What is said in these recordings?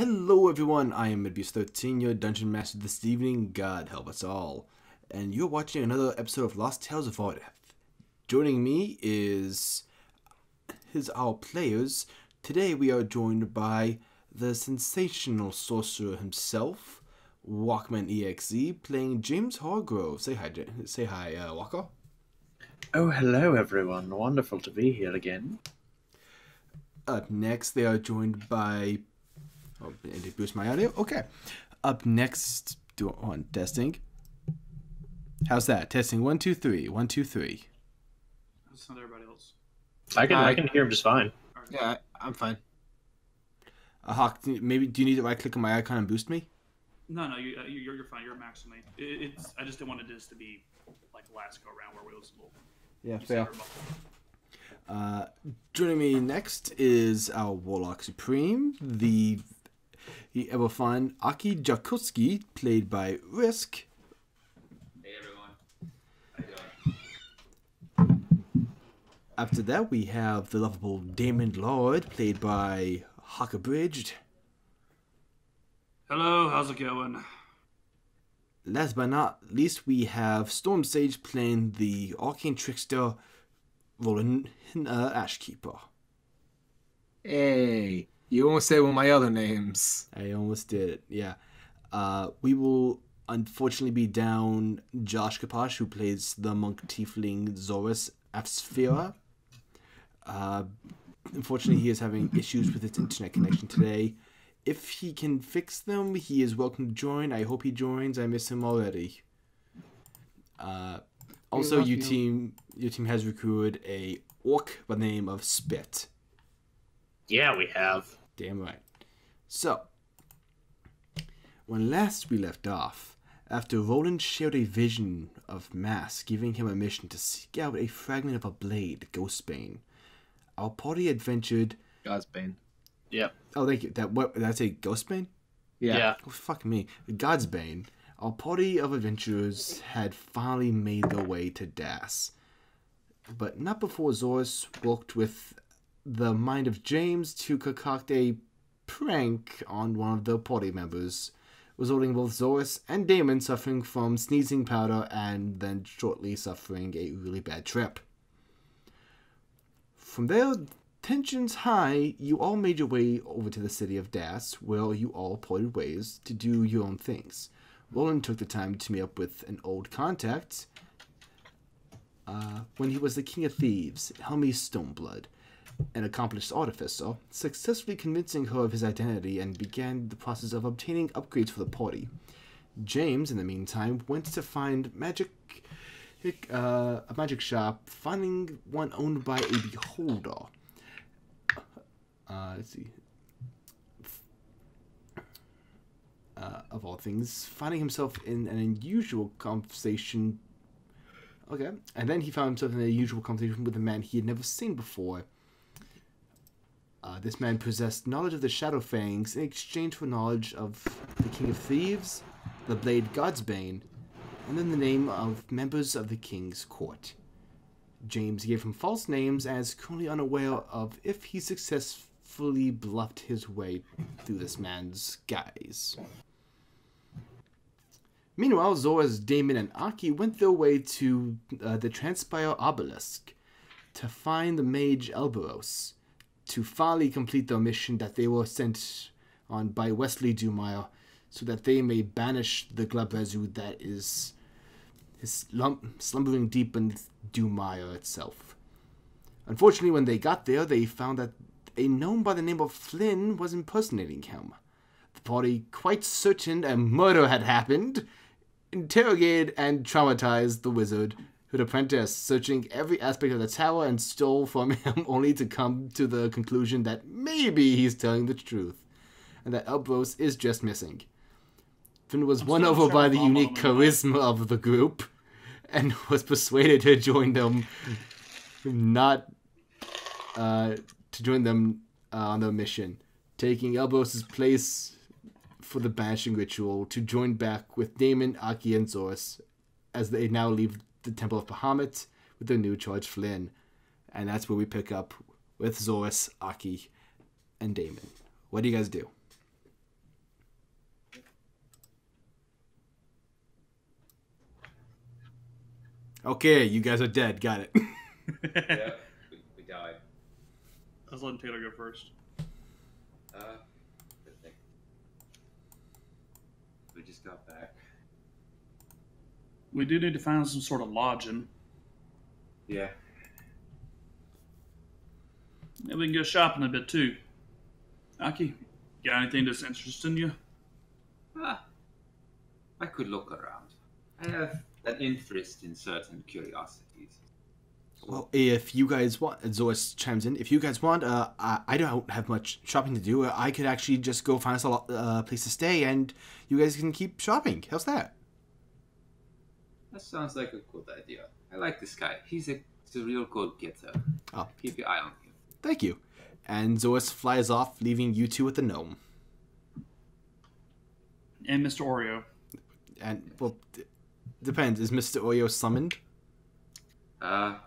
Hello everyone, I am Elberos, your Dungeon Master this evening, God help us all. And you're watching another episode of Lost Tales of Ardaithe. Joining me is our players. Today we are joined by the sensational sorcerer himself, Walkman EXE, playing James Hargrove. Say hi, Walker. Oh, hello everyone. Wonderful to be here again. Up next, they are joined by... Oh, did it boost my audio? Okay. Up next, testing. How's that? Testing 1, 2, 3. 1, 2, 3. That's not everybody else. I can hear him just fine. Yeah, I'm fine. Hawk, maybe do you need to right click on my icon and boost me? No, you're fine. You're maximally. I just didn't want this to be like last go around where we was a little. Yeah, fair. Joining me next is our Warlock Supreme, the ever fun Aki Jakuski, played by Risk. Hey everyone. How you doing? After that, we have the lovable Damon Lord, played by Hockabridged. Hello, how's it going? Last but not least, we have Storm Sage playing the Arcane Trickster, Roland Ashkeeper. Hey, you almost said one of my other names. I almost did it, yeah. We will unfortunately be down Josh Kaposh, who plays the monk tiefling Zorus Afsphera. Unfortunately, he is having issues with his internet connection today. If he can fix them, he is welcome to join. I hope he joins. I miss him already. Also, your team has recruited a orc by the name of Spit. Yeah, we have. Damn right. So, when last we left off, after Roland shared a vision of Mass giving him a mission to seek out a fragment of a blade, Ghostbane, our party adventured... Godsbane. Yep. Oh, thank you. Did I say Ghostbane? Yeah. Oh, fuck me. Godsbane. Our party of adventurers had finally made their way to Das. But not before Zorus worked with the mind of James to concoct a prank on one of the party members, resulting in both Zorus and Damon suffering from sneezing powder and then shortly suffering a really bad trip. From there, tensions high, you all made your way over to the city of Das, where you all parted ways to do your own things. Roland took the time to meet up with an old contact when he was the King of Thieves, Helmy Stoneblood, an accomplished artificer, successfully convincing her of his identity and began the process of obtaining upgrades for the party. James, in the meantime, went to find a magic shop, finding one owned by a beholder. Let's see. Of all things, finding himself in an unusual conversation. Okay, and then he found himself in an unusual conversation with a man he had never seen before. This man possessed knowledge of the Shadow Fangs in exchange for knowledge of the King of Thieves, the Blade Godsbane, and then the name of members of the King's Court. James gave him false names and is currently unaware of if he successfully bluffed his way through this man's guise. Meanwhile, Zorus, Damon, and Aki went their way to the Transpire Obelisk to find the mage Elberos, to finally complete their mission that they were sent on by Wesley Dumire, so that they may banish the Glabrezu that is slumbering deep beneath Dumire itself. Unfortunately, when they got there, they found that a gnome by the name of Flynn was impersonating him. The party, quite certain a murder had happened, interrogated and traumatized the wizard, who'd apprentice, searching every aspect of the tower and stole from him only to come to the conclusion that maybe he's telling the truth, and that Elberos is just missing. Flynn was won over by the unique charisma of the group, and was persuaded to join them, on their mission, taking Elberos' place for the banishing ritual to join back with Damon, Aki, and Zorus as they now leave the Temple of Bahamut with their new charge Flynn. And that's where we pick up with Zorus, Aki, and Damon. What do you guys do? Okay, you guys are dead. Got it. Yeah, we died. I was letting Taylor go first. Good thing. We just got back. We do need to find some sort of lodging. Yeah. Maybe we can go shopping a bit too. Aki, got anything that's interesting you? I could look around. I have an interest in certain curiosities. Well, if you guys want, Zois chimes in. If you guys want, I don't have much shopping to do. I could actually just go find us a place to stay, and you guys can keep shopping. How's that? That sounds like a good idea. I like this guy. He's a real go-getter. Oh. Keep your eye on him. Thank you. And Zois flies off, leaving you two with the gnome. And Mr. Oreo. And, well, depends. Is Mr. Oreo summoned? Mr.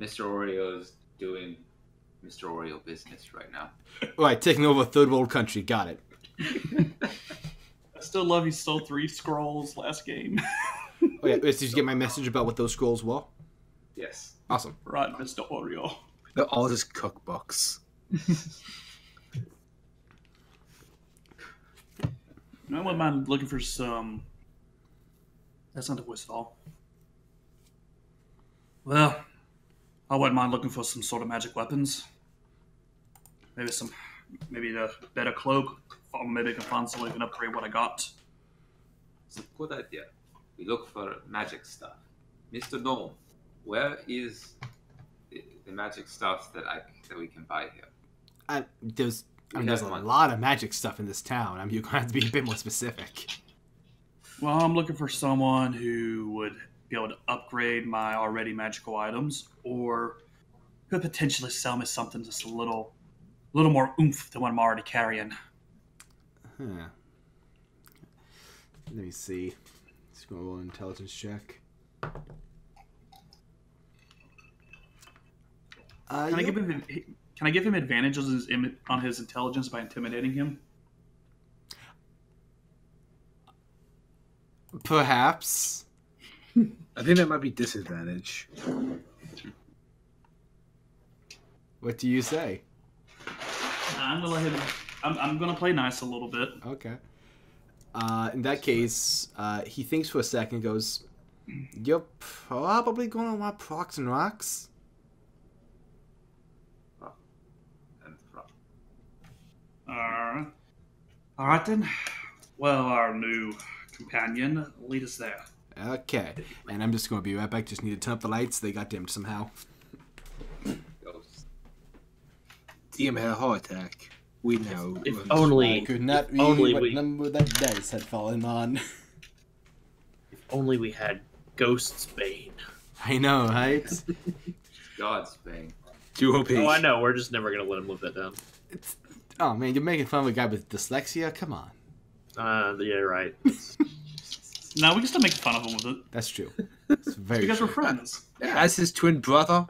Oreo's doing Mr. Oreo business right now. Right, taking over a third world country. Got it. I still love you stole 3 scrolls last game. Oh, yeah. Did you get my message about what those scrolls were? Yes. Awesome. Right, Mr. Oreo. They're all just cookbooks. I wouldn't mind looking for some... That's not a twist at all. Well, I wouldn't mind looking for some sort of magic weapons. Maybe a better cloak. Or maybe I can find something that can upgrade what I got. It's a good idea. We look for magic stuff. Mr. Gnome, where is the magic stuff that we can buy here? There's a lot of magic stuff in this town. You're going to have to be a bit more specific. Well, I'm looking for someone who would be able to upgrade my already magical items, or could potentially sell me something just a little more oomph than what I'm already carrying. Huh. Let me see. Let's go roll an intelligence check. Can I give him advantage on his intelligence by intimidating him? Perhaps. I think that might be disadvantage. What do you say? I'm gonna let him. I'm gonna play nice a little bit. Okay. In that case, he thinks for a second and goes, "You're probably gonna want procs and rocks." All right then. Well, our new companion, lead us there. Okay. And I'm just gonna be right back. Just need to turn up the lights. They got dimmed somehow. DM had a heart attack. We know. If only. I could not read only what we- number that dice had fallen on. If only we had Ghost's Bane. I know, right? God's bane. Duo-P. Oh, I know. We're just never gonna let him live that down. Oh man, you're making fun of a guy with dyslexia? Come on. Yeah, right. No, we can still make fun of him with it. That's true. It's very Because true. we're friends. As his twin brother,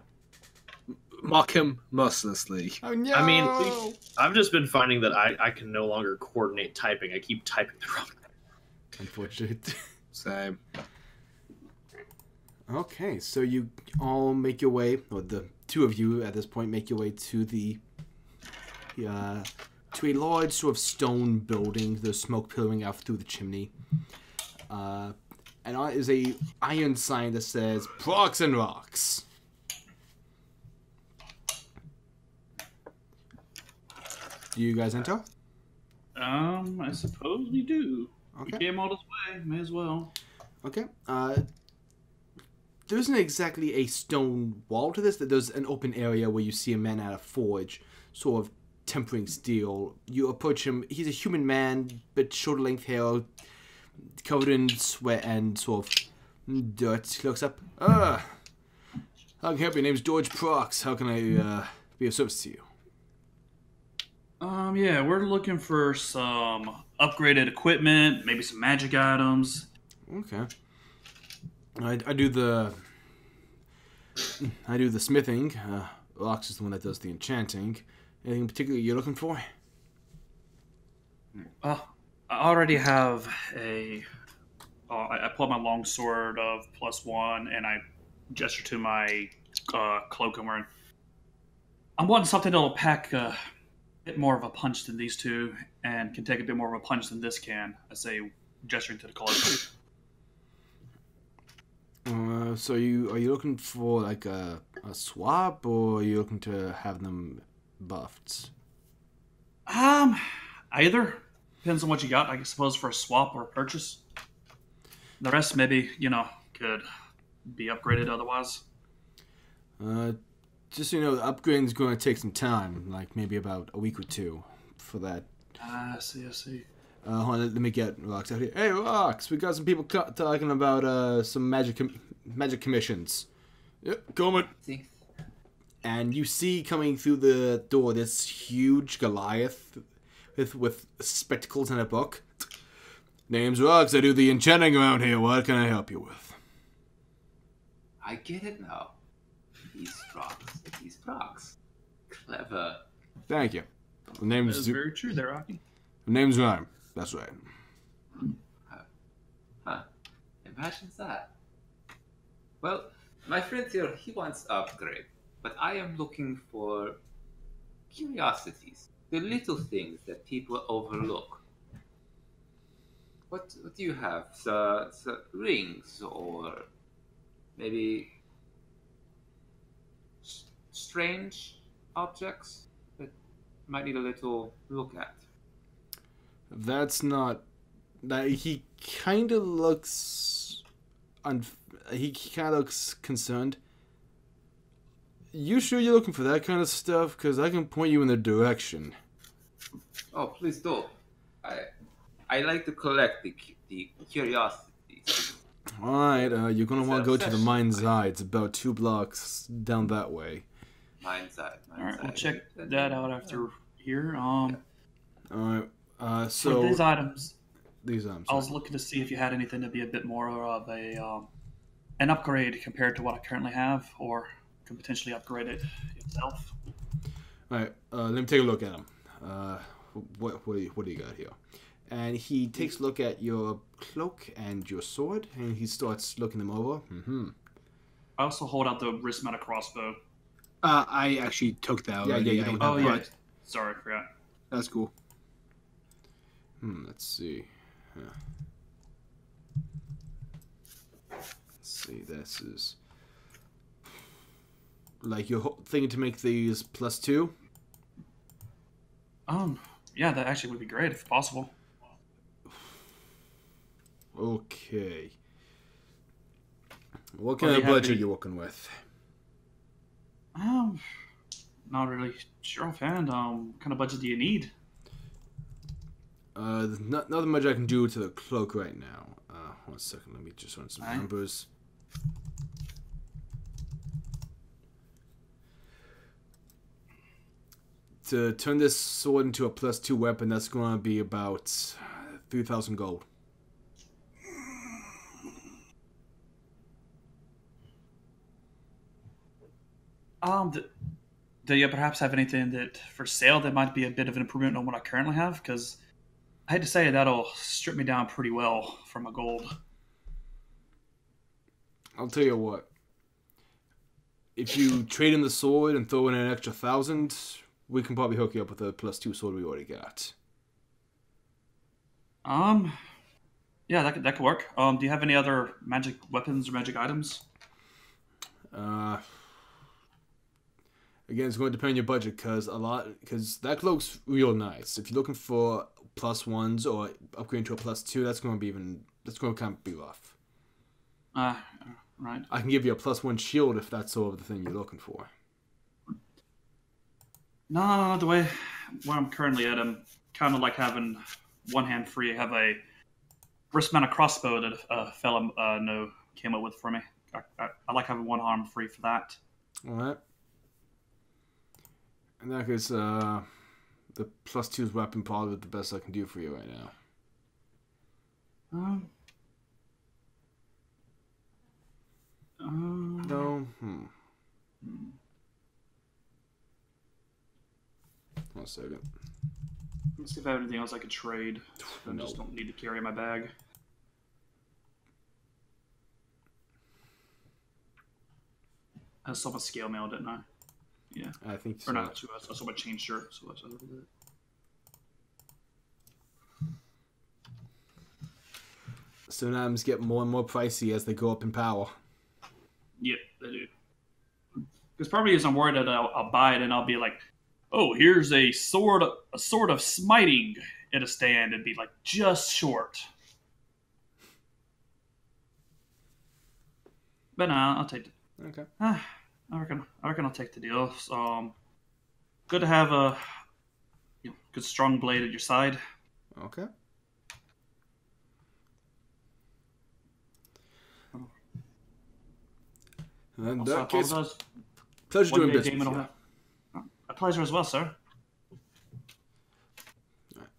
mock him mercilessly. Oh no! I mean, I've just been finding that I can no longer coordinate typing. I keep typing the wrong thing. Unfortunate. Same. Okay, so you all make your way, or the two of you at this point make your way to to a large sort of stone building. There's smoke pillaring out through the chimney. And on it is a iron sign that says "Procs and Rocks." Do you guys enter? I suppose we do. Okay. We came all this way. May as well. Okay. There isn't exactly a stone wall to this. There's an open area where you see a man at a forge, sort of tempering steel. You approach him. He's a human man, but short-length hair, covered in sweat and sort of dirt. He looks up. How can I help you? Name's George Prox. How can I be of service to you? Yeah, we're looking for some upgraded equipment, maybe some magic items. Okay. I do the smithing. Rox is the one that does the enchanting. Anything in particular you're looking for? I already have I pulled my longsword of +1, and I gesture to my cloak I'm wearing. I'm wanting something that'll pack a bit more of a punch than these two, and can take a bit more of a punch than this can. I say, gesturing to the cloak. So are you looking for like a swap, or are you looking to have them buffed? Either. Depends on what you got. I suppose for a swap or a purchase. The rest maybe, could be upgraded otherwise. Just so you know, the upgrading is going to take some time, like maybe about a week or two for that. I see. Hold on, let me get Rox out here. Hey, Rox, we got some people talking about some magic commissions. Yep, coming. And you see coming through the door this huge Goliath with spectacles and a book. Name's Rox, I do the enchanting around here. What can I help you with? I get it now. These rocks. Clever. Thank you. The name's That is very true there, Rocky. The name's Rhyme. That's right. Huh. Imagine that. Well, my friend here, he wants upgrade, but I am looking for curiosities. The little things that people overlook. What do you have? Rings, or maybe strange objects that might need a little look at? That's not... He kind of looks... He kind of looks concerned. You sure you're looking for that kind of stuff? Because I can point you in the direction. Oh, please do. I like to collect the curiosities. Alright, you're going to want to go to the Mind's Eye. It's about 2 blocks down that way. Mind's Eye. Alright, we'll check that out after here. Alright, For these items, I I was looking to see if you had anything to be a bit more of an upgrade compared to what I currently have, or could potentially upgrade it itself. Alright, let me take a look at him. What do you got here? And he takes a look at your cloak and your sword, and he starts looking them over. Mm-hmm. I also hold out the wrist mounted crossbow. I actually took that already. you don't have that. Yeah. Sorry, I forgot. That's cool. Let's see. Let's see, this is... Like, you're thinking to make these +2? Yeah, that actually would be great if possible. Okay. What kind of budget are you working with? Not really sure offhand. What kind of budget do you need? Nothing much I can do to the cloak right now. 1 second, let me just run some numbers. To turn this sword into a +2 weapon, that's going to be about 3,000 gold. Do you perhaps have anything that for sale that might be a bit of an improvement on what I currently have? Because I hate to say it, that'll strip me down pretty well for my gold. I'll tell you what. If you trade in the sword and throw in an extra 1,000, we can probably hook you up with a +2 sword we already got. Yeah, that could work. Do you have any other magic weapons or magic items? Again, it's going to depend on your budget, because that cloak's real nice. If you're looking for +1s or upgrading to a +2, that's going to kind of be rough. Right. I can give you a +1 shield if that's sort of the thing you're looking for. No, the way where I'm currently at, I'm kind of like having one hand free. I have a wrist-mounted crossbow that a fellow came up with for me. I like having one arm free for that. All right. In that case, the +2's weapon probably the best I can do for you right now. No. 1 second. Let's see if I have anything else I could trade. I No. just don't need to carry in my bag. I saw a scale mail, didn't I? Yeah. I think Or so. not. I saw a chain shirt. So that's Tsunamis get more and more pricey as they go up in power. Yep, they do. Because probably as I'm worried that I'll buy it and I'll be like, oh, here's a sword of smiting at a stand and be like just short. But nah, I'll take it. Okay. I reckon I'll take the deal. So, good to have a good strong blade at your side. Okay. In Also, I that case, apologize. pleasure One doing day business. Damon will Yeah. have... A pleasure as well, sir.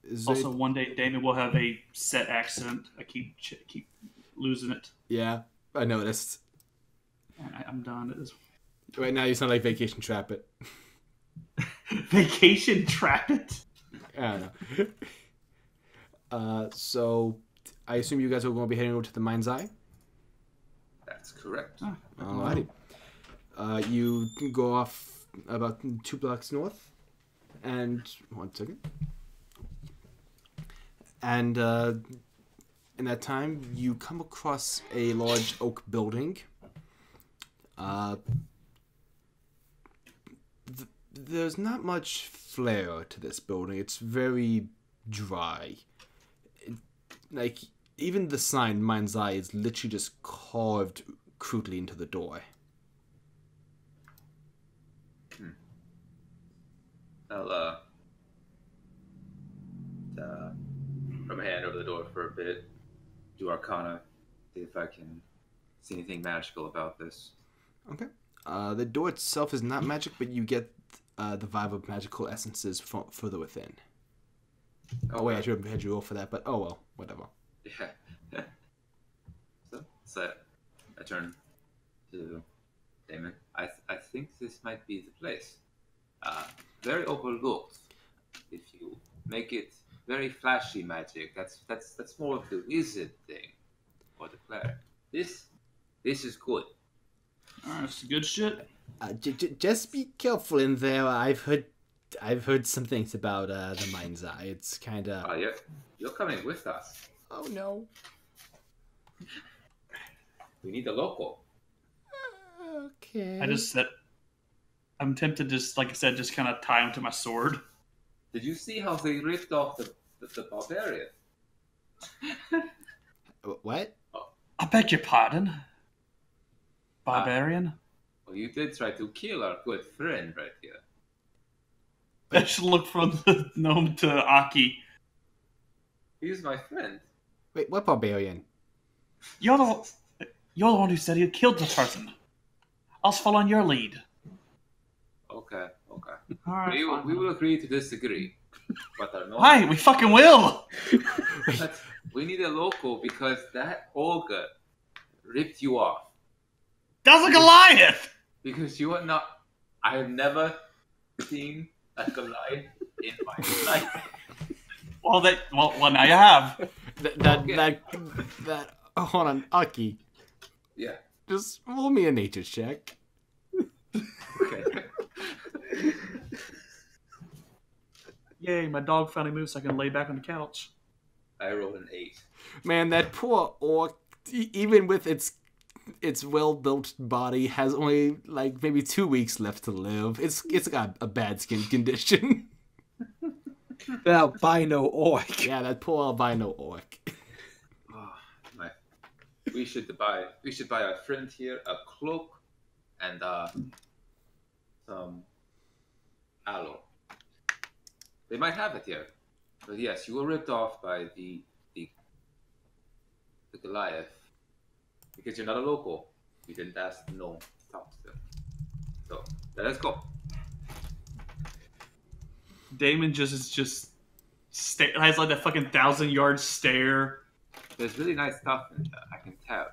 Is Also, it- one day Damon will have a set accent. I keep losing it. yeah, I noticed. I'm done. It is Right now, you sound like Vacation Trap It. vacation trap it. I don't know. So, I assume you guys are going to be heading over to the Mind's Eye? That's correct. Alrighty. You can go off about 2 blocks north, and 1 second. And in that time, you come across a large oak building. There's not much flair to this building. It's very dry. Like, even the sign, Mind's Eye, is literally just carved crudely into the door. I'll put my hand over the door for a bit, do Arcana, see if I can see anything magical about this. Okay. The door itself is not magic, but you get the vibe of magical essences further within. Oh wait, I should have had you roll for that, but oh well, whatever. Yeah. So I turn to Damon. I think this might be the place. Very overlooked. If you make it very flashy magic, that's more of the wizard thing, or the cleric. This is good. Alright, that's good shit. Just be careful in there. I've heard some things about the Mind's Eye. It's kind of. Oh, you're coming with us. Oh no. We need a local. Okay. I'm tempted to just, like I said, just kind of tie him to my sword. Did you see how they ripped off the barbarian? What? I beg your pardon, barbarian. Well, you did try to kill our good friend right here. I should look from the gnome to Aki. He's my friend. Wait, what barbarian? You're the one who said you killed the person. I was following your lead. Okay. All right. We will agree to disagree. But Hi, we fucking will. But we need a local because that ogre ripped you off. That's a Goliath. Because you are not. I have never seen a Goliath in my life. Well, now you have. That. Oh, hold on, Aki. Yeah. Just roll me a nature check. Okay. Yay, my dog finally moved so I can lay back on the couch. I rolled an 8. Man, that poor orc, even with its well-built body, has only like maybe 2 weeks left to live. It's got a bad skin condition. The albino orc. Yeah, that poor albino orc. Oh, we should buy our friend here a cloak and some aloe. They might have it here. But yes, you were ripped off by the Goliath. Because you're not a local. You didn't ask the gnome to talk to them. So, let us go. Damon just has like that fucking 1,000-yard stare. There's really nice stuff in there, I can tell.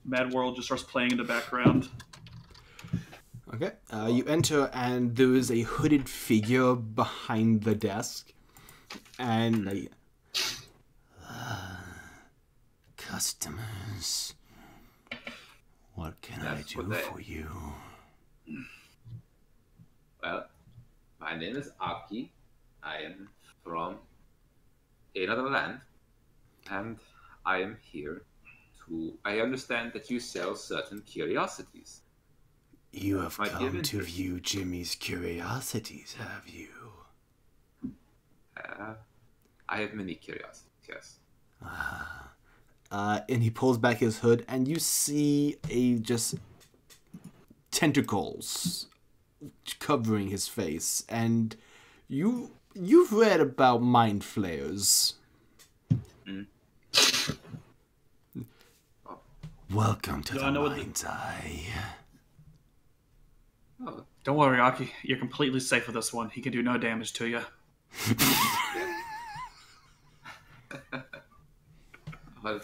Mad World just starts playing in the background. Okay, you enter and there is a hooded figure behind the desk, and like, customers, what can I That's do what for you? Well, my name is Aki. I am from another land, and I am here to. I understand that you sell certain curiosities. You have Might be of come to interest. view Jimmy's curiosities, have you? I have many curiosities, yes. And he pulls back his hood, and you see just tentacles covering his face. And you've read about mind flayers. Mm. Welcome to Do the I know what the- Mind's Eye. Oh, Don't worry, Aki. You're completely safe with this one. He can do no damage to you. well,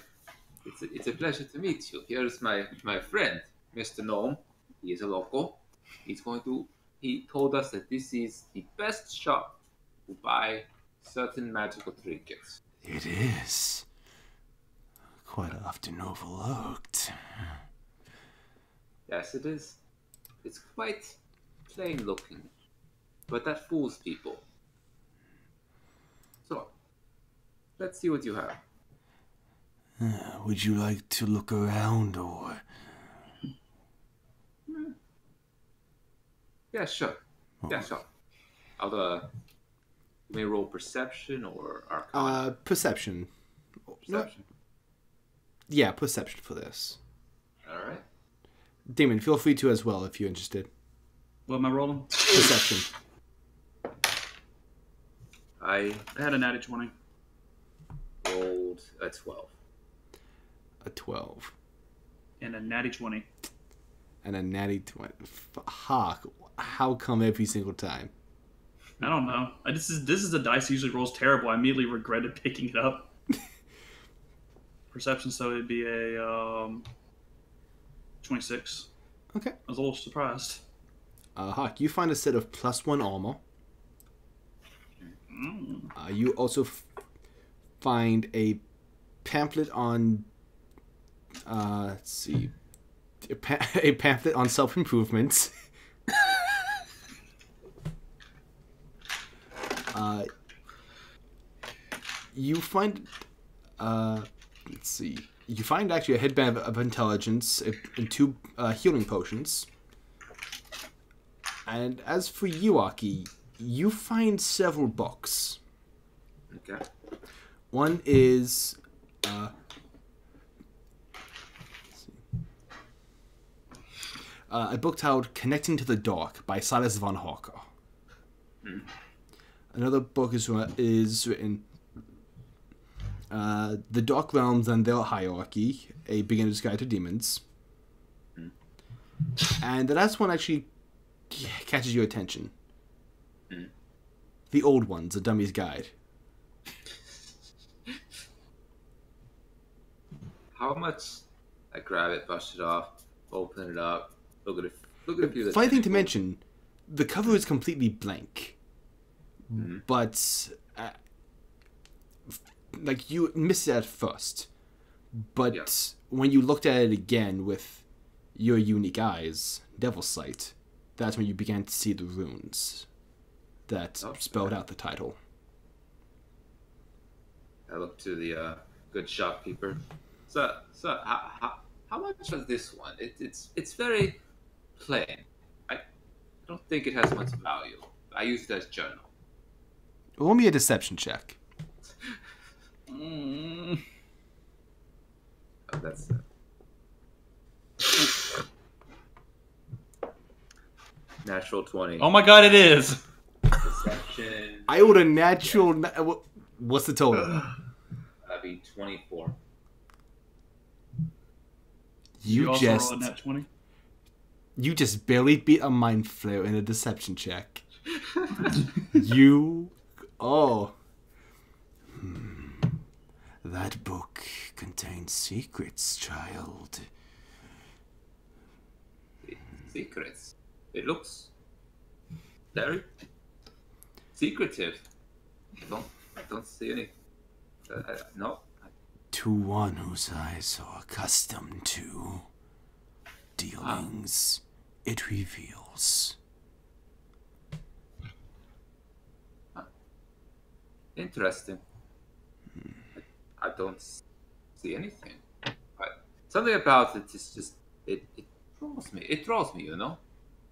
it's a pleasure to meet you. Here's my friend, Mr. Gnome. He is a local. He told us that this is the best shop to buy certain magical trinkets. It is. Quite often overlooked. Yes, it is. It's quite plain looking, but that fools people. So, let's see what you have. Would you like to look around, or... Yeah, sure. Yeah, sure. You may roll perception or arcana. Perception. Perception. Yeah, perception for this. All right. Damon, feel free to as well if you're interested. What am I rolling? Perception. I I had a natty 20. rolled a 12. A 12. And a natty 20. And a natty 20. Hawk, how come every single time? I don't know. This is a dice that usually rolls terrible. I immediately regretted picking it up. Perception, so it'd be a 26. Okay. I was a little surprised. Hawk, you find a set of +1 armor. You also find a pamphlet on... let's see... A pamphlet on self-improvement. You find... let's see... You find actually a headband of intelligence and 2 healing potions. And as for you, Aki, you find several books. Okay. One is... a book titled Connecting to the Dark by Silas von Harker. Another book is written The Dark Realms and Their Hierarchy, A Beginner's Guide to Demons. And the last one actually catches your attention. The Old Ones, A Dummy's Guide. How much? I grab it, brush it off, open it up, look at a few of the Funny thing to tentacles. mention, the cover is completely blank. But, like, you missed it at first. But Yeah. when you looked at it again with your unique eyes, Devil's Sight, that's when you began to see the runes that spelled out the title. I look to the good shopkeeper. So how much of this one? It's very plain. I don't think it has much value. I use it as journal. Roll me a deception check. Oh, that's natural 20. Oh my god, it is! Deception. I rolled a natural... What's the total? That'd be 24. You also just... roll a nat 20? You just barely beat a mind flare in a deception check. You... Oh. That book contains secrets, child. Secrets. It looks very secretive. I don't see any. No. To one whose eyes are accustomed to dealings it reveals. Interesting. I don't see anything. But something about it is just it draws me. It draws me, you know?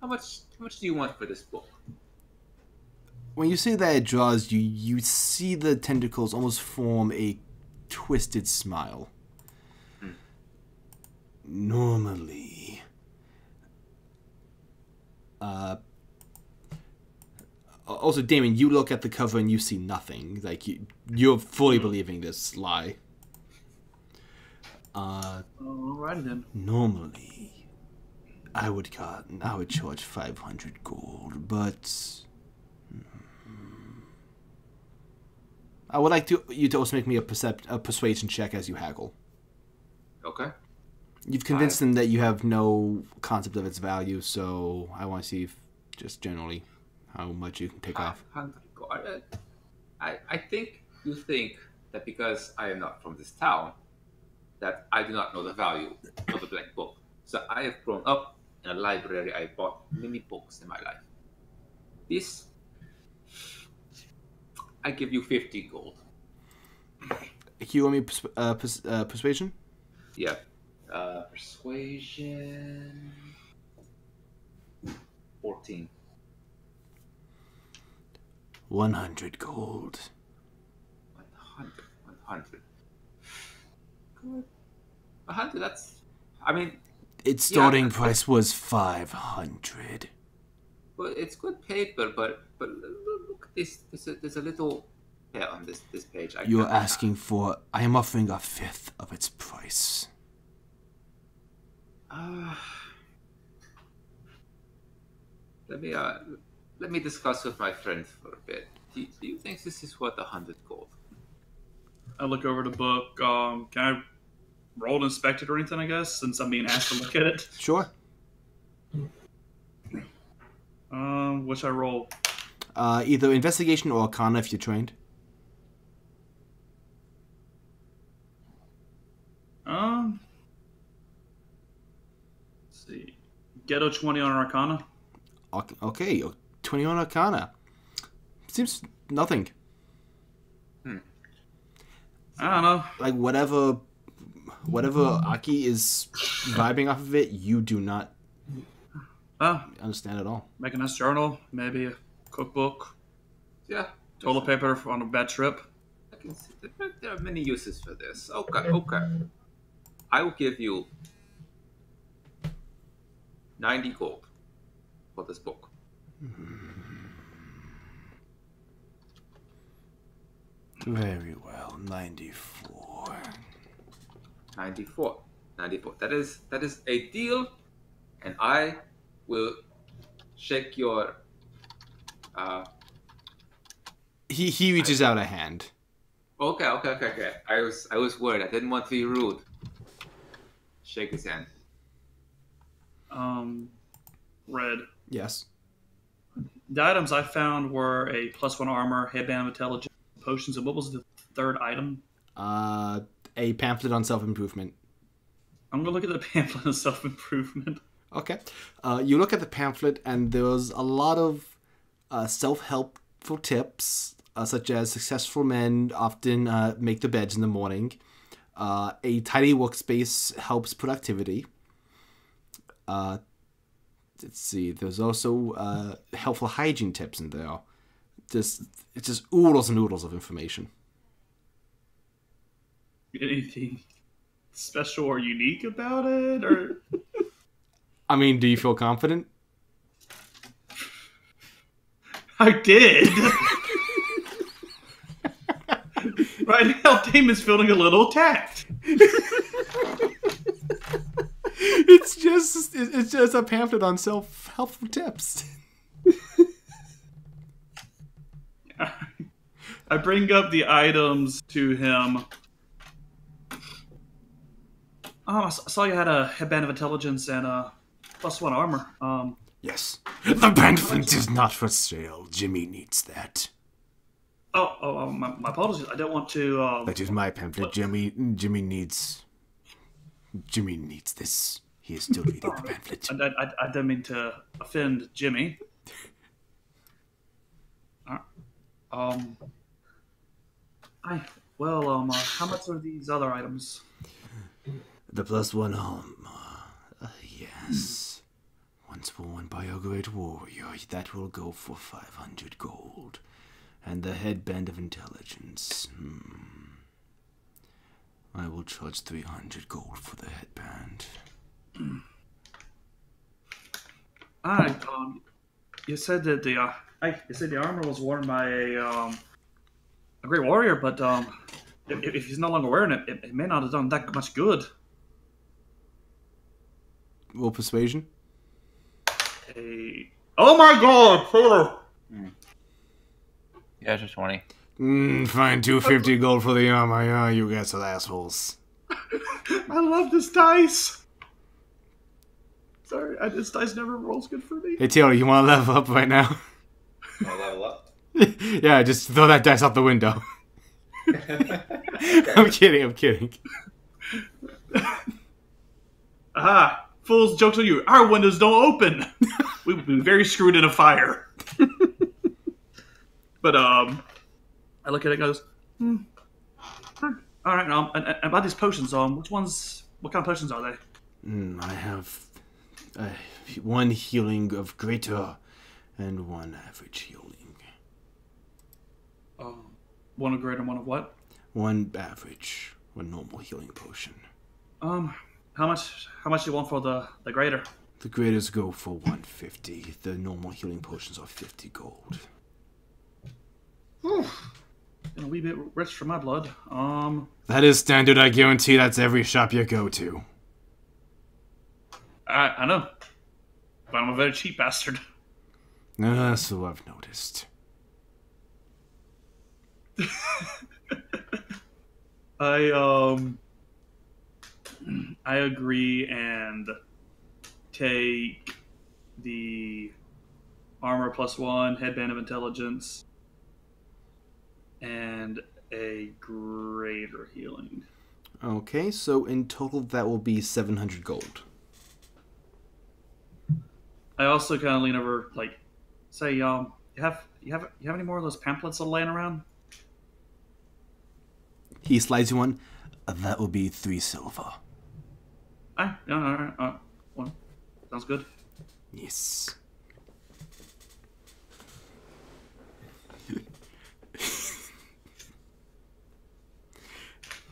How much do you want for this book? When you say that it draws you, you see the tentacles almost form a twisted smile. Normally, also, Damon, you look at the cover and you see nothing. Like you're fully believing this lie. Alrighty then. Normally, I would charge 500 gold, but I would like you to also make me a persuasion check as you haggle. Okay. You've convinced them that you have no concept of its value, so I want to see if, just generally, how much you can take off. I think you think that because I am not from this town, that I do not know the value of a blank book. So I have grown up in a library. I bought many books in my life. This, I give you 50 gold. Can you want me persuasion? Yeah. Persuasion. 14. 100 gold. 100. Good. 100, that's... I mean... Its starting price was 500. Well, it's good paper, but look at this. There's a little hair on this page. You're asking for... I am offering a fifth of its price. Let me discuss with my friend for a bit. Do you think this is worth 100 gold? I look over the book. Can I roll to inspect it or anything, I guess, since I'm being asked to look at it? Sure. What should I roll? Either investigation or arcana if you're trained. Let's see. Ghetto 20 on arcana. Okay, 20 on arcana. Seems nothing. I don't know. Like whatever Aki is vibing off of it, you do not understand at all. Make a nice journal, maybe a cookbook. Yeah. Toilet paper on a bad trip. I can see there are many uses for this. Okay. I will give you 90 gold for this book. Very well, 94. 94. That is a deal, and I will shake your. He reaches out a hand. Okay. I was worried. I didn't want to be rude. Shake his hand. Red. Yes. The items I found were a +1 armor, headband of intelligence, potions, and what was the third item? A pamphlet on self-improvement. I'm going to look at the pamphlet on self-improvement. Okay. You look at the pamphlet, and there's a lot of self-helpful tips, such as successful men often make their beds in the morning. A tidy workspace helps productivity. Let's see. There's also helpful hygiene tips in there. It's just oodles and oodles of information. Anything special or unique about it, or? I mean, do you feel confident? I did. Right now, Damon's feeling a little attacked. It's just a pamphlet on self-helpful tips. I bring up the items to him. Oh, I saw you had a headband of intelligence and a +1 armor. Yes. The pamphlet is not for sale. Jimmy needs that. My apologies. I don't want to. That is my pamphlet. Jimmy needs this. He is still reading the pamphlet. I didn't mean to offend Jimmy. How much are these other items? The +1 armor. Yes. Once worn by a great warrior, that will go for 500 gold. And the headband of intelligence. I will charge 300 gold for the headband. Alright, you said that the armor was worn by a great warrior, but if he's no longer wearing it, it may not have done that much good. Roll persuasion. Oh my god, Taylor! Yeah, just 20. Fine, 250 gold for the armor. Yeah, you guys are assholes. I love this dice. Sorry, this dice never rolls good for me. Hey, Taylor, you want to level up right now? Want to level up? Yeah, just throw that dice out the window. I'm kidding. Aha! Fools, joke's on you. Our windows don't open. We've been very screwed in a fire. But I look at it and goes, all right. And about these potions, what kind of potions are they? I have one healing of greater and one average healing. One of greater, one of what? One average, one normal healing potion. How much do you want for the greater? The greaters go for 150. The normal healing potions are 50 gold. Whew. A wee bit rich for my blood. That is standard. I guarantee that's every shop you go to. I know, but I'm a very cheap bastard. So I've noticed. I agree and take the armor +1, headband of intelligence, and a greater healing. Okay, so in total that will be 700 gold. I also kind of lean over, like, say, you have any more of those pamphlets laying around? He slides you one. That will be 3 silver. Well, sounds good. Yes.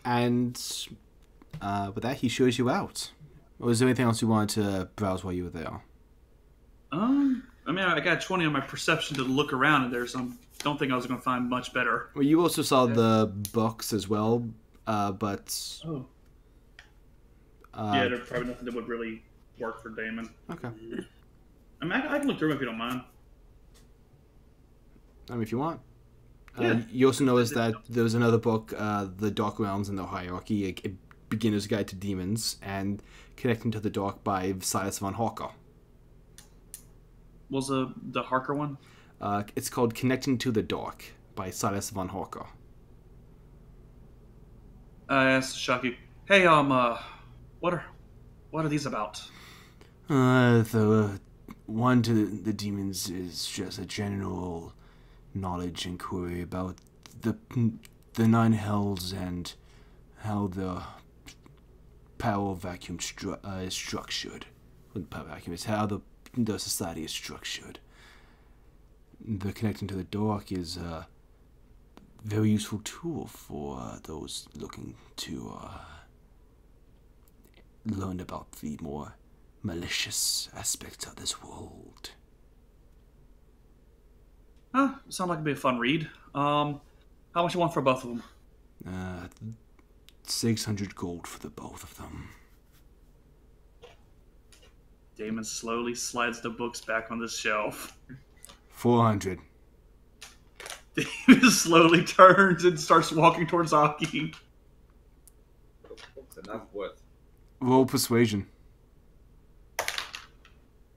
And with that, he shows you out. Or is there anything else you wanted to browse while you were there? I got 20 on my perception to look around, and don't think I was going to find much better. Well, you also saw the books as well, but... Oh. Yeah, there's probably nothing that would really work for Damon. Okay. I can look through them if you don't mind. If you want. Yeah. You also noticed that there was another book, The Dark Realms and the Hierarchy, a beginner's guide to demons, and Connecting to the Dark by Silas von Hawker. What was the Harker one? It's called Connecting to the Dark by Silas von Hawker. I asked Shocky, hey, what are these about? The one to the demons is just a general knowledge inquiry about the 9 hells and how the power vacuum is structured. Well, the power vacuum is how the society is structured. The Connecting to the Dark is a very useful tool for those looking to learn about the more malicious aspects of this world. Sounds like it'd be a fun read. How much you want for both of them? 600 gold for the both of them. Damon slowly slides the books back on the shelf. 400. Damon slowly turns and starts walking towards Aki. Books are not worth. Roll persuasion.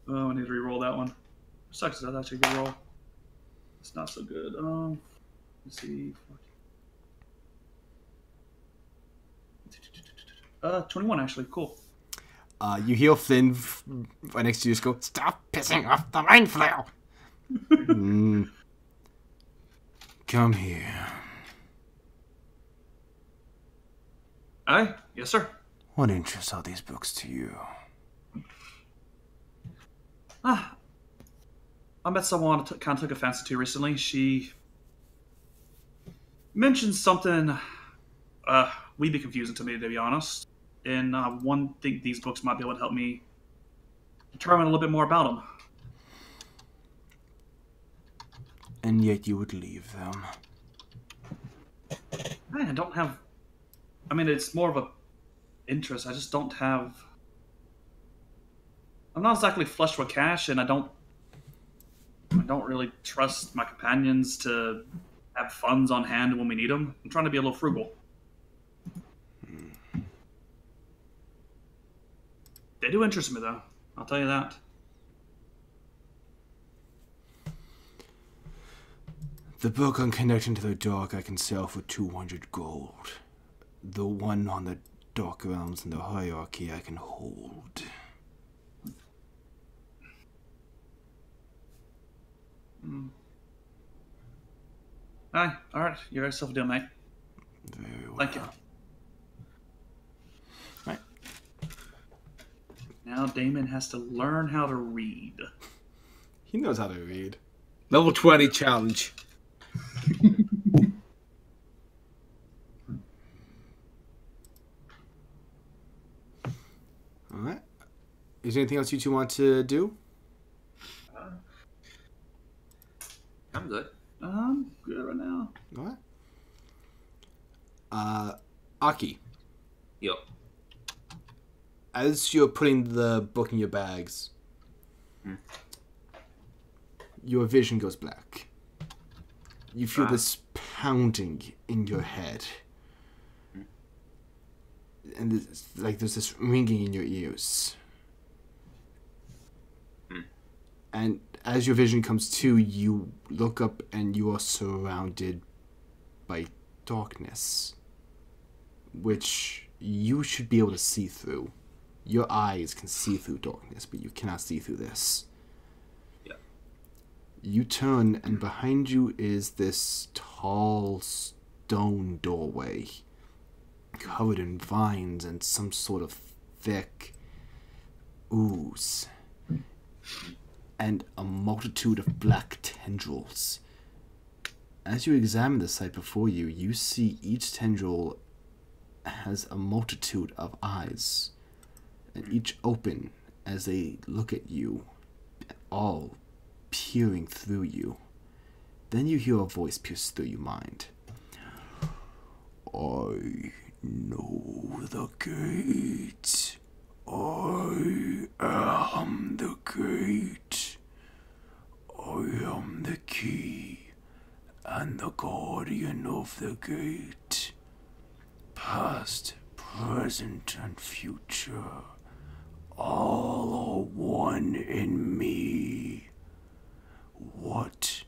Oh, I need to re-roll that one. Sucks, that's actually a good roll. It's not so good. Let's see. 21 actually. Cool. You hear Flynn right next to you just go, "Stop pissing off the rain flare!" Come here. Aye, yes, sir. What interest are these books to you? I met someone I kind of took a fancy to recently. She mentioned something we'd be confusing to me, to be honest. And one think these books might be able to help me determine a little bit more about them. And yet you would leave them. I don't have... I mean, it's more of a interest. I just don't have... I'm not exactly flush with cash, and I don't really trust my companions to have funds on hand when we need them. I'm trying to be a little frugal. They do interest me, though. I'll tell you that. The book on connecting to the dark I can sell for 200 gold. The one on the dark realms and the hierarchy I can hold. Aye, alright. You got yourself a deal, mate. Very well. Thank you. Right. Now Damon has to learn how to read. He knows how to read. Level 20 challenge. Alright. Is there anything else you two want to do? I'm good. I'm good right now. Alright. Aki, Yo. as you're putting the book in your bags, your vision goes black. You feel this pounding in your head. And there's this ringing in your ears. And as your vision comes to, you look up and you are surrounded by darkness, which you should be able to see through. Your eyes can see through darkness, but you cannot see through this. Yeah. You turn, and behind you is this tall stone doorway, covered in vines and some sort of thick ooze, and a multitude of black tendrils. As you examine the sight before you, you see each tendril has a multitude of eyes, and each open as they look at you, all peering through you. Then you hear a voice pierce through your mind. I know the gate. I am the gate. I am the key and the guardian of the gate. Past, present, and future, all are one in me. What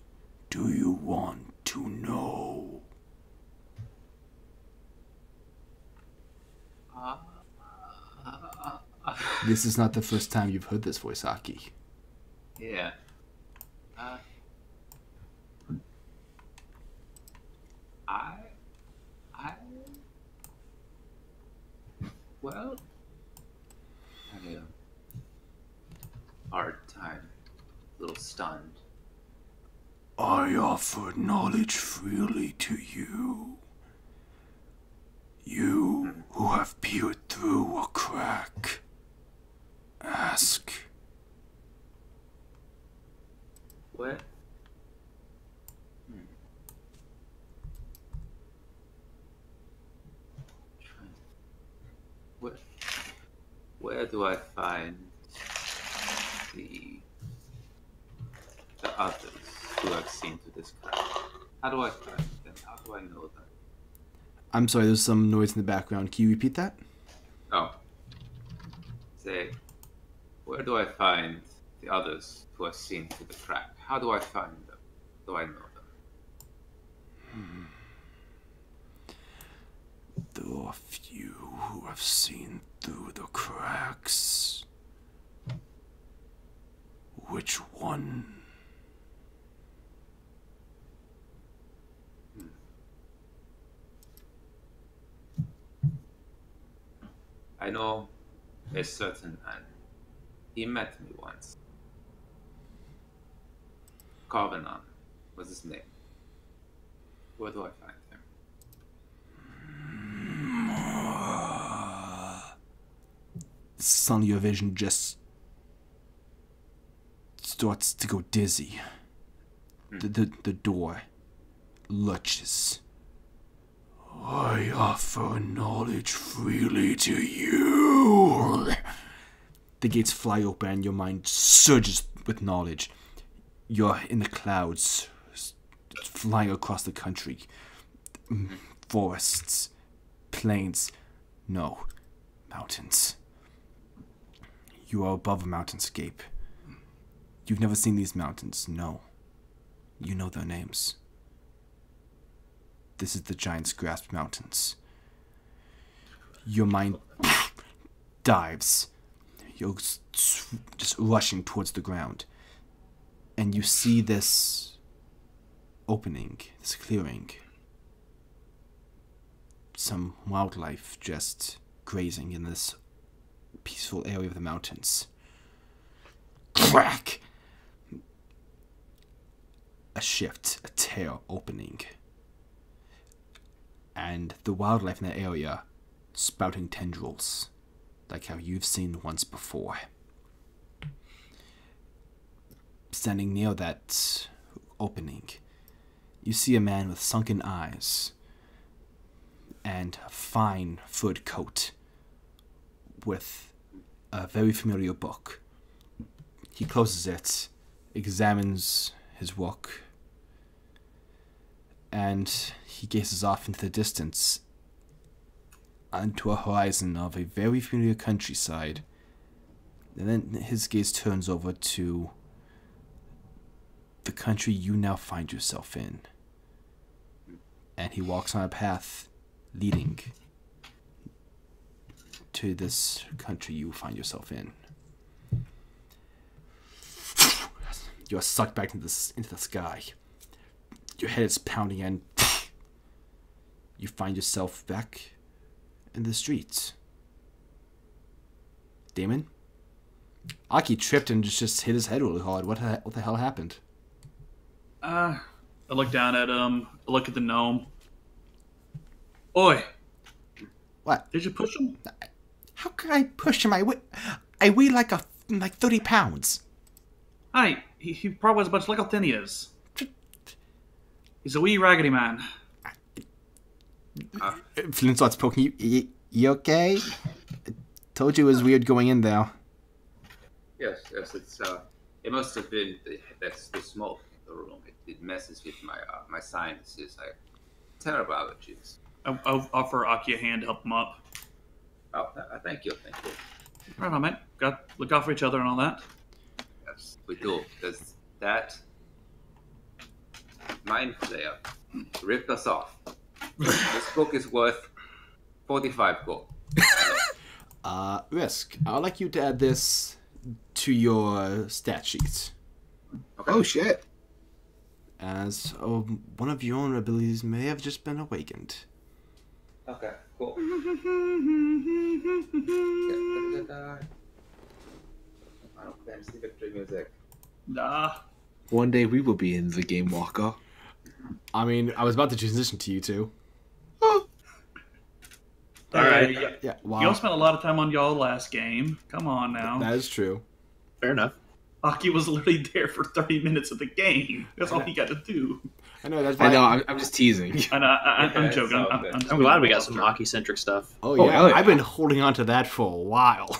do you want to know? This is not the first time you've heard this voice, Aki. Yeah. Well, I hard time, a little stunned. I offer knowledge freely to you. You who have peered through a crack. Ask. What? Where do I find the others who have seen to this crack? How do I find them? How do I know them? I'm sorry, there's some noise in the background. Can you repeat that? Oh. Say, where do I find the others who have seen to the crack? How do I find them? Do I know them? There For few who have seen through the cracks. Which one? I know a certain man. He met me once. Carvenon was his name. Where do I find him? Suddenly your vision just starts to go dizzy. The door lurches. I offer knowledge freely to you. The gates fly open and your mind surges with knowledge. You're in the clouds, flying across the country. Forests, plains, no, mountains. You are above a mountainscape. You've never seen these mountains, no. You know their names. This is the Giant's Grasp Mountains. Your mind dives. You're just rushing towards the ground. And you see this opening, this clearing. Some wildlife just grazing in this peaceful area of the mountains. Crack! A shift, a tear opening. And the wildlife in that area spouting tendrils, like how you've seen once before. Standing near that opening, you see a man with sunken eyes and a fine furred coat with a very familiar book. He closes it, examines his work, and he gazes off into the distance onto a horizon of a very familiar countryside. And then his gaze turns over to the country you now find yourself in. And he walks on a path leading to this country you find yourself in. You're sucked back into the sky. Your head is pounding and you find yourself back in the streets. Damon? Aki tripped and just hit his head really hard. What the hell happened? I look down at him. I look at the gnome. Oi. What? Did you push him? How can I push him? I weigh like 30 pounds. Hi. He probably weighs a bunch like how thin he is. He's a wee raggedy man. Flynn starts poking you. You okay? I told you it was weird going in there. Yes, it's it must have been that's the smoke in the room. It messes with my sinuses. Terrible allergies. I'll offer Aki a hand to help him up. Oh, thank you. Right on, mate. Got look out for each other and all that. Yes, we do. Because that mind flayer ripped us off. This book is worth 45 gold. Risk. I'd like you to add this to your stat sheet. Okay. Oh shit. As one of your own abilities may have just been awakened. Okay, cool. Final Fantasy victory music. Nah. One day we will be in the Game Walker. I mean, I was about to transition to you two. Alright. Yeah, wow. Y'all spent a lot of time on y'all last game. Come on now. That is true. Fair enough. Aki was literally there for 30 minutes of the game. That's all he got to do. I know, that's why. I know, I'm just teasing. And I'm Okay, joking. so I'm good. just I'm glad we got some hockey-centric stuff. Oh Oh, yeah, hell yeah. I've been holding on to that for a while.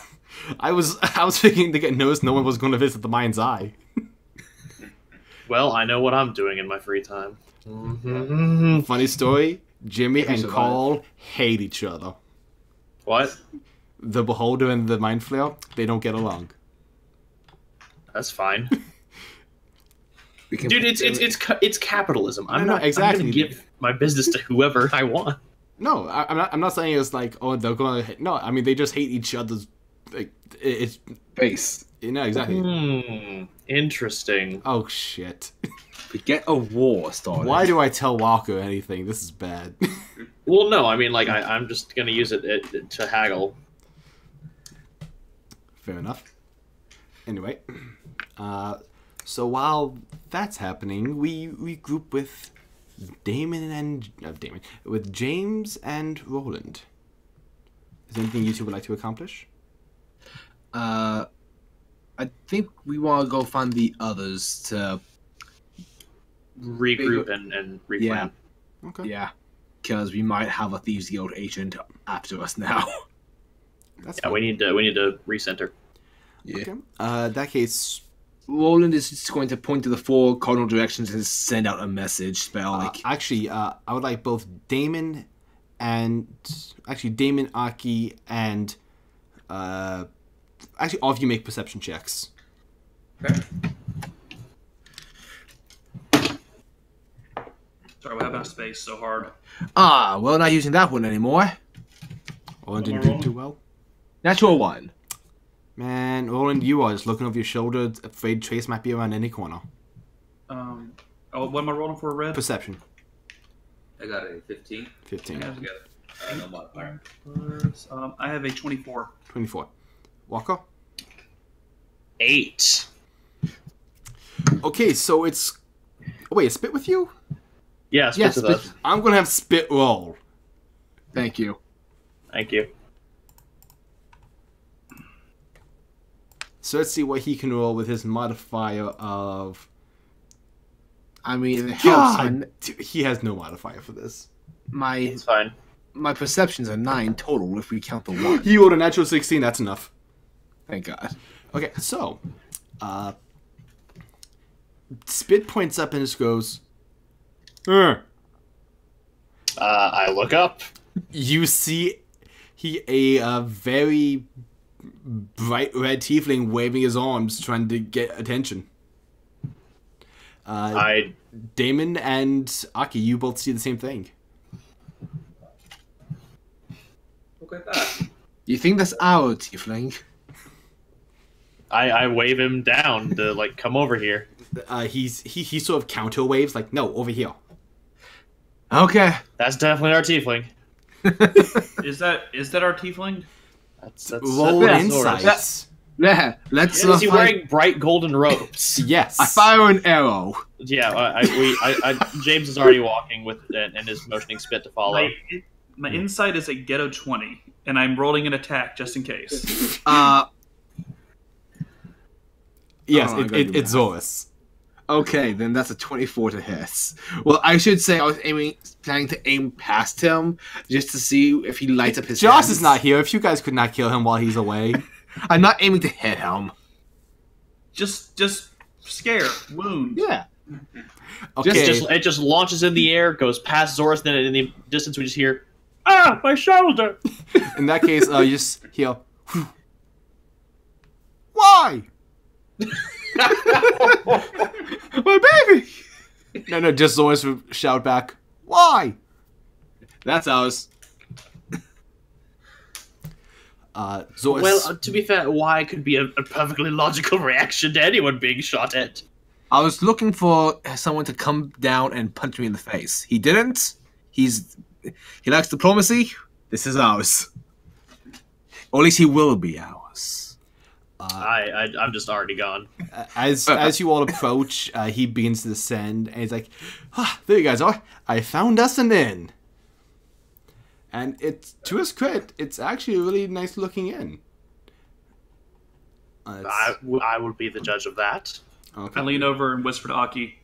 I was thinking to get noticed no one was going to visit the Mind's Eye. Well, I know what I'm doing in my free time. Funny story, Jimmy Maybe and survive. Carl hate each other. What? The Beholder and the Mind Flayer, they don't get along. That's fine. We can Dude, it's capitalism. I'm No, not exactly. I'm gonna give my business to whoever I want. No, I'm not saying it's like, oh, they're going to hit. No, I mean, they just hate each other's, like, it's... Base. No, exactly. Interesting. Oh, shit. We get a war started. Why do I tell Walker anything? This is bad. Well, no, I mean, like, I'm just gonna use it to haggle. Fair enough. Anyway, so while that's happening, we regroup with with James and Roland. Is there anything you two would like to accomplish? I think we want to go find the others to Regroup and replan. Yeah. Okay. Yeah, because we might have a Thieves Guild agent after us now. That's Yeah, fine. we need to recenter. Yeah. Okay. In that case, Roland is just going to point to the 4 cardinal directions and send out a message spell. actually, I would like both Damon, Aki, and actually, all of you make perception checks. Okay. Sorry, what happened to space so hard? Well, not using that one anymore. Roland didn't do too well. Natural 1. Man, Roland, you are just looking over your shoulder, afraid Trace might be around any corner. What am I rolling for a red? Perception. I got a 15. 15. Yeah. No modifier. I have a 24. 24. Walker? 8. Okay, so it's... Oh, wait, spit with you? Yeah, spit with us. I'm gonna have spit roll. Thank you. Thank you. So let's see what he can roll with his modifier of... I mean, it helps. God! Dude, he has no modifier for this. It's fine. My perceptions are 9 total if we count the 1. He rolled a natural 16, that's enough. Thank God. Okay, so... Spit points up and just goes... I look up. You see a very bright red tiefling waving his arms, trying to get attention. Damon and Aki, you both see the same thing. Look at that. You think that's our tiefling? I wave him down to like come over here. He sort of counter waves, like, no, over here. Okay. That's definitely our tiefling. Is that our tiefling? That's Roll yeah, insights. Yeah, let's Is he find- wearing bright golden robes? Yes. I fire an arrow. Yeah, James is already walking with and is motioning Spit to follow. My insight is a ghetto 20, and I'm rolling an attack just in case. Yes, Oh, I gotta do it's Zorus. Okay, then that's a 24 to hit. Well, I should say I was planning to aim past him just to see if he lights up his Josh hands. is not here. If you guys could not kill him while he's away. I'm not aiming to hit him. Just scare, wound. Yeah. Okay. It just launches in the air, goes past Zorus, then in the distance we just hear, "Ah, my shoulder!" In that case, you just hear, why? My baby! No, just Zorus would shout back, why? That's ours. Zorus. Well, to be fair, why could be a perfectly logical reaction to anyone being shot at. I was looking for someone to come down and punch me in the face. He didn't. He likes diplomacy. This is ours. Or at least he will be ours. I'm just already gone. As you all approach, he begins to descend, and he's like, there you guys are. I found us an inn. And it's, to his credit, it's actually a really nice looking inn. I will be the judge of that. Okay. I lean over and whisper to Aki.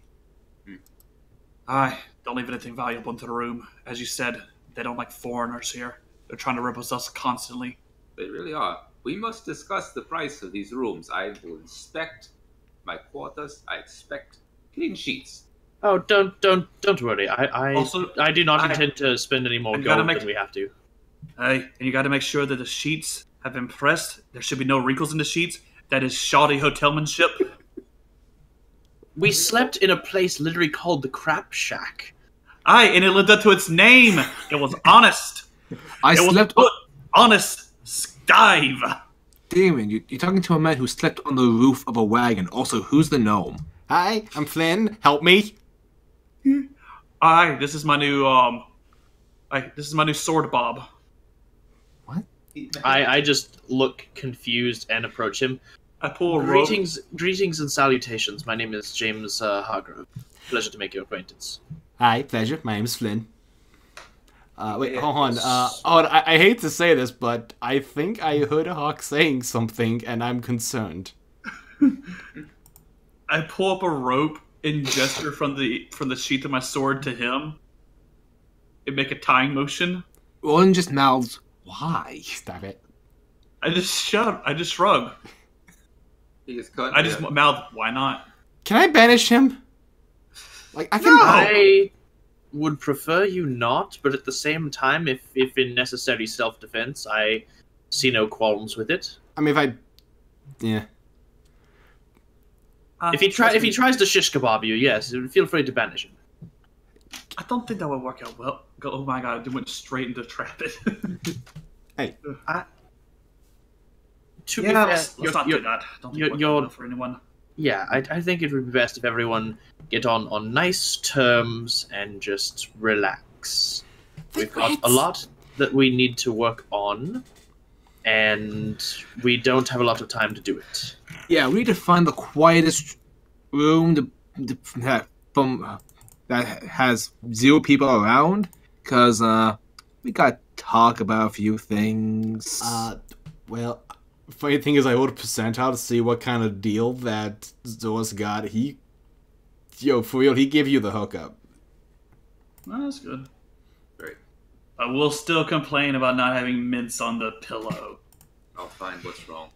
Don't leave anything valuable into the room. As you said, they don't like foreigners here. They're trying to rip us constantly. They really are. We must discuss the price of these rooms. I will inspect my quarters. I expect clean sheets. Oh, don't worry. I do not I- intend to spend any more I gotta gold make- than we have to. Hey, and you got to make sure that the sheets have been pressed. There should be no wrinkles in the sheets. That is shoddy hotelmanship. We slept in a place literally called the Crap Shack. Aye, and it lived up to its name. It was honest. I It was slept. good, honest skive. Damon, you're talking to a man who slept on the roof of a wagon. Also, who's the gnome? Hi, I'm Flynn. Help me. Aye, this is my new sword bob. I just look confused and approach him. I pull a rope. Greetings and salutations. My name is James Hargrove. Pleasure to make your acquaintance. Hi, pleasure. My name's Flynn. Wait, hold on. I hate to say this, but I think I heard a hawk saying something, and I'm concerned. I pull up a rope and gesture from the sheath of my sword to him. And make a tying motion. Roland just mouths, "Why?" Stop it. I just shrug. He is cut. I just mouth, "Why not?" Can I banish him? Like, I can... I would prefer you not, but at the same time, if in necessary self-defense, I see no qualms with it. I mean, if I... Yeah. If he tries to shish kebab you, yes, feel free to banish him. I don't think that would work out well. Oh my god, it went straight into trap it. Hey. To be fair, Let's not do that. Don't think you're- good for anyone. yeah, I think it would be best if everyone get on nice terms and just relax. We've got a lot that we need to work on, and we don't have a lot of time to do it. Yeah, we need to find the quietest room that has 0 people around, because we gotta talk about a few things. Well, funny thing is I rolled a percentile to see what kind of deal that Zoras got. For real, he gave you the hookup. Oh, that's good. Great. I will still complain about not having mints on the pillow. I'll find what's wrong.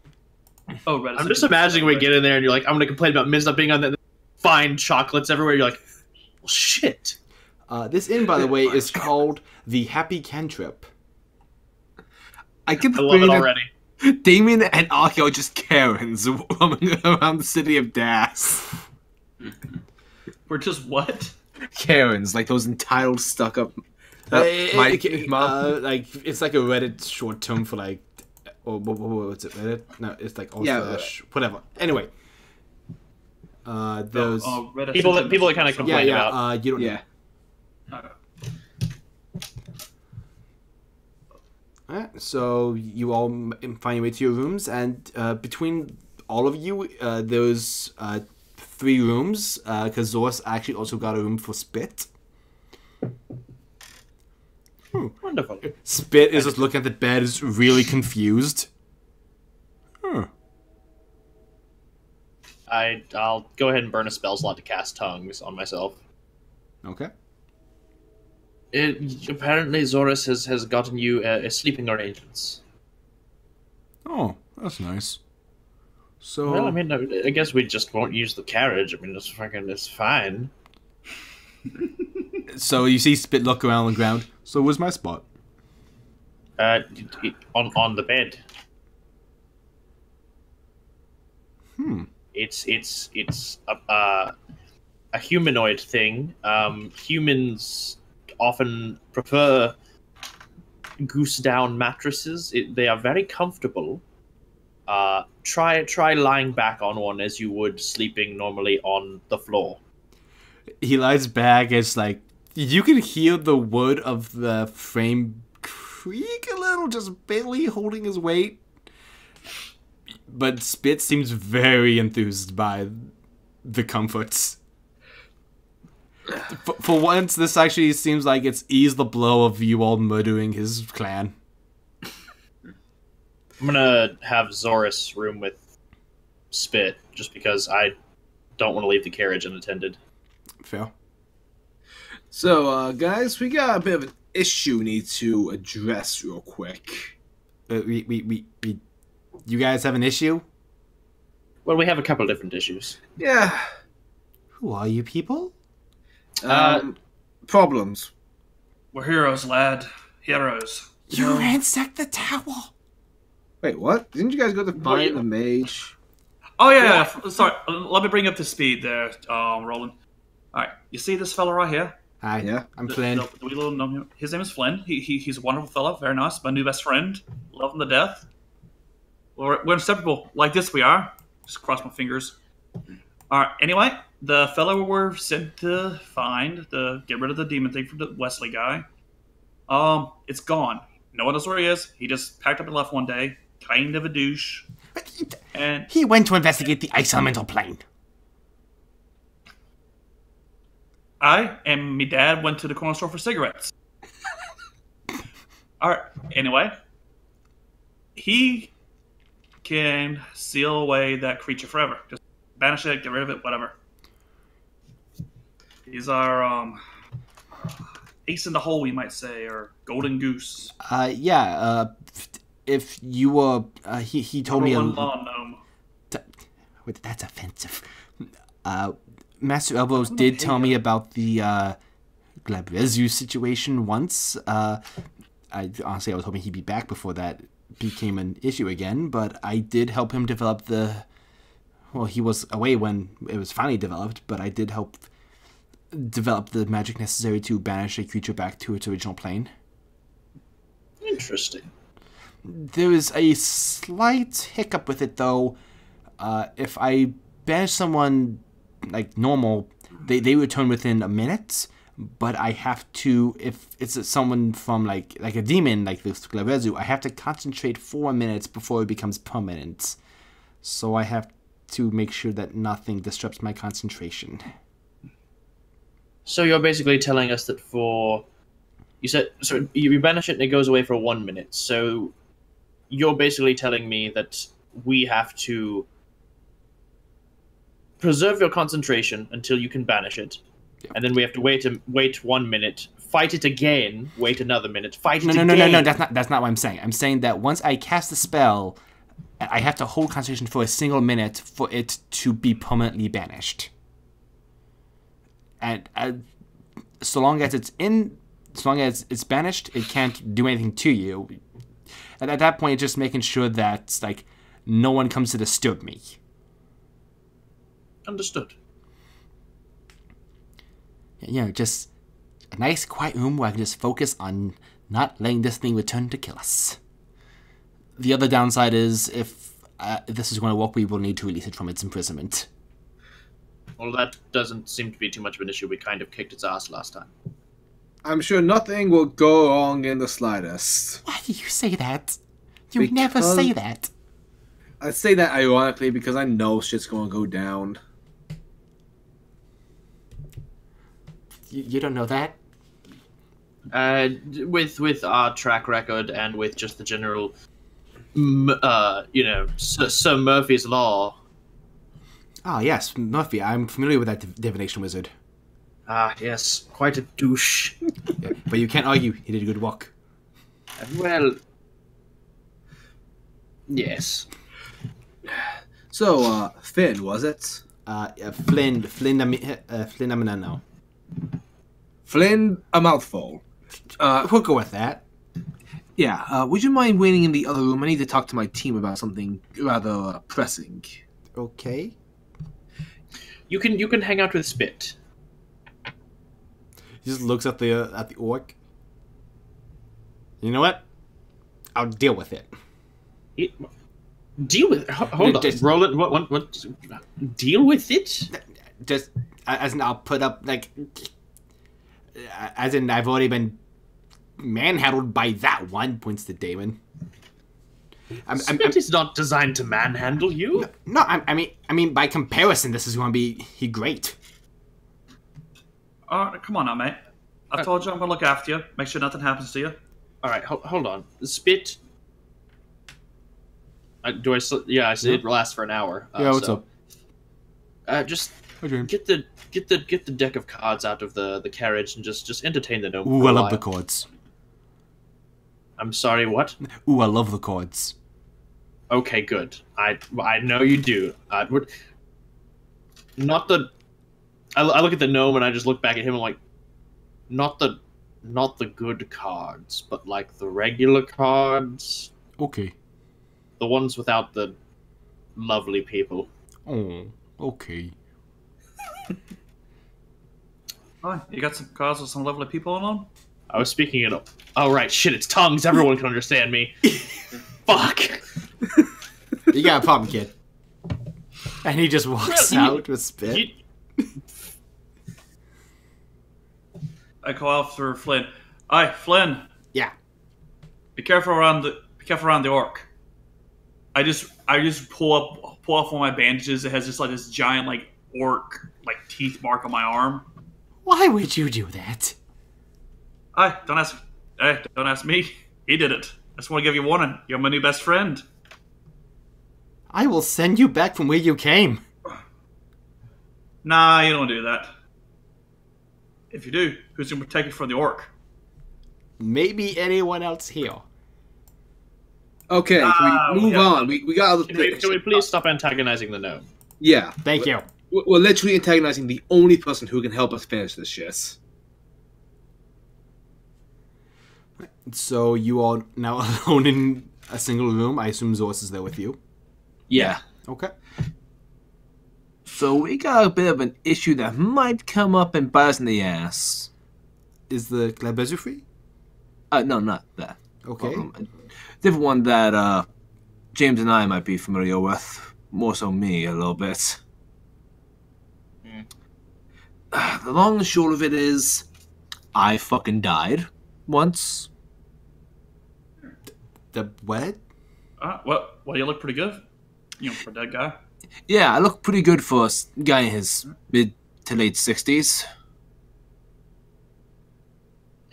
Oh, right. I'm just imagining we get in there and you're like, I'm going to complain about Miz not being on that. Find chocolates everywhere. You're like, well, shit. This inn, by the way, is called the Happy Cantrip. I get I the love it feeling already. that Damien and Aki are just Karens roaming around the city of Das. We're just what? Karens, like those entitled, stuck-up... Like, it's like a Reddit short term for like... what's it, Reddit? No, it's like... whatever. Anyway. Those... People that kind of complain about. You don't know. Yeah. Okay. Alright, so you all find your way to your rooms, and between all of you, there's 3 rooms, because Zoras actually also got a room for Spit. Wonderful. Spit is just looking at the bed, is really confused. I'll go ahead and burn a spell slot to cast tongues on myself. Okay. Apparently Zoras has gotten you a sleeping arrangements. Oh, that's nice. So... Well, I mean, I guess we just won't use the carriage. I mean, it's fine. So you see Spit look around on the ground. So where's my spot? On the bed. It's a humanoid thing. Humans often prefer goose down mattresses. They are very comfortable. Try lying back on one as you would sleeping normally on the floor. He lies back. It's like you can hear the wood of the frame creak a little, just barely holding his weight. But Spit seems very enthused by the comforts. For once, this actually seems like it's eased the blow of you all murdering his clan. I'm gonna have Zoras room with Spit, just because I don't want to leave the carriage unattended. Fair. So, guys, we got a bit of an issue we need to address real quick. You guys have an issue? Well, we have a couple different issues. Yeah. Who are you people? Problems. We're heroes, lad. Heroes. You ransacked the tower. Wait, what? Didn't you guys go to find the mage? Oh yeah. Sorry. Let me bring up to speed there, Roland. All right. You see this fella right here? Hi, Yeah? I'm Flynn. The wee little gnome. His name is Flynn. He's a wonderful fellow. Very nice. My new best friend. Love him to death. We're inseparable. Like this we are. Just cross my fingers. All right. Anyway, the fellow we're sent to find to get rid of the demon thing from the Wesley guy. It's gone. No one knows where he is. He just packed up and left one day. Kind of a douche. And He went to investigate the ice elemental plane. I and my dad went to the corner store for cigarettes. All right. Anyway, he can seal away that creature forever. Just banish it, get rid of it, whatever. He's our ace in the hole, we might say, or golden goose. If you were, he told me. Number one lawn gnome. Wait, that's offensive. Master Elberos did tell me about the Glabrezu situation once. I was hoping he'd be back before that became an issue again, but I did help him develop the... Well, he was away when it was finally developed, but I did help develop the magic necessary to banish a creature back to its original plane. Interesting. There is a slight hiccup with it, though. If I banish someone like normal, they return within a minute, but I have to, if it's someone from like a demon like this Glabrezu, I have to concentrate 4 minutes before it becomes permanent. So I have to make sure that nothing disrupts my concentration. So you're basically telling us that you said, so you banish it and it goes away for 1 minute. So you're basically telling me that we have to preserve your concentration until you can banish it, and then we have to wait 1 minute, fight it again, wait another minute, fight it again. No. That's not what I'm saying. I'm saying that once I cast the spell, I have to hold concentration for a single minute for it to be permanently banished. And so long as it's banished, it can't do anything to you. And at that point, it's just making sure that like no one comes to disturb me. Understood. Just a nice quiet room where I can just focus on not letting this thing return to kill us. The other downside is if this is going to work, we will need to release it from its imprisonment. Well, that doesn't seem to be too much of an issue. We kind of kicked its ass last time. I'm sure nothing will go wrong in the slightest. Why do you say that? You never say that. I say that ironically because I know shit's gonna go down. You don't know that? With our track record and with just the general, Sir Murphy's Law. Ah, yes, Murphy. I'm familiar with that divination wizard. Ah, yes, quite a douche. Yeah, but you can't argue. He did a good work. Well, yes. So, Finn, was it? Flynn, no. Flynn, a mouthful. We'll go with that. Yeah, would you mind waiting in the other room? I need to talk to my team about something rather pressing. Okay. You can hang out with Spit. He just looks at the orc. You know what? I'll deal with it. Deal with it? Hold on. Roll it. What? Deal with it? Just as in I'll put up like, as in I've already been manhandled by that one. Points to Damon. Spit is not designed to manhandle you. No, I mean by comparison, this is going to be great. Come on now, mate. I told you I'm going to look after you. Make sure nothing happens to you. All right, hold on. Spit. I see it lasts for an hour. Yeah, what's up? Just get the deck of cards out of the carriage and just entertain the gnome. Ooh, I love the cards. I'm sorry, what? Ooh, I love the cards. Okay, good. I know you do. Not the. I look at the gnome and I just look back at him and I'm like, not the good cards, but like the regular cards. Okay. The ones without the lovely people. Oh, okay. Hi, you got some cars with some lovely people on? I was speaking in. Oh right, shit! It's tongues. Everyone can understand me. Fuck. You got a problem, kid. And he just walks out with spit. I call after Flynn. Hi, Flynn. Yeah. Be careful around the orc. I just pull off one of my bandages. It has just like this giant like orc like teeth mark on my arm. Why would you do that? Don't ask me. He did it. I just want to give you warning. You're my new best friend. I will send you back from where you came. Nah, you don't do that. If you do, who's gonna protect you from the orc? Maybe anyone else here. Okay, can we move on? We got other things. Can we please stop antagonizing the gnome? Yeah. Thank you. We're literally antagonizing the only person who can help us finish this shit. So you are now alone in a single room. I assume Zorus is there with you. Yeah. Okay. So we got a bit of an issue that might come up and bite us in the ass. Is the Glabezu free? No, not that. Okay. Different one that James and I might be familiar with. More so me, a little bit. The long and short of it is, I fucking died once. The what? Well, you look pretty good. You know, for a dead guy. Yeah, I look pretty good for a guy in his mid to late 60s.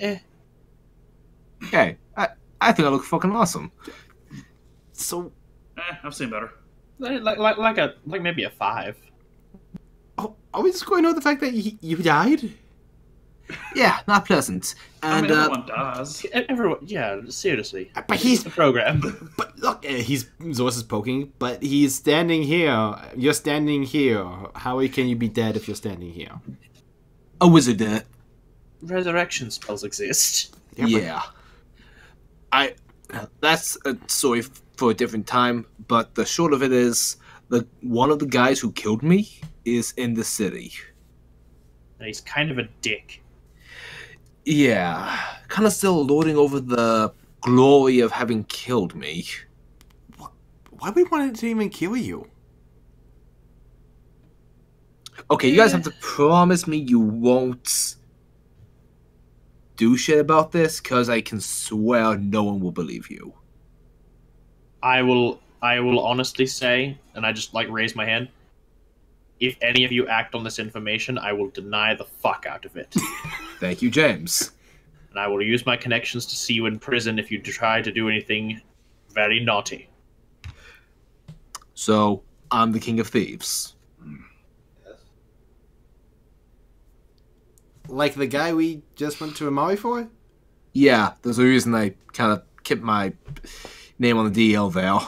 Okay, I think I look fucking awesome. So, I've seen better. Like maybe a 5. are we just going over the fact that you died? Yeah, not pleasant. And everyone does. Everyone, yeah, seriously. But he's the program. But look, Zorus is poking, but he's standing here. You're standing here. How can you be dead if you're standing here? a wizard did it. Resurrection spells exist. Yeah. That's a story for a different time, but the short of it is, one of the guys who killed me is in the city. And he's kind of a dick. Yeah. Kind of still lording over the glory of having killed me. Why would we want to even kill you? Okay, you guys have to promise me you won't do shit about this, because I can swear no one will believe you. I will honestly say, and I just raise my hand, if any of you act on this information, I will deny the fuck out of it. Thank you, James. And I will use my connections to see you in prison if you try to do anything very naughty. So, I'm the king of thieves. Like the guy we just went to Amari for? Yeah, there's a reason I kind of kept my name on the DL there.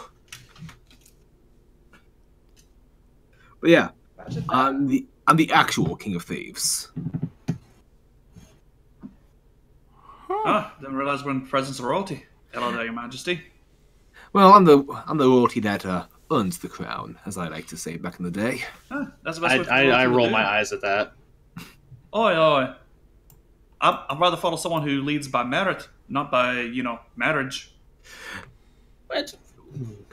But yeah, I'm the actual king of thieves. Didn't realize we're in the presence of royalty. Hello there, Your Majesty. Well, I'm the royalty that earns the crown, as I like to say back in the day. That's the best way for I royalty to roll do. my eyes at that. Oi. I'd rather follow someone who leads by merit, not by, marriage. What?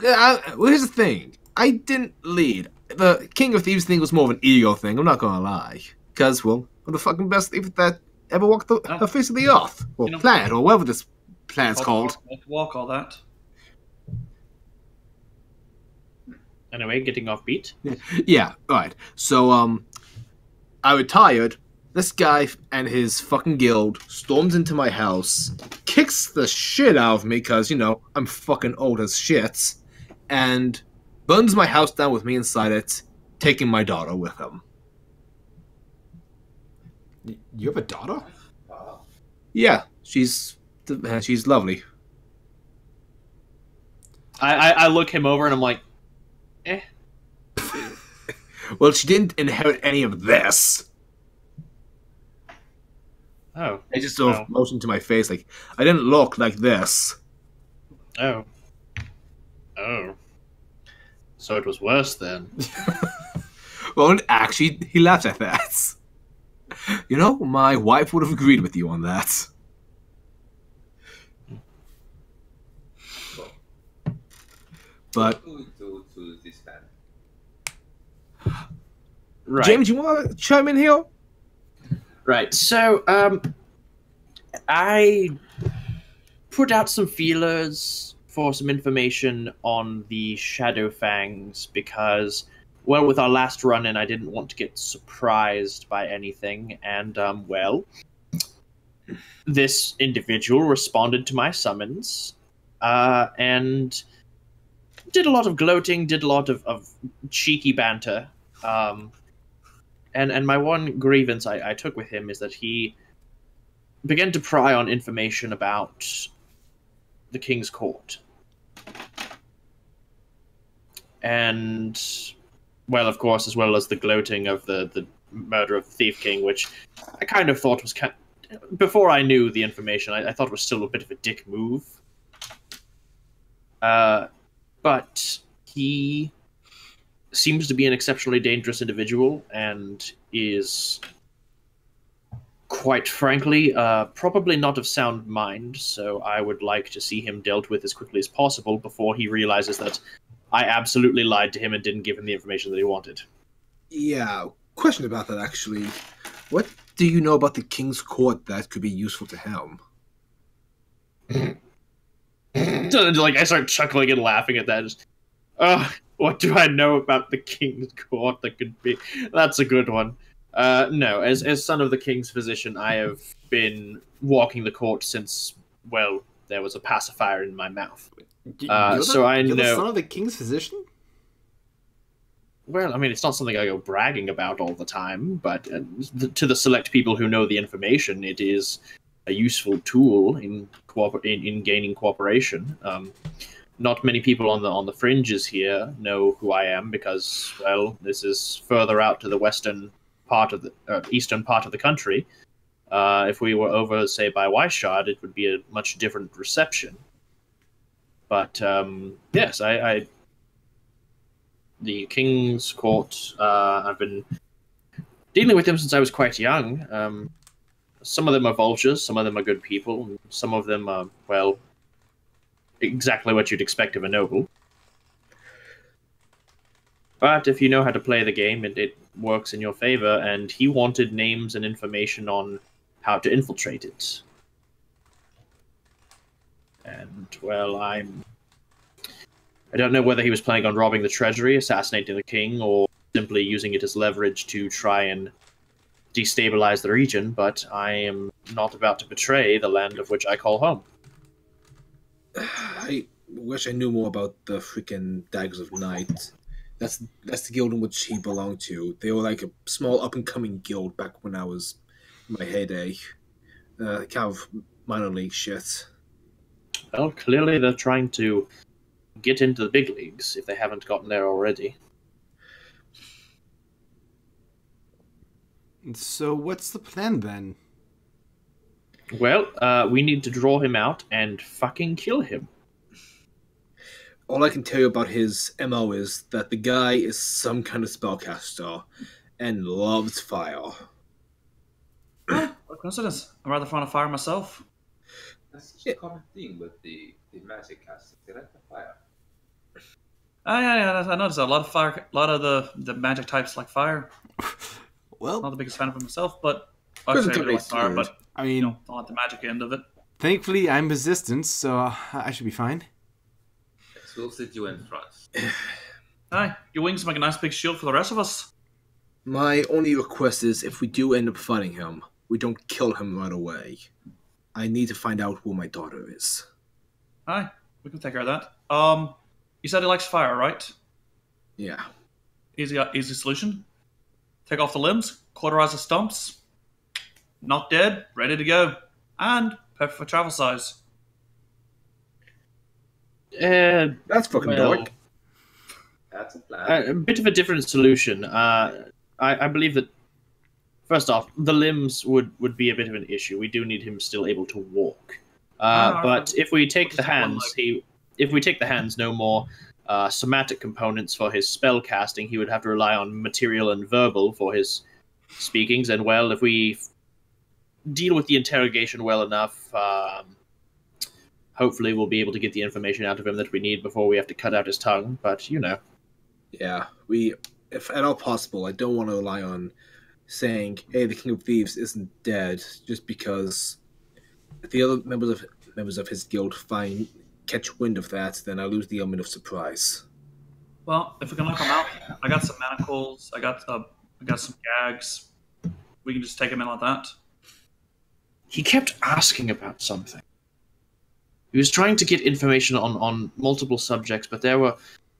Well, here's the thing. I didn't lead. The king of thieves thing was more of an ego thing, I'm not gonna lie. Because, well, I'm the fucking best thief that ever walked the face of the earth. Or planet, or whatever this planet's called. Walk all that. Anyway, getting off beat. Yeah, alright. So, I retired. This guy and his fucking guild storms into my house, kicks the shit out of me because, I'm fucking old as shit, and burns my house down with me inside it, taking my daughter with him. You have a daughter? Yeah, she's lovely. I look him over and I'm like, eh. Well, she didn't inherit any of this. Oh. I just sort of motioned to my face like, I didn't look like this. Oh. Oh. So it was worse then. Well, actually, he laughed at that. You know, my wife would have agreed with you on that. But to this man. Right. James, you want to chime in here? Right. So, I put out some feelers for some information on the Shadow Fangs because, well, with our last run-in, I didn't want to get surprised by anything, and, well, this individual responded to my summons, and did a lot of gloating, did a lot of cheeky banter, and my one grievance I took with him is that he began to pry on information about the King's Court. And, well, of course, as well as the gloating of the murder of the Thief King, which I kind of thought was before I knew the information, I thought it was still a bit of a dick move. But he seems to be an exceptionally dangerous individual and is, quite frankly, probably not of sound mind, so I would like to see him dealt with as quickly as possible before he realizes that I absolutely lied to him and didn't give him the information that he wanted. Yeah, question about that, actually. What do you know about the King's Court that could be useful to him? Like, I start chuckling and laughing at that. Just, what do I know about the King's Court that could be... That's a good one. No, as son of the King's physician, I have been walking the court since, well, there was a pacifier in my mouth. So I know... You're the son of the King's physician? Well, I mean, it's not something I go bragging about all the time, but to the select people who know the information, it is a useful tool in gaining cooperation. Not many people on the fringes here know who I am because, well, this is further out to the western part of the eastern part of the country. If we were over, say, by Weisshard, it would be a much different reception. But yes, the King's Court. I've been dealing with them since I was quite young. Some of them are vultures, some of them are good people, and some of them are, well, exactly what you'd expect of a noble. But if you know how to play the game, it works in your favor, and he wanted names and information on how to infiltrate it. And, well, I don't know whether he was planning on robbing the treasury, assassinating the king, or simply using it as leverage to try and destabilize the region, but I am not about to betray the land of which I call home. I wish I knew more about the freaking Daggers of Night. That's the guild in which he belonged to. They were like a small up-and-coming guild back when I was in my heyday. Kind of minor league shit. Well, clearly they're trying to get into the big leagues, if they haven't gotten there already. So what's the plan then? Well, we need to draw him out and fucking kill him. All I can tell you about his MO is that the guy is some kind of spellcaster and loves fire. What a coincidence. I'm rather fond of fire myself. That's such a common thing with the magic casters. They like the fire. Yeah, I noticed a lot of fire. A lot of the magic types like fire. Well, Not the biggest fan of it myself, but Doesn't I really like taste fire. good. But I mean, don't like the magic end of it. thankfully I'm resistant, so I should be fine. So we'll sit you in front. Aye, your wings make a nice big shield for the rest of us. My only request is if we do end up fighting him, we don't kill him right away. I need to find out who my daughter is. Aye, we can take care of that. You said he likes fire, right? Yeah. Easy solution. Take off the limbs, cauterize the stumps. Not dead, ready to go. And perfect for travel size. That's fucking dark. That's a plan. A bit of a different solution. I believe that, first off, the limbs would be a bit of an issue. We do need him still able to walk. But if we take the hands, if we take the hands, no more somatic components for his spell casting. He would have to rely on material and verbal for his speakings, and well, if we deal with the interrogation well enough, hopefully we'll be able to get the information out of him that we need before we have to cut out his tongue. But you know, Yeah, if at all possible, I don't want to rely on saying, "Hey, the King of Thieves isn't dead," just because if the other members of his guild catch wind of that, then I lose the element of surprise. Well, if we can knock him out, I got some manacles. I got some gags. We can just take him in like that. he kept asking about something. He was trying to get information on multiple subjects, but there were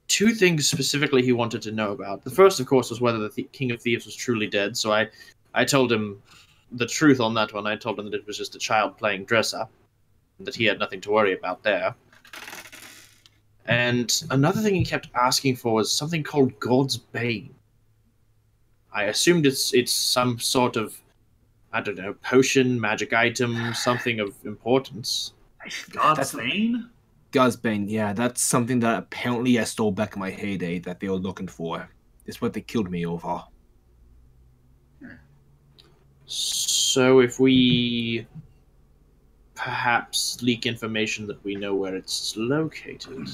two things specifically he wanted to know about. The first, of course, was whether the King of Thieves was truly dead, so I told him the truth on that one. I told him that it was just a child playing dress-up, and that he had nothing to worry about there. And another thing he kept asking for was something called God's Bane. I assumed it's some sort of, I don't know, potion, magic item, something of importance. God's Bane? God's Bane, yeah, that's something that apparently I stole back in my heyday that they were looking for. It's what they killed me over. So if we perhaps leak information that we know where it's located.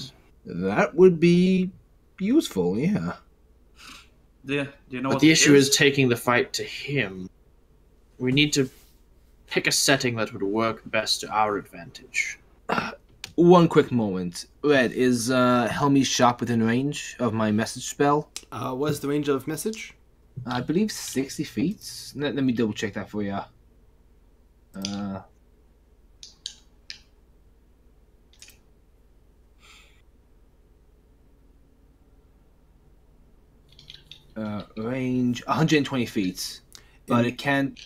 That would be useful, yeah. Do you know But what the it issue is taking the fight to him. We need to pick a setting that would work best to our advantage. One quick moment. Red, is Helmy's shop within range of my message spell? What's the range of message? I believe 60 feet. Let me double check that for you. Range 120 feet. But it can't.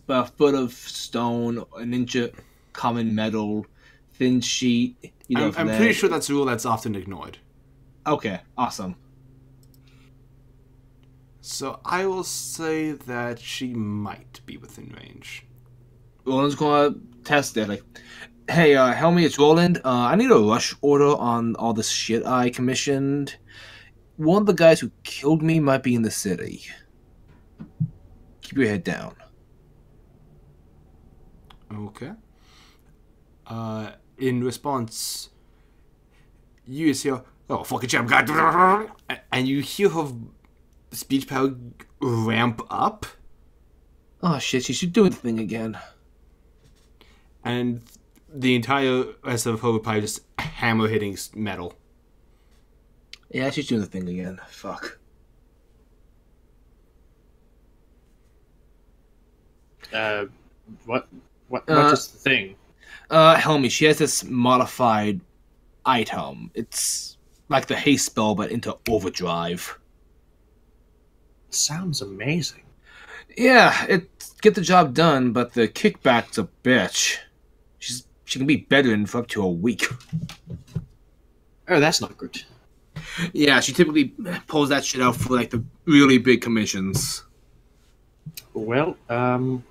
But a foot of stone, an inch of common metal, thin sheet. I'm pretty sure that's a rule that's often ignored. Okay, awesome. So I will say that she might be within range. Roland's gonna test it. Like, hey, Helmy, it's Roland. I need a rush order on all this shit I commissioned. One of the guys who killed me might be in the city. Keep your head down. Okay. In response, you just hear, "Oh, fucking jam god," and you hear her speech power ramp up, Oh shit, she's doing the thing again. and the entire rest of her would probably just hammer hitting metal. Yeah, she's doing the thing again. Fuck. What is the thing? Helmy, she has this modified item. It's like the haste spell, but into overdrive. Sounds amazing. Yeah, it get the job done, but the kickback's a bitch. She can be bedridden for up to a week. Oh, that's not good. Yeah, she typically pulls that shit out for like the really big commissions. Well, Also,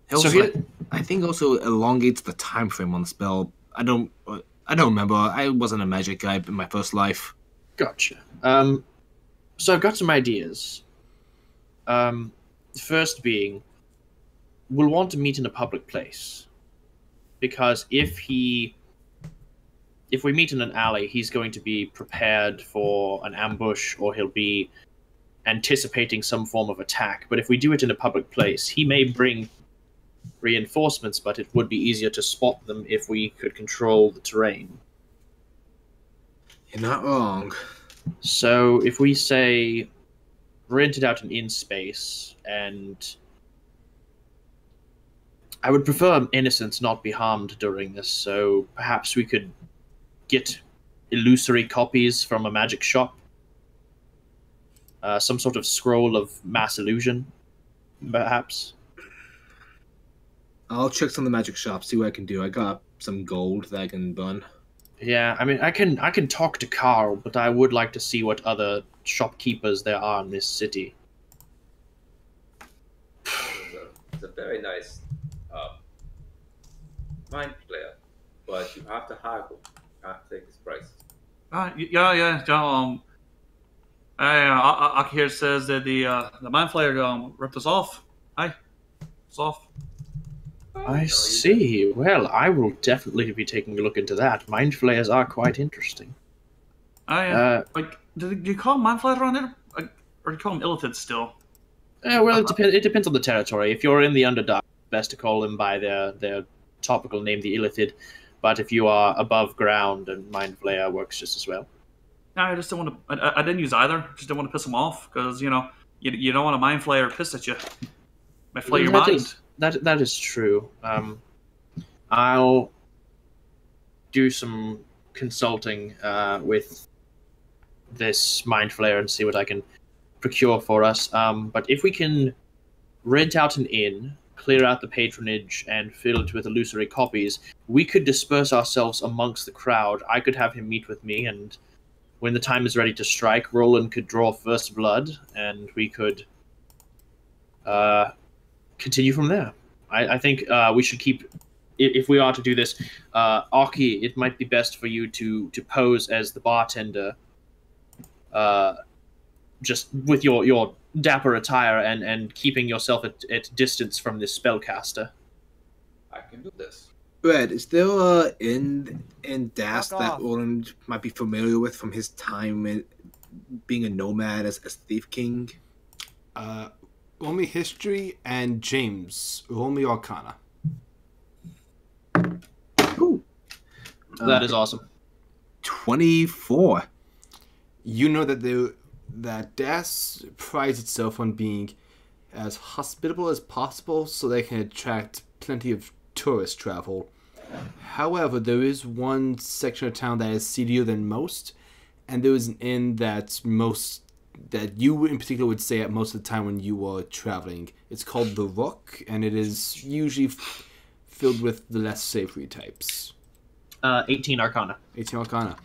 So here- I think also elongates the time frame on the spell. I don't remember. I wasn't a magic guy in my first life. Gotcha. So I've got some ideas. The first being, we'll want to meet in a public place. Because if we meet in an alley, he's going to be prepared for an ambush, or he'll be anticipating some form of attack. But if we do it in a public place, he may bring reinforcements, but it would be easier to spot them if we could control the terrain. You're not wrong. So if we say rented out an inn space, and I would prefer innocents not be harmed during this, so perhaps we could get illusory copies from a magic shop, some sort of scroll of mass illusion, perhaps. I'll check some of the magic shops, see what I can do. I got some gold that I can burn. Yeah, I mean, I can talk to Carl, but I would like to see what other shopkeepers there are in this city. It's a very nice mind player, but you have to haggle. You can't take his price. Yeah. Aki here says that the mind flayer ripped us off. Hi, it's off. I see. Well, I will definitely be taking a look into that. Mind flayers are quite interesting. Like, do you call them mind flayers around there, or do you call them illithids still? Well, it depends on the territory. If you're in the Underdark, it's best to call them by their topical name, the illithid. But if you are above ground, and mind flayer works just as well. No, I just don't want to. I didn't use either. Just didn't want to piss them off because you don't want a mind flayer pissed at you. Might flay your mind. That is true. I'll do some consulting with this mind flayer and see what I can procure for us. But if we can rent out an inn, clear out the patronage, and fill it with illusory copies, we could disperse ourselves amongst the crowd. I could have him meet with me, and when the time is ready to strike, Roland could draw first blood, and we could continue from there. I think we should keep, if we are to do this, Aki, it might be best for you to pose as the bartender, just with your dapper attire and keeping yourself at distance from this spellcaster. I can do this. Red, is there a inn in Das that Roland might be familiar with from his time being a nomad as Thief King? Roll me history, and James, roll me Arcana. Ooh. That is awesome. 24. You know that Das prides itself on being as hospitable as possible so they can attract plenty of tourist travel. However, there is one section of town that is seedier than most, and there is an inn that you in particular would stay at most of the time when you are traveling. It's called the Rook, and it is usually filled with the less savory types. 18 Arcana. 18 Arcana.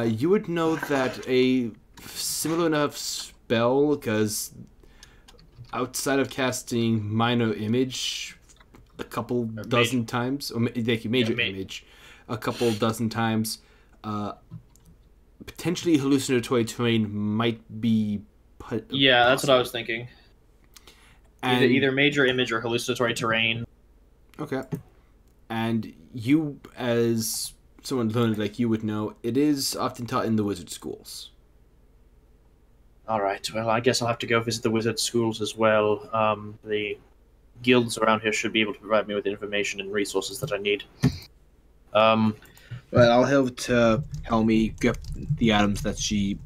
You would know that a similar enough spell, because outside of casting Minor Image a couple dozen times, or Major Image a couple dozen times, potentially hallucinatory terrain might be put. Yeah, that's what I was thinking. And Either Major Image or hallucinatory terrain. Okay. And you, as someone learned like you would know, it is often taught in the wizard schools. Alright, well, I guess I'll have to go visit the wizard schools as well. The guilds around here should be able to provide me with information and resources that I need. Well, I'll have to Helmy get the items that he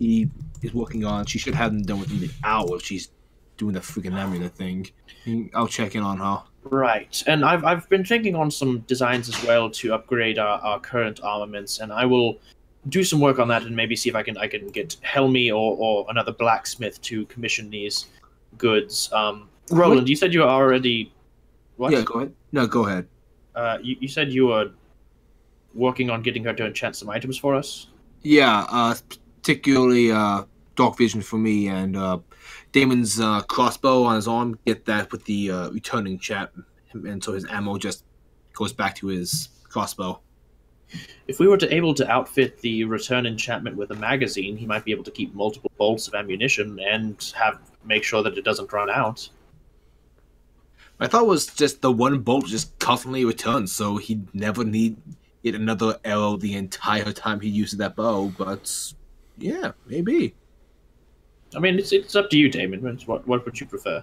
is working on. She should have them done within the hour if she's doing the freaking amulet thing. I'll check in on her. Right, and I've been thinking on some designs as well to upgrade our current armaments, and I will do some work on that and maybe see if I can get Helmy or another blacksmith to commission these goods. Roland, you said you were already... What? Yeah, go ahead. No, go ahead. You said you were working on getting her to enchant some items for us? Yeah, particularly Dark Vision for me, and Damon's crossbow on his arm. Get that with the returning chat, and so his ammo just goes back to his crossbow. If we were able to outfit the return enchantment with a magazine, he might be able to keep multiple bolts of ammunition and make sure that it doesn't run out. My thought was just the one bolt just constantly returns, so he'd never need get another arrow the entire time he uses that bow. But yeah, maybe. I mean, it's up to you, Damon. What would you prefer?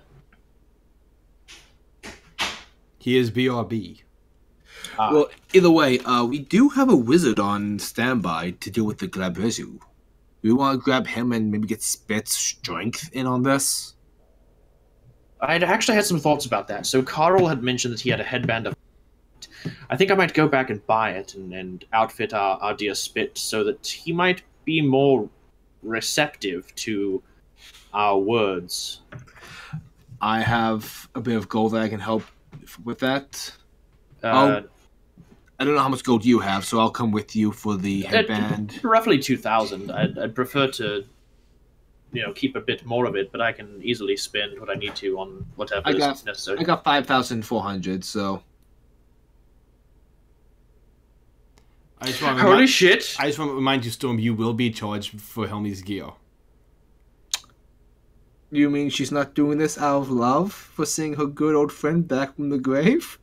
He is BRB. Well, either way, we do have a wizard on standby to deal with the Glabrezu. We want to grab him and maybe get Spit's strength in on this. I'd actually had some thoughts about that. So Carl had mentioned that he had a headband of... I think I might go back and buy it and outfit our dear Spit so that he might be more receptive to our words. I have a bit of gold that I can help with that. I don't know how much gold you have, so I'll come with you for the headband. Roughly 2,000. I'd prefer to, keep a bit more of it, but I can easily spend what I need to on whatever is necessary. I got 5,400, so... I just want Holy shit! I just want to remind you, Storm, you will be charged for Helmy's gear. You mean she's not doing this out of love for seeing her good old friend back from the grave?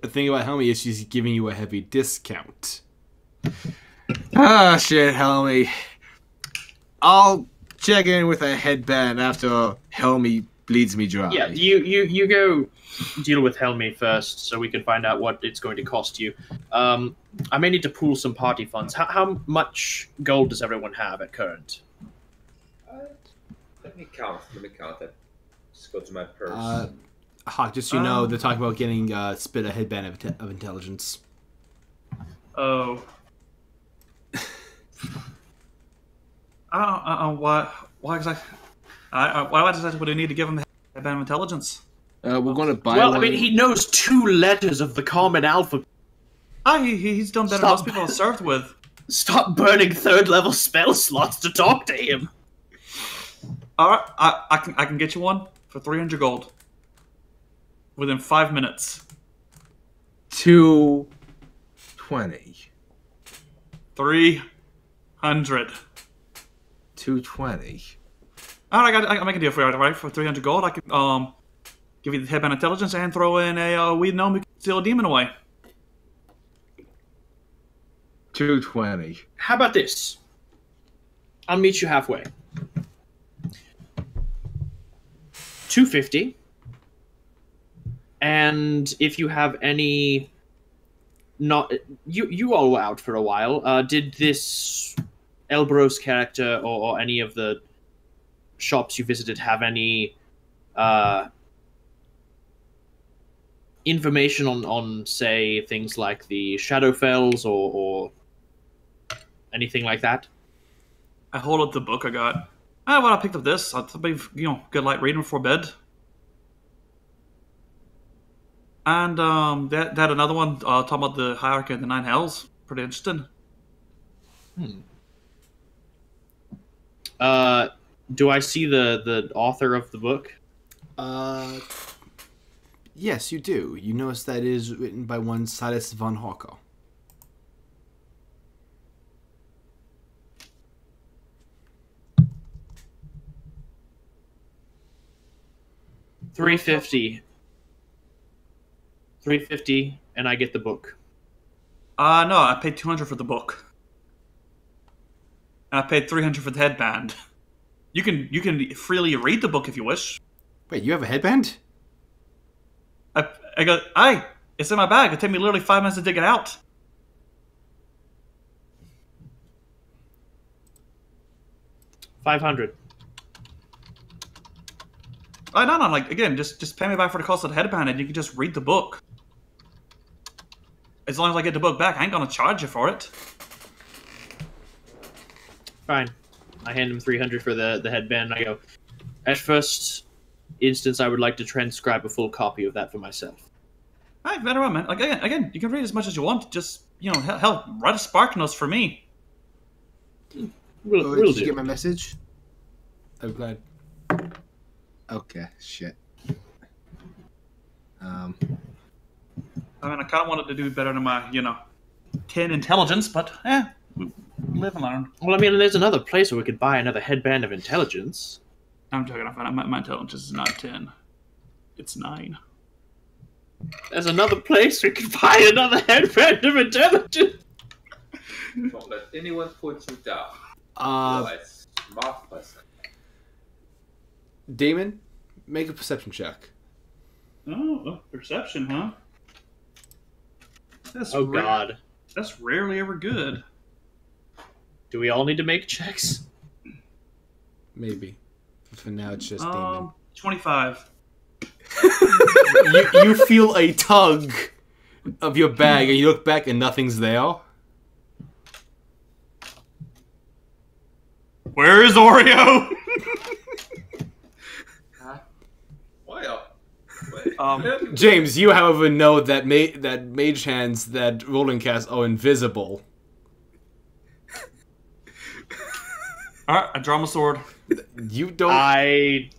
The thing about Helmy is she's giving you a heavy discount. Ah, shit, Helmy. I'll check in with a headband after Helmy bleeds me dry. Yeah, you go deal with Helmy first, so we can find out what it's going to cost you. I may need to pool some party funds. How much gold does everyone have at current? Let me count. I just go to my purse. Hawk, just so you know, they're talking about getting Spit a headband of intelligence. Oh. Why exactly? Why exactly would I need to give him a headband of intelligence? We're going to buy Well, one. I mean, he knows 2 letters of the common alphabet. He's done better than most people I've served with. Stop burning 3rd level spell slots to talk to him. All right, I can get you one for 300 gold within 5 minutes. 220. 300. 220. All right, I make a deal for you. All right, for 300 gold, I can give you the headband intelligence and throw in a weed gnome who can steal a demon away. 220. How about this? I'll meet you halfway. 250. And if you have any, not you all were out for a while. Did this Elberos character or any of the shops you visited have any information on say things like the Shadowfells or anything like that? I hold up the book I got. Well, I picked up this. I thought it'd be, good light reading before bed. And that another one talking about the hierarchy of the 9 hells. Pretty interesting. Do I see the author of the book? Yes, you do. You notice that it is written by one Silas von Hawker. $350, and I get the book. No, I paid 200 for the book. And I paid 300 for the headband. You can freely read the book if you wish. Wait, you have a headband? I go, it's in my bag. It took me literally 5 minutes to dig it out. $500. No, like, again, just pay me back for the cost of the headband and you can just read the book. As long as I get the book back, I ain't gonna charge you for it. Fine. I hand him 300 for the headband. I go, at first instance, I would like to transcribe a full copy of that for myself. Alright, better on, man. Like, again, you can read as much as you want. Just, hell, write a spark notes for me. We'll Did do. you get my message? I'm glad. Okay, shit. I mean, I kind of wanted to do better than my, 10 intelligence, but, live and learn. Well, I mean, there's another place where we could buy another headband of intelligence. I'm joking. My intelligence is not 10. It's 9. There's another place we could buy another headband of intelligence. Don't let anyone put you down. You're a smart person. Damon, make a perception check. Oh, perception, huh? Oh, God. That's rarely ever good. Do we all need to make checks? Maybe. For now, it's just Damon. 25. You feel a tug of your bag, and you look back, and nothing's there. Where is Oreo? James, you, however, know that mage hands that rolling cast are invisible. Alright, I draw my sword. You don't. I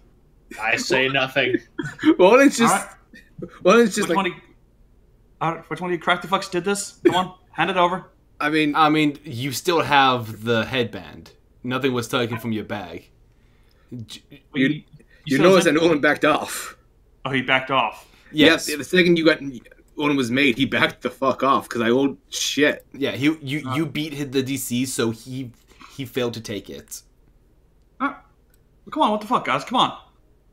say nothing. Well, it's just. Alright. Well, it's just Which like. one of you crafty fucks did this? Come on, hand it over. I mean, you still have the headband. Nothing was taken from your bag. you said notice it that was Nolan backed off. Oh, he backed off. Yes. Yeah, the second Nolan was made, he backed the fuck off because I rolled shit. Yeah, you beat the DC, so he failed to take it. Come on, what the fuck, guys? Come on.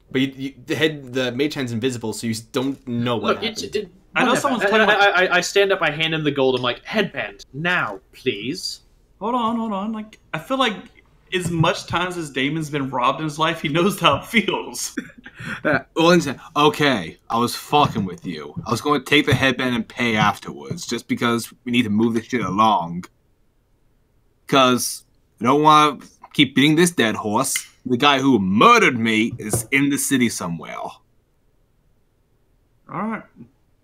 But the mage hand's invisible, so you don't know what Look, happened. I know someone's playing. I stand up, I hand him the gold. I'm like, headband now, please. Hold on. Like, I feel like as much times as Damon's been robbed in his life, he knows how it feels. Nolan said, "Okay, I was fucking with you. I was going to take the headband and pay afterwards, just because we need to move this shit along. Because I don't want to keep beating this dead horse. The guy who murdered me is in the city somewhere. All right.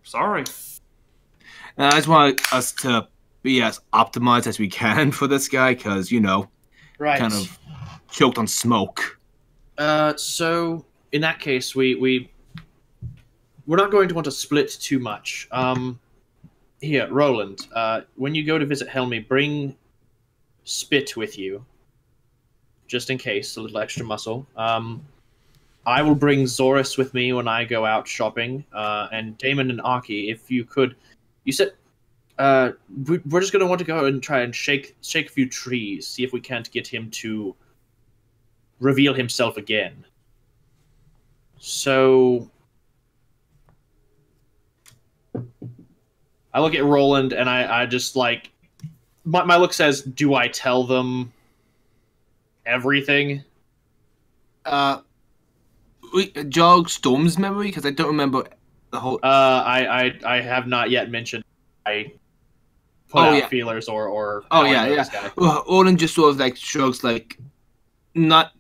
Sorry. And I just want us to be as optimized as we can for this guy, because, Right. kind of choked on smoke. So in that case, we're not going to want to split too much. Here, Roland. When you go to visit Helmy, bring Spit with you, just in case, a little extra muscle. I will bring Zorus with me when I go out shopping, and Damon and Aki, if you could. You said we're just going to want to go and try and shake a few trees, see if we can't get him to reveal himself again. So I look at Roland and I just like my look says, do I tell them everything? Jog Storm's memory, because I don't remember the whole. I have not yet mentioned I put out feelers or. This guy. Well, Odin just sort of like shrugs, like, not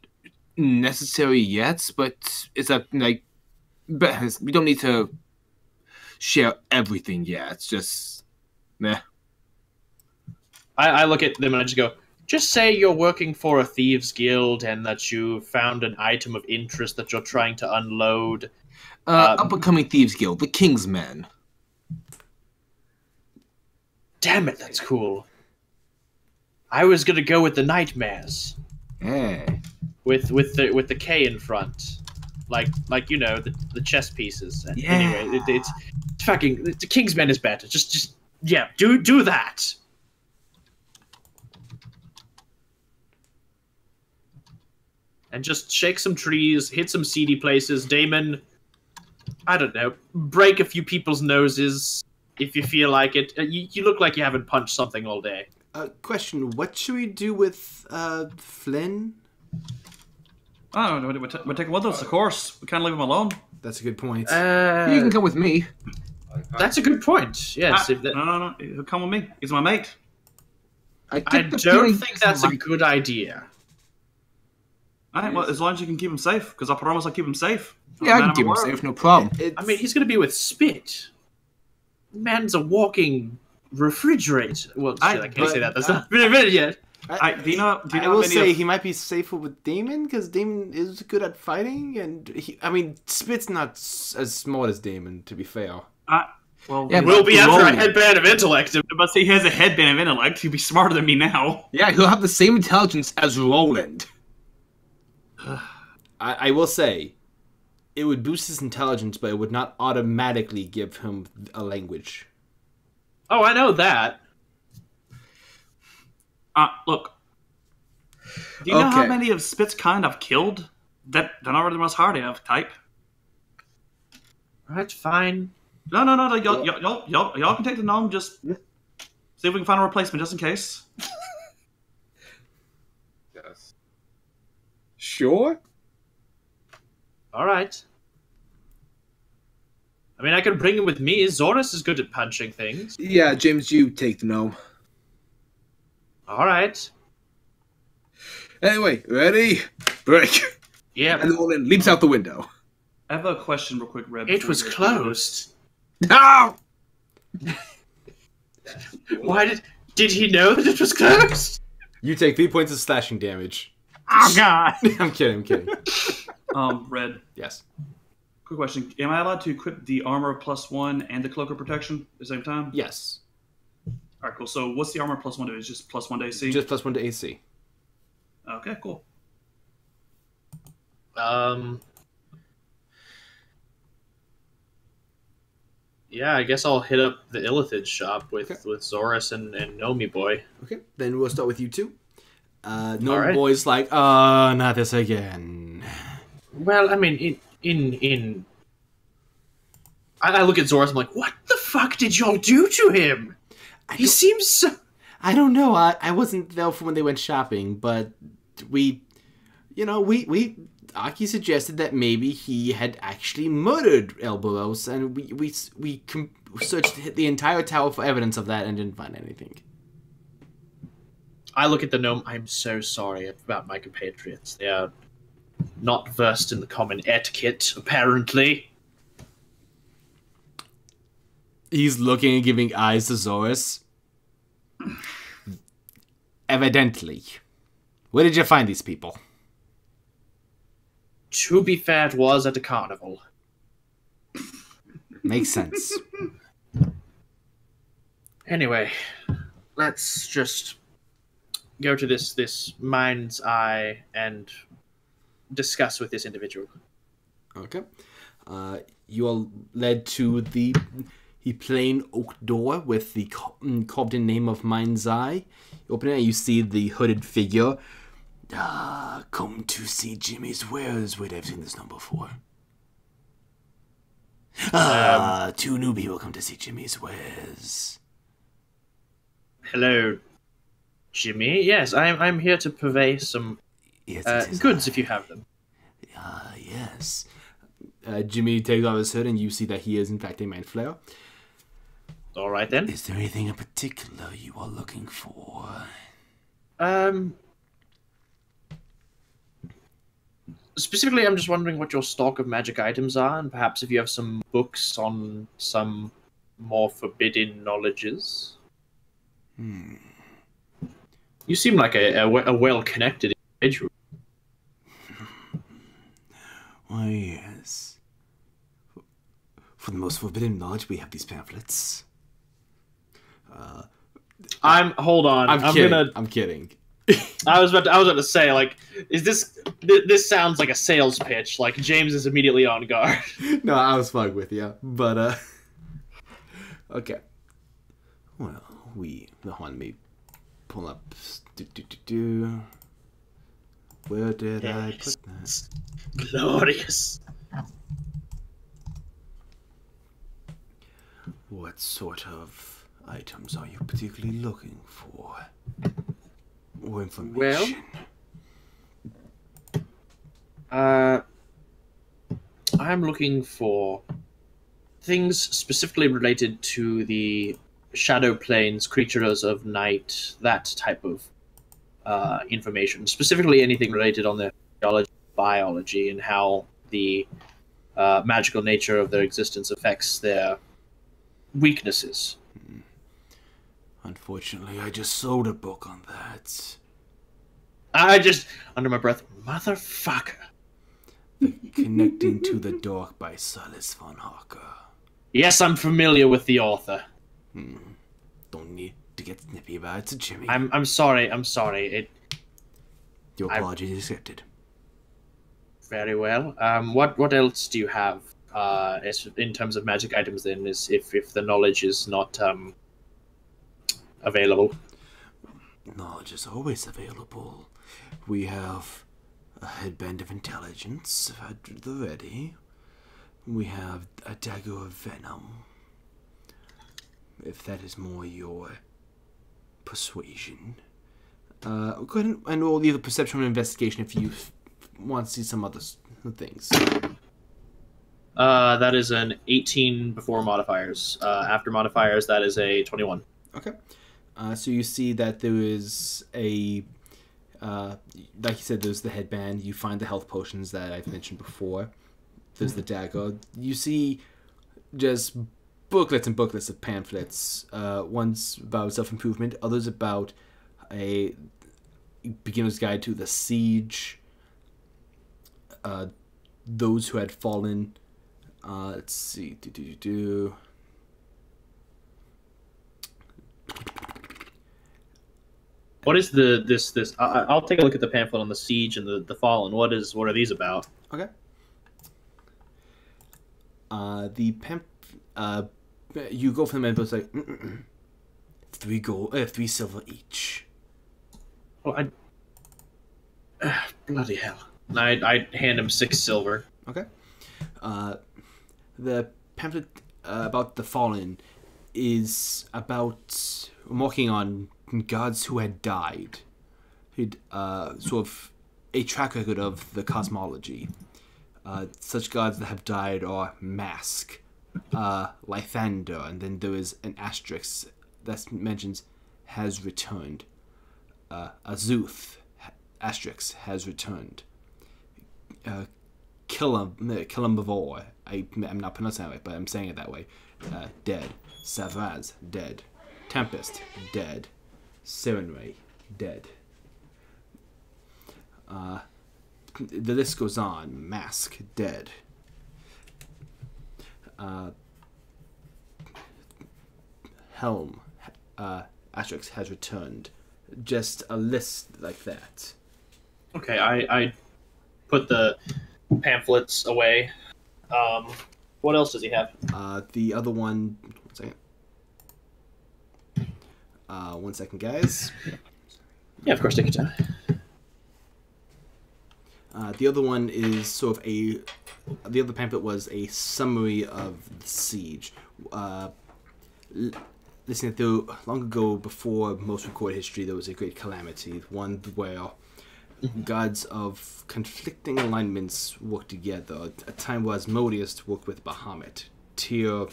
necessary yet, but it's like, we don't need to share everything yet. It's just, meh. I look at them and I just go, just say you're working for a thieves guild and that you found an item of interest that you're trying to unload. Up-and-coming thieves guild, the King's Men. Damn it, that's cool. I was gonna go with the Nightmares. Hey. With the K in front. Like the chess pieces. And Yeah. Anyway, it's fucking the King's Men is better. Just do that. And just shake some trees, hit some seedy places. Damon, I don't know, break a few people's noses if you feel like it. You look like you haven't punched something all day. Question, what should we do with Flynn? I don't know. We're taking with us, of course. We can't leave him alone. That's a good point. You can come with me. That's a good point. Yes. No. He'll come with me. He's my mate. I don't think that's a good idea. All right, well, as long as you can keep him safe, because I promise I'll keep him safe. Yeah, I can keep him safe, no problem. I mean, he's going to be with Spit. Man's a walking refrigerator. Well, shit, I can't say that. That's not been invented yet. I will say he might be safer with Damon, because Damon is good at fighting, and Spit's not as smart as Damon, to be fair. We'll be after a headband of intellect. But see, he has a headband of intellect. He'd be smarter than me now. Yeah, he'll have the same intelligence as Roland. I will say, it would boost his intelligence, but it would not automatically give him a language. Oh, I know that. Look. Do you know how many of Spit's kind I've killed? They're not really the most hardy of type. That's fine. No. Y'all can take the gnome. Just see if we can find a replacement, just in case. Yes. Sure. All right. I mean, I can bring him with me. Zorus is good at punching things. Yeah, James, you take the gnome. All right. Anyway, ready? Break. Yeah. And Roland leaps out the window. I have a question real quick, Reb. It was closed. No! Why did he know that it was closed? You take 3 points of slashing damage. Oh, God! I'm kidding. Red. Yes. Quick question. Am I allowed to equip the armor +1 and the cloak of protection at the same time? Yes. All right, cool. So what's the armor plus 1 to? It's just plus 1 to AC? Just plus 1 to AC. Okay, cool. Yeah, I guess I'll hit up the Illithid shop with Zorus and Nomi Boy. Okay, then we'll start with you two. Nomi Alright. Boy's like, not this again. Well, I mean, I look at Zorus, I'm like, what the fuck did y'all do to him? He seems so... I don't know. I wasn't there for when they went shopping, but we Aki suggested that maybe he had actually murdered Elberos, and we searched the entire tower for evidence of that and didn't find anything. I look at the gnome. I'm so sorry about my compatriots. They are not versed in the common etiquette, apparently. He's looking and giving eyes to Zorus. Evidently. Where did you find these people? To be fair, it was at a carnival. Makes sense. Anyway, let's just go to this mind's eye and discuss with this individual. Okay. You are led to the plain oak door with the carved-in name of Mind's Eye. You open it and you see the hooded figure. Come to see Jimmy's wares. Wait, I've seen this number before. Two new people come to see Jimmy's wares. Hello, Jimmy. Yes, I'm here to purvey some goods if you have them. Yes. Jimmy takes off his hood and you see that he is in fact a mind flayer. All right then. Is there anything in particular you are looking for? Specifically, I'm just wondering what your stock of magic items are, and perhaps if you have some books on some more forbidden knowledges. You seem like a well-connected individual. Why, yes. For the most forbidden knowledge, we have these pamphlets. Hold on. I'm kidding. I was about to say, like, is this sounds like a sales pitch? Like James is immediately on guard. No, I was fucking with you, but okay. Well, let me pull up. Where did I put that? Glorious. What sort of items are you particularly looking for? Or information? Well, I'm looking for things specifically related to the shadow planes, creatures of night, that type of information. Specifically anything related on their biology, and how the magical nature of their existence affects their weaknesses. Unfortunately, I just sold a book on that. I just, under my breath, motherfucker. Connecting to the Dark by Silas von Harker. Yes, I'm familiar with the author. Don't need to get snippy about it, to Jimmy. I'm sorry. Your apology is accepted. Very well. What else do you have in terms of magic items then, is if the knowledge is not available? Knowledge is always available. We have a headband of intelligence at the ready. We have a dagger of venom. If that is more your persuasion. Go ahead and roll either perception or investigation if you want to see some other things. That is an 18 before modifiers. After modifiers, that is a 21. Okay. So you see that there is a, like you said, there's the headband. You find the health potions that I've mentioned before. There's the dagger. You see just booklets and booklets of pamphlets. One's about self-improvement. Others about a beginner's guide to the siege. Those who had fallen. Let's see. What is this? I'll take a look at the pamphlet on the siege and the fallen. What are these about? Okay. You go for them and it's like 3 silver each. Oh, bloody hell! I hand him 6 silver. Okay. The pamphlet about the fallen is about marking on gods who had died. He'd sort of a track record of the cosmology. Such gods that have died are Mask, Lythander, and then there is an asterisk that mentions has returned. Azuth, asterisk, has returned. Killumbavor, I'm not pronouncing that way, but I'm saying it that way. Dead. Savraz, dead. Tempest, dead. Serenray, dead. The list goes on. Mask, dead. Helm, asterisk, has returned. Just a list like that. Okay, I put the pamphlets away. What else does he have? The other one. 1 second, guys. Yeah, of course, take your time. The other one is sort of the other pamphlet was a summary of the siege. Listening through, long ago, before most recorded history, there was a great calamity. One where gods of conflicting alignments worked together. A time where Asmodeus worked with Bahamut. Tyr,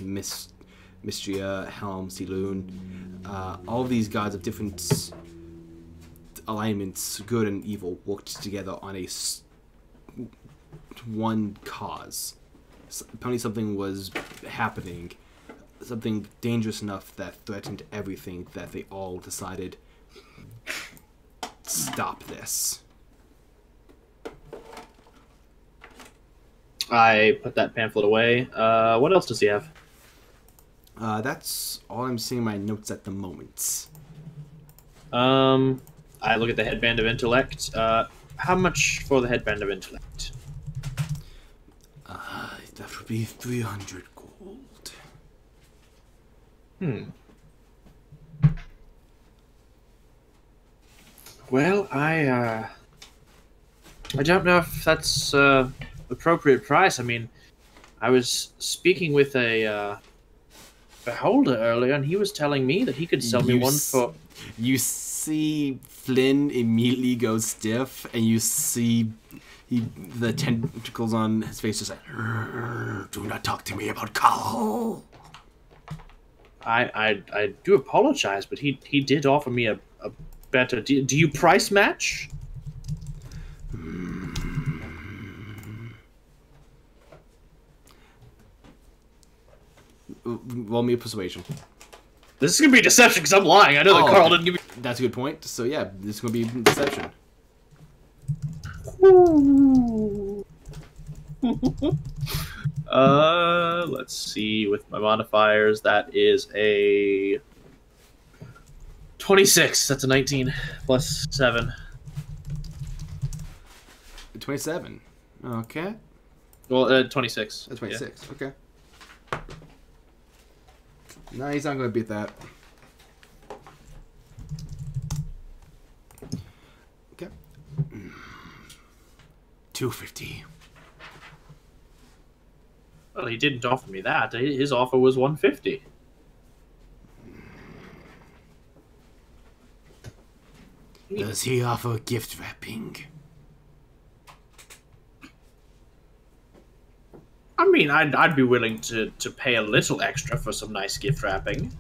Mystria, Helm, Siloon. All of these gods of different alignments, good and evil, worked together on one cause. Apparently something was happening, something dangerous enough that threatened everything, that they all decided, stop this. I put that pamphlet away. What else does he have? That's all I'm seeing in my notes at the moment. I look at the headband of intellect. How much for the headband of intellect? That would be 300 gold. Well, I don't know if that's appropriate price. I mean, I was speaking with a beholder earlier, and he was telling me that he could sell me one for. You see Flynn immediately go stiff, and you see the tentacles on his face just like, do not talk to me about Carl. I do apologize, but he did offer me a better deal. Do you price match? Roll me a persuasion. This is gonna be deception because I'm lying. I know that Carl didn't give me. That's a good point. So yeah, this is gonna be deception. Let's see. With my modifiers, that is a 26. That's a 19 plus 7. 27. Okay. Well, 26. 26. Yeah. Okay. No, he's not going to beat that. Okay. 250. Well, he didn't offer me that. His offer was 150. Does he offer gift wrapping? I mean, I'd be willing to pay a little extra for some nice gift wrapping.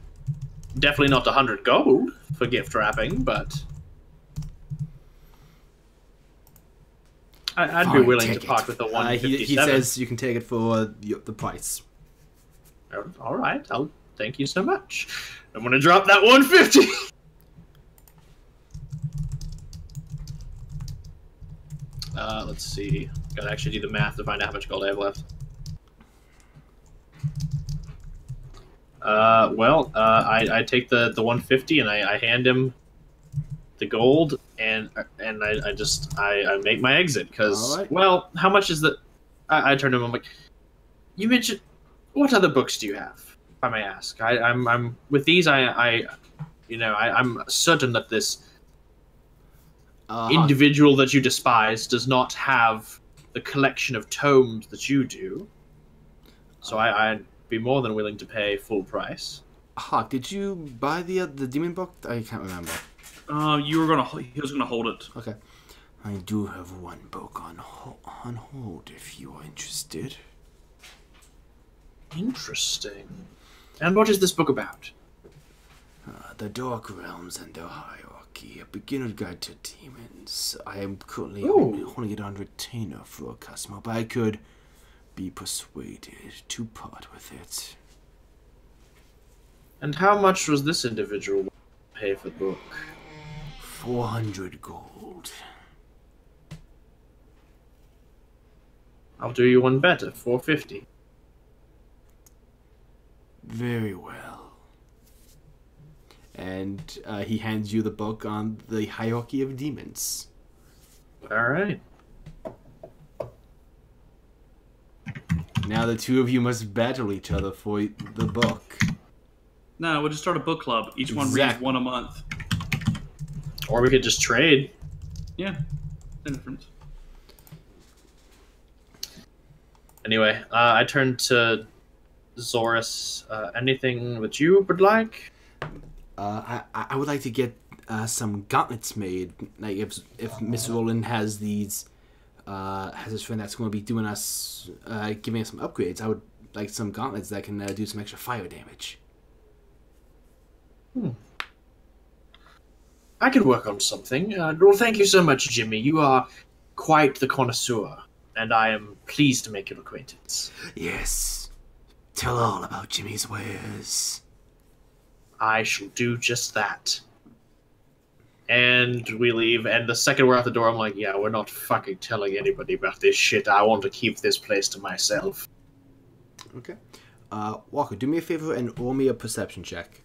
Definitely not 100 gold for gift wrapping, but I'd be willing to part with the 157. He says you can take it for the price. All right, I'll thank you so much. I'm gonna drop that 150. Let's see. Gotta actually do the math to find out how much gold I have left. I take the 150 and I hand him the gold, and I make my exit because Alright. well, how much is the? I turn to him. I'm like, you mentioned what other books do you have? If I may ask. I'm with these. I'm certain that this individual that you despise does not have the collection of tomes that you do. So I'd be more than willing to pay full price. Hawk, did you buy the demon book? I can't remember. He was gonna hold it. Okay. I do have one book on hold if you are interested. Interesting. And what is this book about? The Dark Realms and their Hierarchy, a beginner's guide to demons. I am currently Ooh. holding it on retainer for a customer, but I could be persuaded to part with it. And how much was this individual pay for the book? 400 gold. I'll do you one better, 450. Very well. And he hands you the book on the Hierarchy of Demons. All right. Now the two of you must battle each other for the book. No, we'll just start a book club. Each one reads Exactly. one a month. Or we could just trade. Yeah, no difference. Anyway, I turn to Zorus. Anything that you would like? I would like to get some gauntlets made. Like if Miss Roland has these, has his friend that's going to be doing us, giving us some upgrades. I would like some gauntlets that can do some extra fire damage. I could work on something. Well, thank you so much, Jimmy. You are quite the connoisseur, and I am pleased to make your acquaintance. Yes. Tell all about Jimmy's wares. I shall do just that. And we leave, and the second we're out the door, I'm like, yeah, we're not fucking telling anybody about this shit. I want to keep this place to myself. Okay. Walker, do me a favor and roll me a perception check.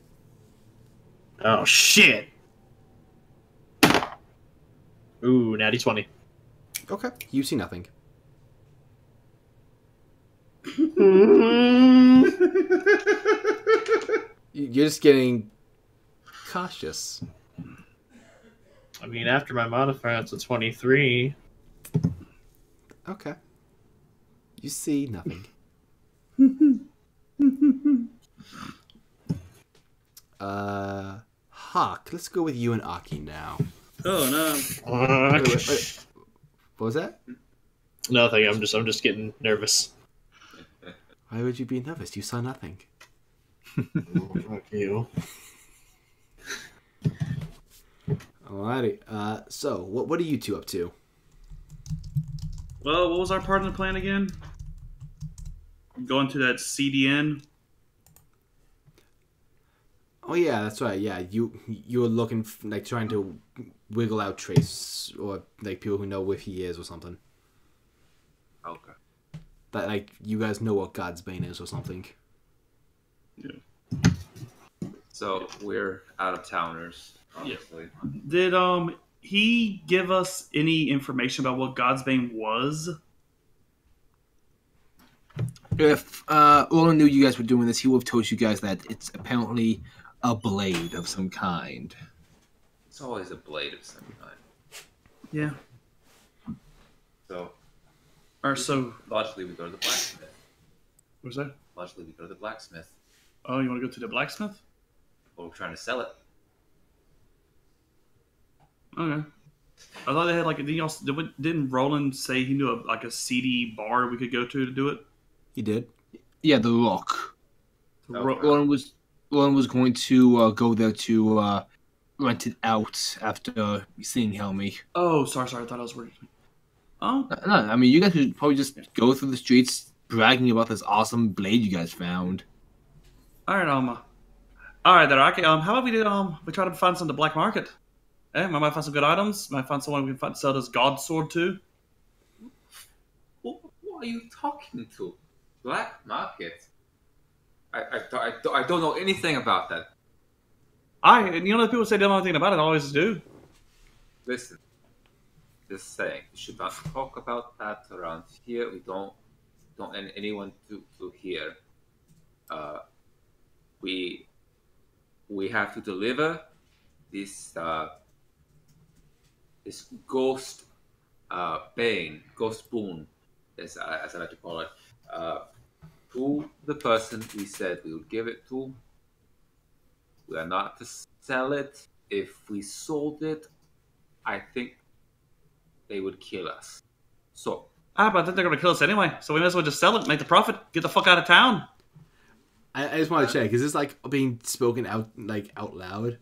Oh, shit! Ooh, natty 20. Okay. You see nothing. You're just getting cautious. I mean, after my modifier, it's a 23. Okay. You see nothing. Hawk, let's go with you and Aki now. Oh no! Wait. What was that? Nothing. I'm just getting nervous. Why would you be nervous? You saw nothing. Oh, fuck you. Alrighty. So what are you two up to? Well, what was our part of the plan again? Going to that CDN. Oh yeah, that's right. Yeah, you were looking like trying to wiggle out Trace or like people who know where he is or something. Okay. That like you guys know what God's Bane is or something. Yeah. So we're out of towners, obviously. Did he give us any information about what God's Bane was? If Roland knew you guys were doing this, he would have told you guys that it's apparently a blade of some kind. It's always a blade of some kind. Yeah. So Or so. logically we go to the blacksmith. What's that? Logically we go to the blacksmith. Oh, you want to go to the blacksmith? Or we're trying to sell it. Okay. I thought they had like didn't Roland say he knew a seedy bar we could go to do it? He did. Yeah, the Rock. Okay. Roland was going to go there to rent it out after seeing Helmy. Oh, sorry. I thought I was working. Oh, No, I mean, you guys could probably just go through the streets bragging about this awesome blade you guys found. all right. All right, there. Okay. How about we try to find some at the black market? Eh, might find some good items. Might find someone we can sell this god sword to. Who are you talking to? Black market? I don't know anything about that. You know the people say they don't know anything about it. I always do. Listen, just saying, you should not talk about that around here. We don't want anyone to hear. We have to deliver this this ghost ghost boon, as I like to call it, to the person we said we would give it to. We are not to sell it. If we sold it, I think they would kill us. So, But I think they're going to kill us anyway, so we might as well just sell it, make the profit, get the fuck out of town. I just want to check. Is this like being spoken out loud?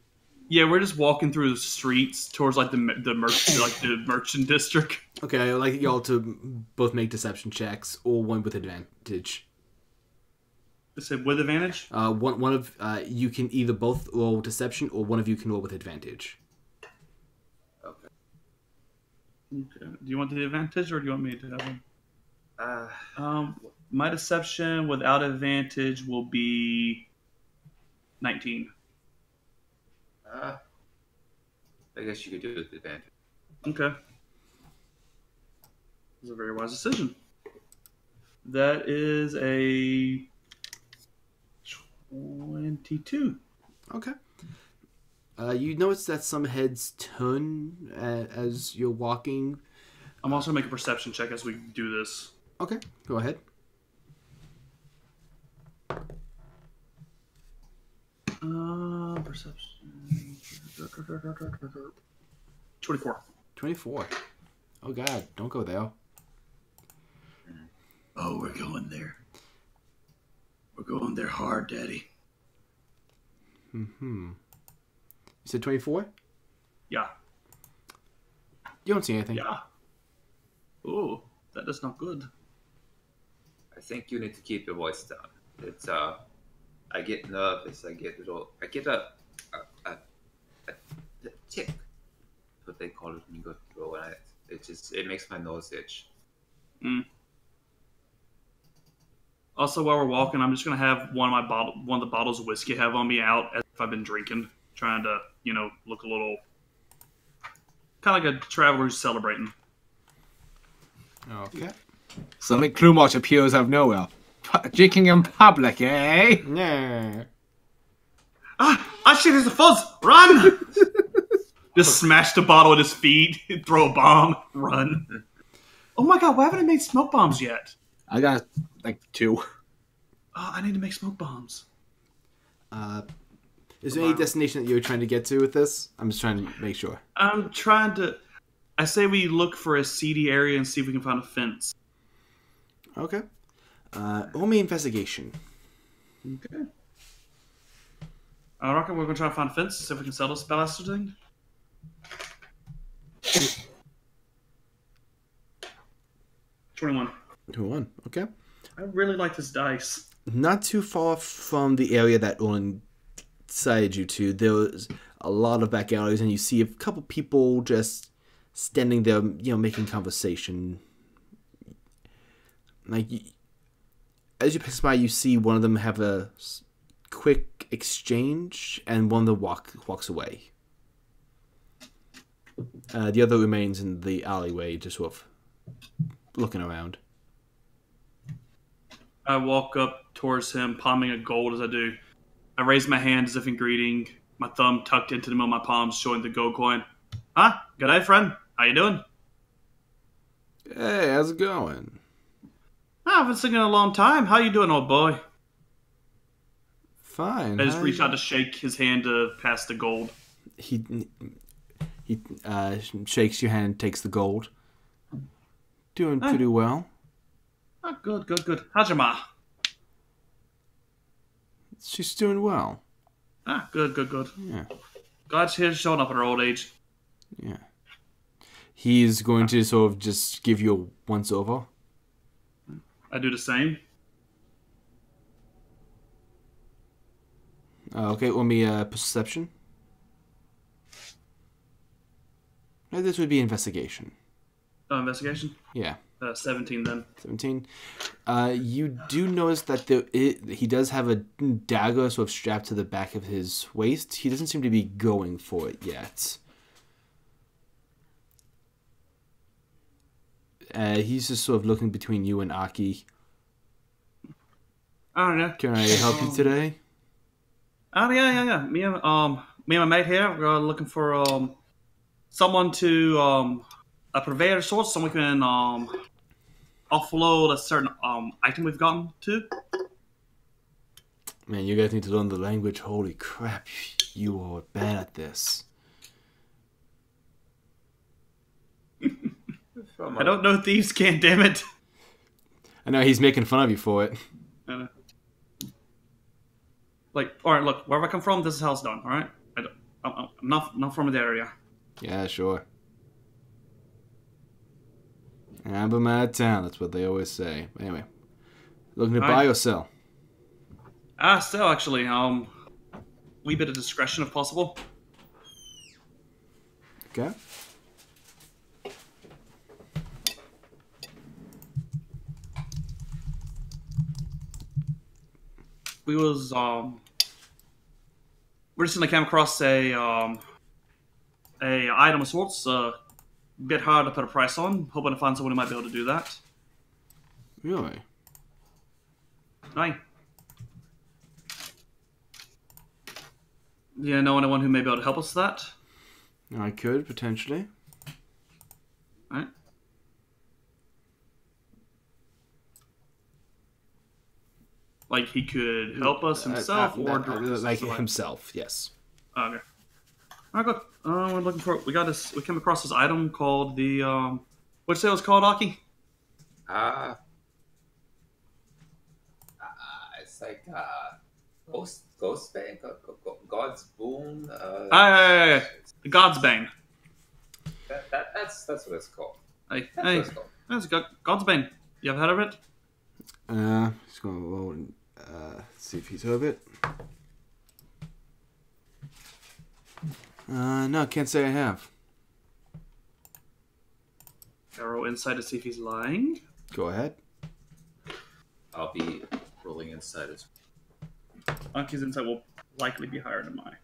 Yeah, we're just walking through the streets towards like the merchant district. Okay, I'd like y'all to both make deception checks, or one with advantage. I said with advantage. One of you can either both roll deception, or one of you can roll with advantage. okay. Okay. Do you want the advantage, or do you want me to have one? My deception without advantage will be 19. I guess you could do it with advantage. Okay. It's a very wise decision. That is a 22. Okay. You notice that some heads turn as you're walking. I'm also going to make a perception check as we do this. Okay, go ahead. Perception. 24. 24. Oh god, don't go there. Oh, we're going there. We're going there hard, Daddy. You said 24? Yeah. You don't see anything. Yeah. Oh, that is not good. I think you need to keep your voice down. It's I get nervous. I get a tick. What they call it when you go through, and it makes my nose itch. Also, while we're walking, I'm just gonna have one of the bottles of whiskey I have on me out as if I've been drinking, trying to look a little kind of like a traveler who's celebrating. Okay. Suddenly, Clumarch appears out of nowhere. Drinking in public, eh? Yeah. Shit, there's a fuzz! Run! Just smash the bottle at his feet, throw a bomb, run. Oh my god, why haven't I made smoke bombs yet? I got like 2. Oh, I need to make smoke bombs. Is there any destination that you're trying to get to with this? I'm just trying to make sure. I'm trying to... I say we look for a seedy area and see if we can find a fence. Okay. Roll me investigation. Okay. I reckon we're going to try to find a fence, see if we can sell this bastard thing. $21. 21. Okay. I really like this dice. Not too far from the area that Olin decided you to, there's a lot of back alleys, and you see a couple people just standing there, making conversation. Like, as you pass by, you see one of them have a quick exchange, and one of them walks away. The other remains in the alleyway, just sort of looking around. I walk up towards him, palming a gold as I do. I raise my hand as if in greeting, my thumb tucked into the middle of my palms, showing the gold coin. Good day, friend. How you doing? Hey, how's it going? I've been singing a long time. How you doing, old boy? Fine. I just reach out to shake his hand to pass the gold. He shakes your hand, takes the gold. Doing pretty well. Oh, good. How's your ma? She's doing well. Good. Yeah. Glad she's showing up at her old age. Yeah. He's going to sort of just give you a once over. I do the same. Okay, let me perception. This would be investigation. Investigation? Yeah. 17 then. 17. You do notice that he does have a dagger sort of strapped to the back of his waist. He doesn't seem to be going for it yet. He's just sort of looking between you and Aki. I don't know. Can I help you today? Oh yeah. Me and my mate here, we're looking for someone to a purveyor of sorts, someone who can offload a certain item we've gotten to. Man, you guys need to learn the language. Holy crap, you are bad at this. I don't know thieves can't, damn it. I know he's making fun of you for it. I know. Like, all right, look, wherever I come from, this is how it's done. All right, I'm not from the area. Yeah, sure. I'm from out of town. That's what they always say. Anyway, looking to buy or sell? Still actually, wee bit of discretion if possible. Okay. We recently came across a item of sorts, a bit hard to put a price on. Hoping to find someone who might be able to do that. Really? Aye. Yeah, know anyone who may be able to help us with that? I could, potentially. Alright. Like he could help us himself, or like himself, yes. Okay. Alright, good. We're looking for. We came across this item called the. What'd you say it was called, Aki? It's like Ghost Bane, God's Boon. The God's Bane. That's what it's called. That's God's Bane. You ever heard of it? Just gonna roll and see if he's heard of it. No, can't say I have. Roll insight to see if he's lying. Go ahead. I'll be rolling insight as well. Aki's insight will likely be higher than mine.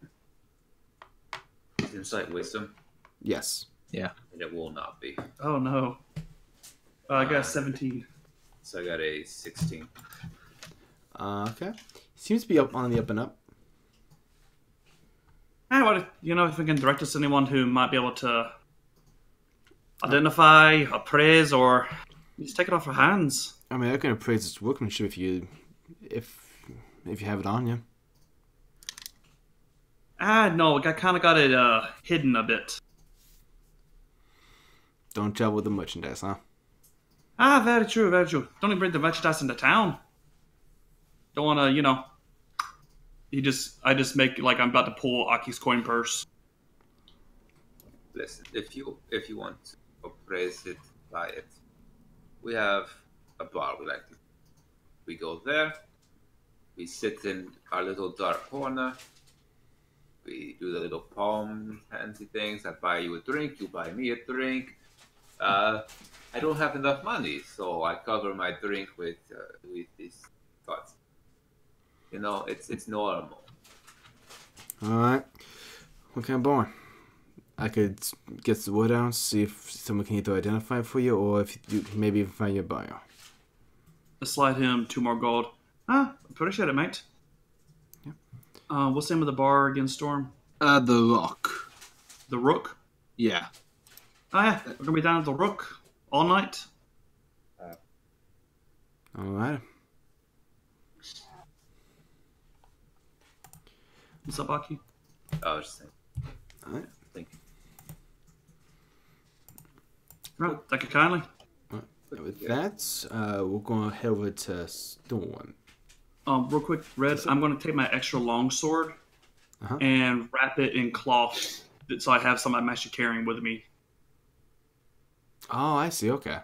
His insight wisdom, Yes. Yeah. and it will not be. Oh no. I got a 17. So I got a 16. Okay. Seems to be on the up and up. Hey, what if we can direct us to anyone who might be able to identify, appraise, or just take it off our hands. I mean, I can appraise its workmanship if you have it on you. No, I kind of got it hidden a bit. Don't travel with the merchandise, huh? Very true, very true. Don't even bring the merchandise into town. Don't want to, I just make like I'm about to pull Aki's coin purse. Listen, if you want to appraise it, buy it. We have a bar we like to. We go there. We sit in our little dark corner. We do the little palm fancy things. I buy you a drink. You buy me a drink. I don't have enough money, so I cover my drink with these cards. It's normal. All right. What kind of barn? I could get the word out, see if someone can either identify it for you, or if you maybe even find your buyer. Slide him 2 more gold. Appreciate it, mate. Yeah. What's the name of the bar again, Storm? The Rock. The Rook? Yeah. Oh yeah, we're gonna be down at the Rook all night. All right. What's up, Aki? I was just saying. All right. Thank you. Right, thank you kindly. With that, we're going to head over to Storm. Real quick, Red, I'm going to take my extra long sword and wrap it in cloth so I have some I'm actually carrying with me. Oh, I see. Okay.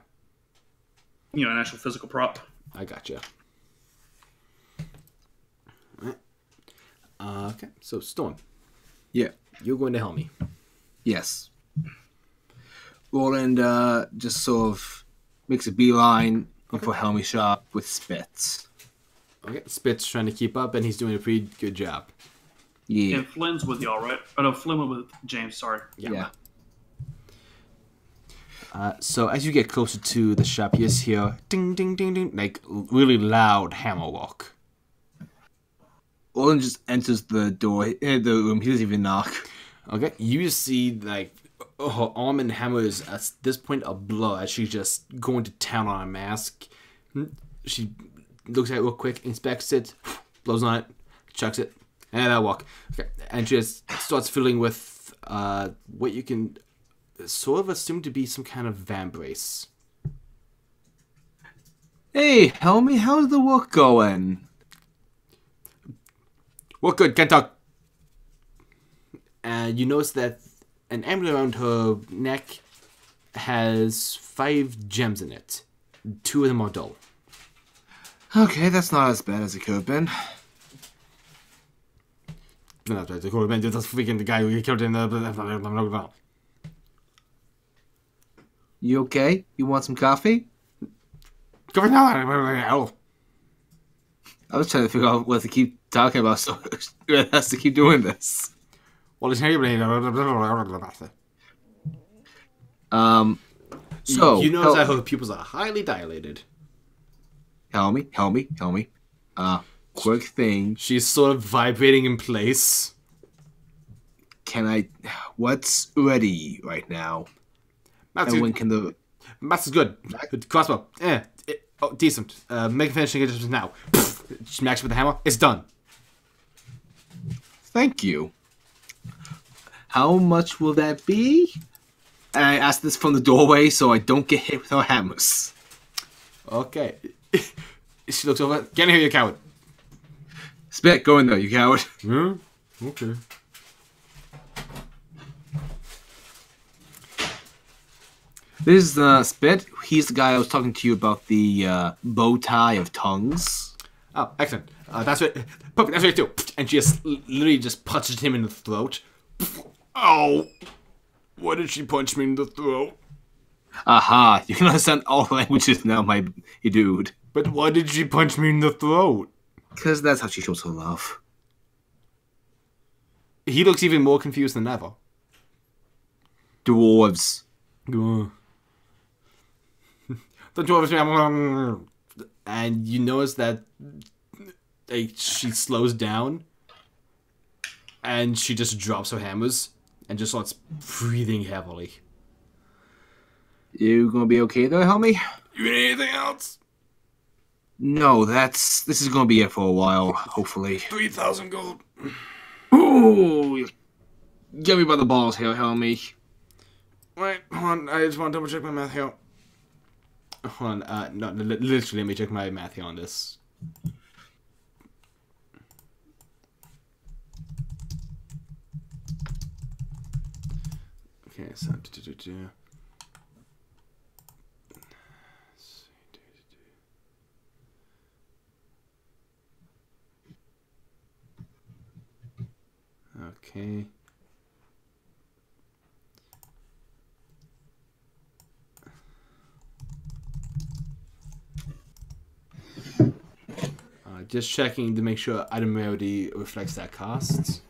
An actual physical prop. I gotcha. All right. Okay, so Storm. Yeah. You're going to help me. Yes. Roland just sort of makes a beeline for Helmy Sharp with Spitz. Okay, Spit's trying to keep up, and he's doing a pretty good job. Yeah. And Flynn's with y'all, right? Oh, no, Flynn went with James, sorry. Yeah. So as you get closer to the shop, you just hear ding, ding, ding, ding, like really loud hammer walk. Olin just enters the door, the room. He doesn't even knock. Okay, you see like her arm and hammer is at this point a blur as she's just going to town on a mask. She looks at it real quick, inspects it, blows on it, chucks it, and I walk. Okay, and she just starts filling with what you can sort of assume to be some kind of vambrace. Hey, Helmy, how's the work going? Work good, can't talk. And you notice that an amulet around her neck has 5 gems in it. 2 of them are dull. Okay, that's not as bad as it could have been. No, that's right. That's freaking the guy who killed in the... You okay? You want some coffee? Coffee now! I was trying to figure out what to keep talking about, so it has to keep doing this. Well, it's So you notice that her pupils are highly dilated. Helmy. Quick thing. She's sort of vibrating in place. What's ready right now? That's And when can the... Maths is good. Crossbow. Decent. Make a finishing adjustment now. Smacks with the hammer. It's done. Thank you. How much will that be? And I ask this from the doorway so I don't get hit with our hammers. Okay. She looks over. Get in here, you coward. Spit, go in there, you coward. Yeah? Okay. This is Spit. He's the guy I was talking to you about the bow tie of tongues. Oh, excellent. That's right. Perfect. That's right too. And she just literally just punches him in the throat. Oh! Why did she punch me in the throat? Aha! You can understand all languages now, my dude. But why did she punch me in the throat? Because that's how she shows her love. He looks even more confused than ever. Dwarves. The dwarves. And you notice that she slows down. And she just drops her hammers. And just starts breathing heavily. You gonna be okay there, Helmy? You need anything else? No, this is gonna be it for a while, hopefully. 3,000 gold. Ooh! Get me by the balls here, Helmy. Wait, hold on. I just want to double check my math here. Hold on. No, literally, let me check my math here on this. Okay, so... Okay. Just checking to make sure item rarity reflects that cost.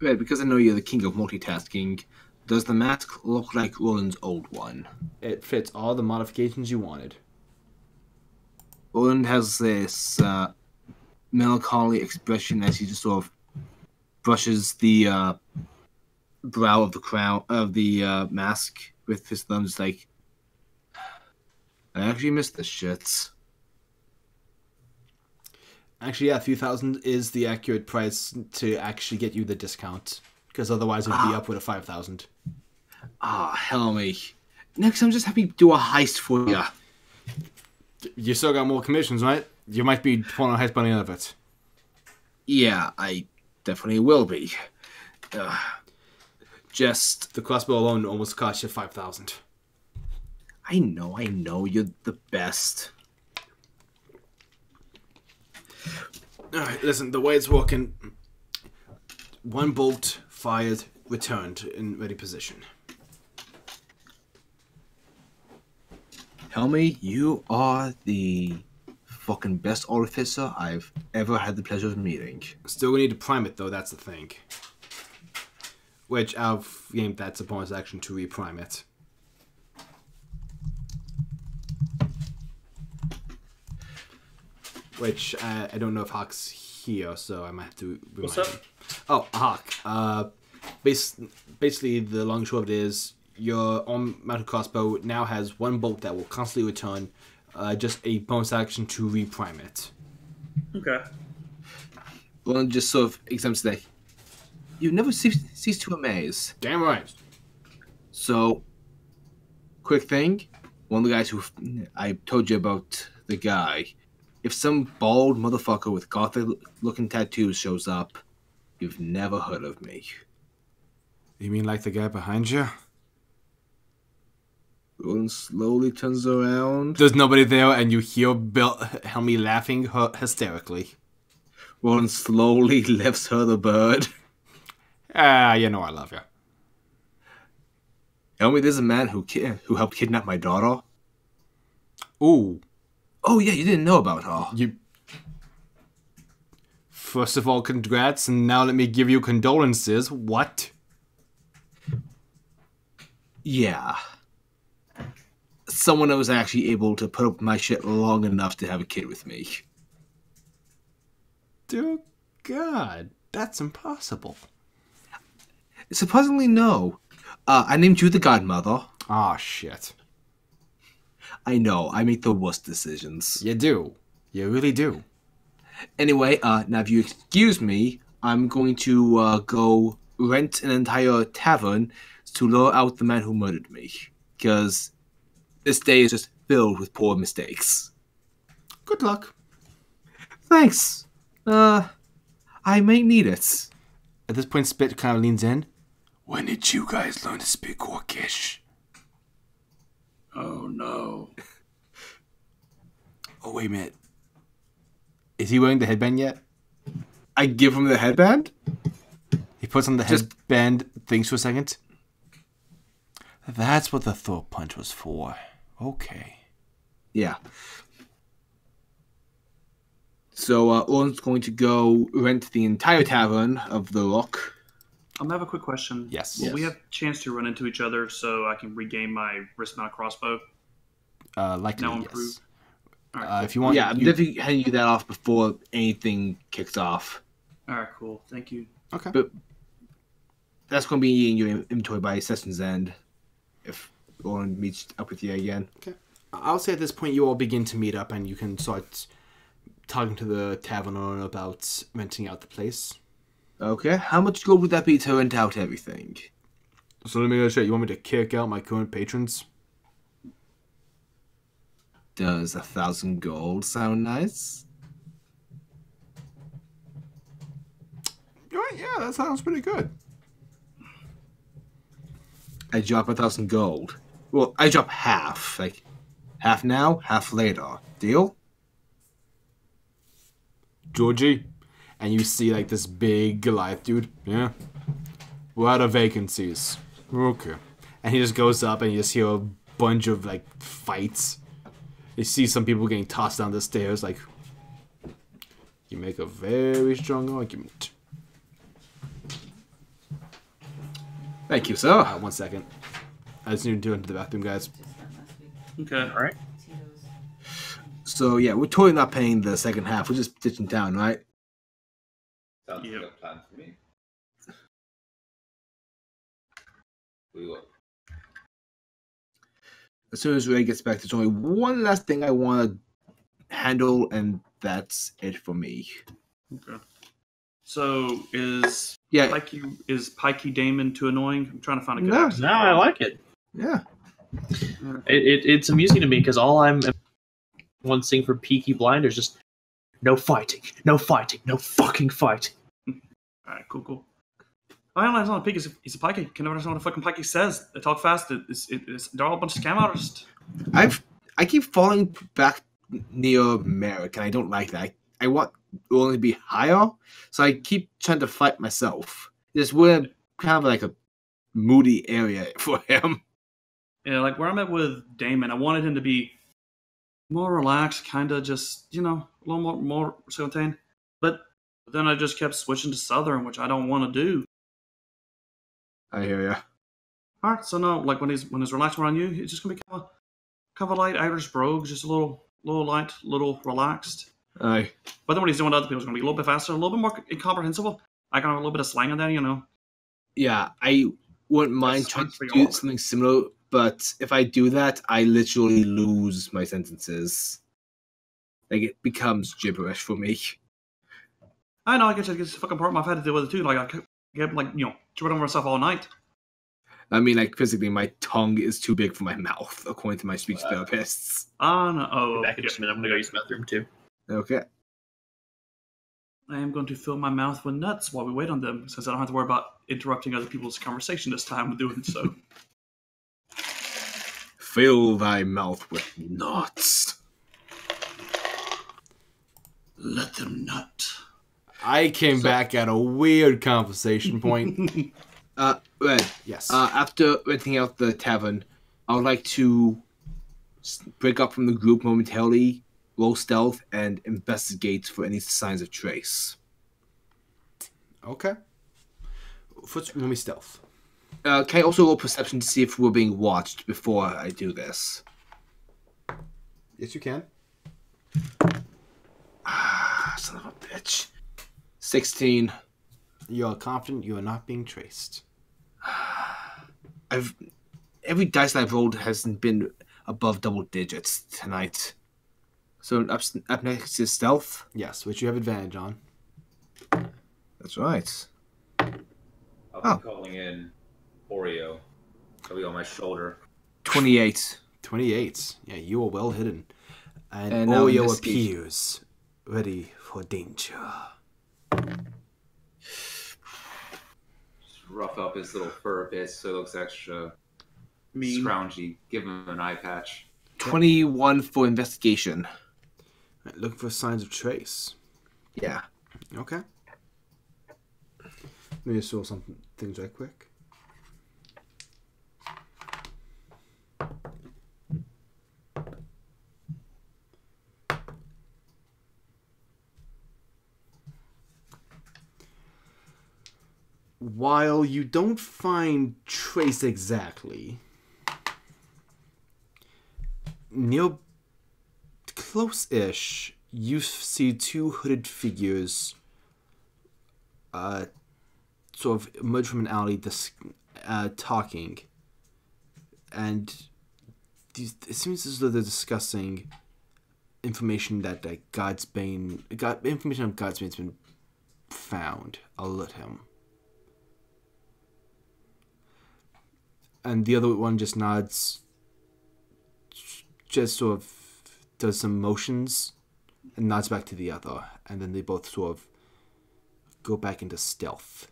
Right, because I know you're the king of multitasking, does the mask look like Roland's old one? It fits all the modifications you wanted. Roland has this melancholy expression as he just sort of brushes the brow of the crown of the mask with his thumbs, like, I actually missed this shit. Actually, yeah, 3,000 is the accurate price to actually get you the discount, because otherwise it would be upward of 5,000. Helmy. Next time, just have me do a heist for you. You still got more commissions, right? You might be pulling a heist by the end of it. Yeah, I definitely will be. Just... The crossbow alone almost cost you 5,000. I know, you're the best. Alright, listen, the way it's working... 1 bolt fired, returned, in ready position. Helmy, you are the fucking best artificer I've ever had the pleasure of meeting. Still gonna need to prime it though, that's the thing. Which I've gained that's a bonus action to reprime it. Which I don't know if Hawk's here, so I might have to remind What's up? him. Oh, Hawk. Basically, the long and short of it is your mounted crossbow now has one bolt that will constantly return, just a bonus action to reprime it. Okay. Well, just sort of examines that. You never cease to amaze. Damn right. So, quick thing. One of the guys who I told you about, the guy. If some bald motherfucker with gothic-looking tattoos shows up, you've never heard of me. You mean like the guy behind you? Roland slowly turns around. There's nobody there, and you hear Helmy laughing hysterically. Roland slowly lifts her the bird. You know I love you. Helmy, there's a man who helped kidnap my daughter. Ooh. Oh yeah, you didn't know about her. First of all, congrats, and now let me give you condolences. What? Yeah. Someone that was actually able to put up my shit long enough to have a kid with me. Dear God, that's impossible. Surprisingly, no. I named you the godmother. Aw, shit. I know, I make the worst decisions. You do. You really do. Anyway, now if you excuse me, I'm going to go rent an entire tavern to lure out the man who murdered me. Because this day is just filled with poor mistakes. Good luck. Thanks. I may need it. At this point, Spit kind of leans in. When did you guys learn to speak Orcish? Oh no. Oh, wait a minute. Is he wearing the headband yet? I give him the headband? He puts on the headband, thinks for a second. That's what the throat punch was for. Okay. Yeah. So, Owen's going to go rent the entire tavern of the Rock. I have a quick question. Yes. Will we have a chance to run into each other so I can regain my wrist mount crossbow? Likely, Now yes. improved. All right, If you want, Yeah, I'm definitely handing you that off before anything kicks off. All right, cool. Thank you. Okay. But that's going to be in your inventory by session's end. If Owen meets up with you again. Okay. I'll say at this point you all begin to meet up and you can start talking to the tavern owner about renting out the place. Okay, how much gold would that be to rent out everything? So let me go straight. You want me to kick out my current patrons? Does 1,000 gold sound nice? Yeah, that sounds pretty good. I drop 1,000 gold. Well, I drop half. Like, half now, half later. Deal? Georgie, and you see like this big Goliath dude. Yeah. We're out of vacancies. Okay. And he just goes up and you just hear a bunch of like fights. You see some people getting tossed down the stairs. Like, you make a very strong argument. Thank you, sir. 1 second. I just need to do it into the bathroom, guys. Okay. All right. So, yeah, we're totally not paying the second half. We're just ditching town, right? Sounds Yep. like a plan for me. We will. As soon as Ray gets back, there's only one last thing I want to handle, and that's it for me. Okay. So is Yeah. Pikey Damon too annoying? I'm trying to find a good No. accent. No, I like it. Yeah. It's amusing to me because all I'm one thing for Peaky Blinders just no fighting, no fucking fighting. All right, cool. I don't understand the Pikey. He's a Pikey. Can never understand what the fucking Pikey says. They talk fast. They're all a bunch of scam artists. I keep falling back near Merrick, and I don't like that. I want only to be higher, so I keep trying to fight myself. We're kind of like a moody area for him. Yeah, like where I'm at with Damon, I wanted him to be more relaxed, kind of just, a little more contained. But then I just kept switching to Southern, which I don't want to do. I hear ya. All right, so no, like when he's relaxed around you, it's just gonna be kind of a light Irish brogue, just a little light, little relaxed. Aye. But then when he's doing other people, it's gonna be a little bit faster, a little bit more incomprehensible. I can have a little bit of slang in there, Yeah, I wouldn't mind That's trying fun to for y'all. do something similar, but if I do that, I literally lose my sentences. Like, it becomes gibberish for me. I know, I guess it's a fucking problem. I've had to deal with it too. Like I kept tripping over myself all night. I mean, like, physically, my tongue is too big for my mouth, according to my speech therapists. No. Oh, Back in just a minute. I'm gonna go use the bathroom too. Okay. I am going to fill my mouth with nuts while we wait on them, since I don't have to worry about interrupting other people's conversation this time with doing so. Fill thy mouth with nuts. Let them nut. I came back at a weird conversation point. Red. Yes. After renting out the tavern, I would like to break up from the group momentarily, roll stealth, and investigate for any signs of trace. Okay. Roll me stealth. Can I also roll perception to see if we're being watched before I do this? Yes, you can. Son of a bitch. 16. You are confident you are not being traced. Every dice that I've rolled hasn't been above double digits tonight. So up next is stealth. Yes, which you have advantage on. That's right. I'll be calling in Oreo. He'll be on my shoulder. 28. 28. Yeah, you are well hidden. And now Oreo investigation. appears, ready for danger. Just rough up his little fur a bit so it looks extra scroungy. Give him an eye patch. 21 for investigation. Right, looking for signs of trace. Yeah. Okay. Let me just roll some things right quick. While you don't find trace exactly, near close-ish, you see two hooded figures sort of emerge from an alley talking. And it seems as though they're discussing information that information on Godsbane's been found. Alert him. And the other one just nods, just sort of does some motions, and nods back to the other. And then they both sort of go back into stealth.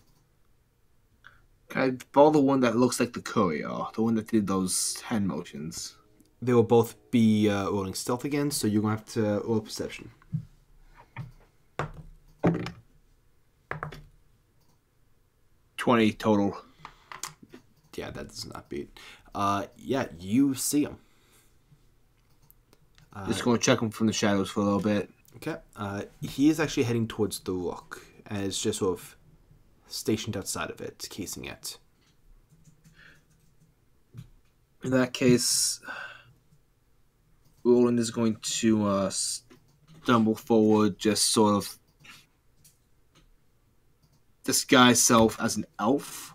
Can I follow the one that looks like the courier? The one that did those hand motions? They will both be rolling stealth again, so you're going to have to roll perception. 20 total. Yeah, that does not beat. Yeah, you see him. Just going to check him from the shadows for a little bit. Okay. He is actually heading towards the rock, and is just sort of stationed outside of it, casing it. In that case, Roland is going to stumble forward, just sort of disguise self as an elf,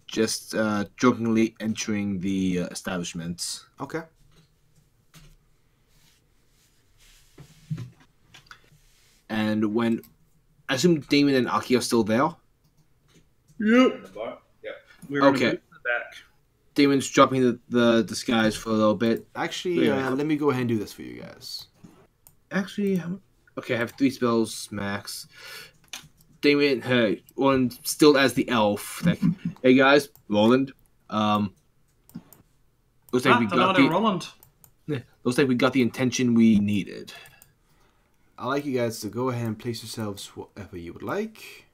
just jokingly entering the establishment. Okay. And when I assume Damon and Aki are still there. Yep. Yeah. We're Okay. in the back. Damon's dropping the disguise for a little bit. Actually, let me go ahead and do this for you guys. Actually, okay, I have 3 spells max. Damon, hey, Roland still as the elf. Like, hey guys, Roland. Looks like we got Roland. looks like we got the intention we needed. I'd like you guys to go ahead and place yourselves wherever you would like.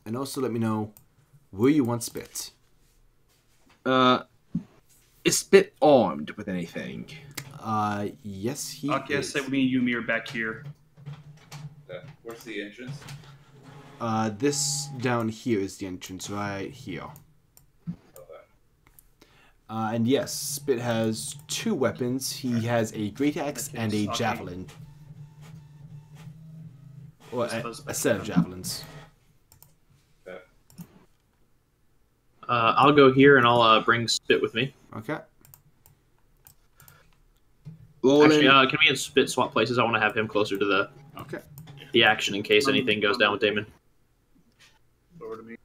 And also let me know where you want spit. Is Spit armed with anything? Yes, he Okay, is. say me and Yumi are back here. Where's the entrance? This down here is the entrance, right here. And yes, Spit has 2 weapons. He has a great axe and a javelin. Or a set of javelins. I'll go here and I'll bring Spit with me. Okay. Actually, can we and Spit swap places? I want to have him closer to Okay. the action in case anything goes down with Damon. Over to me.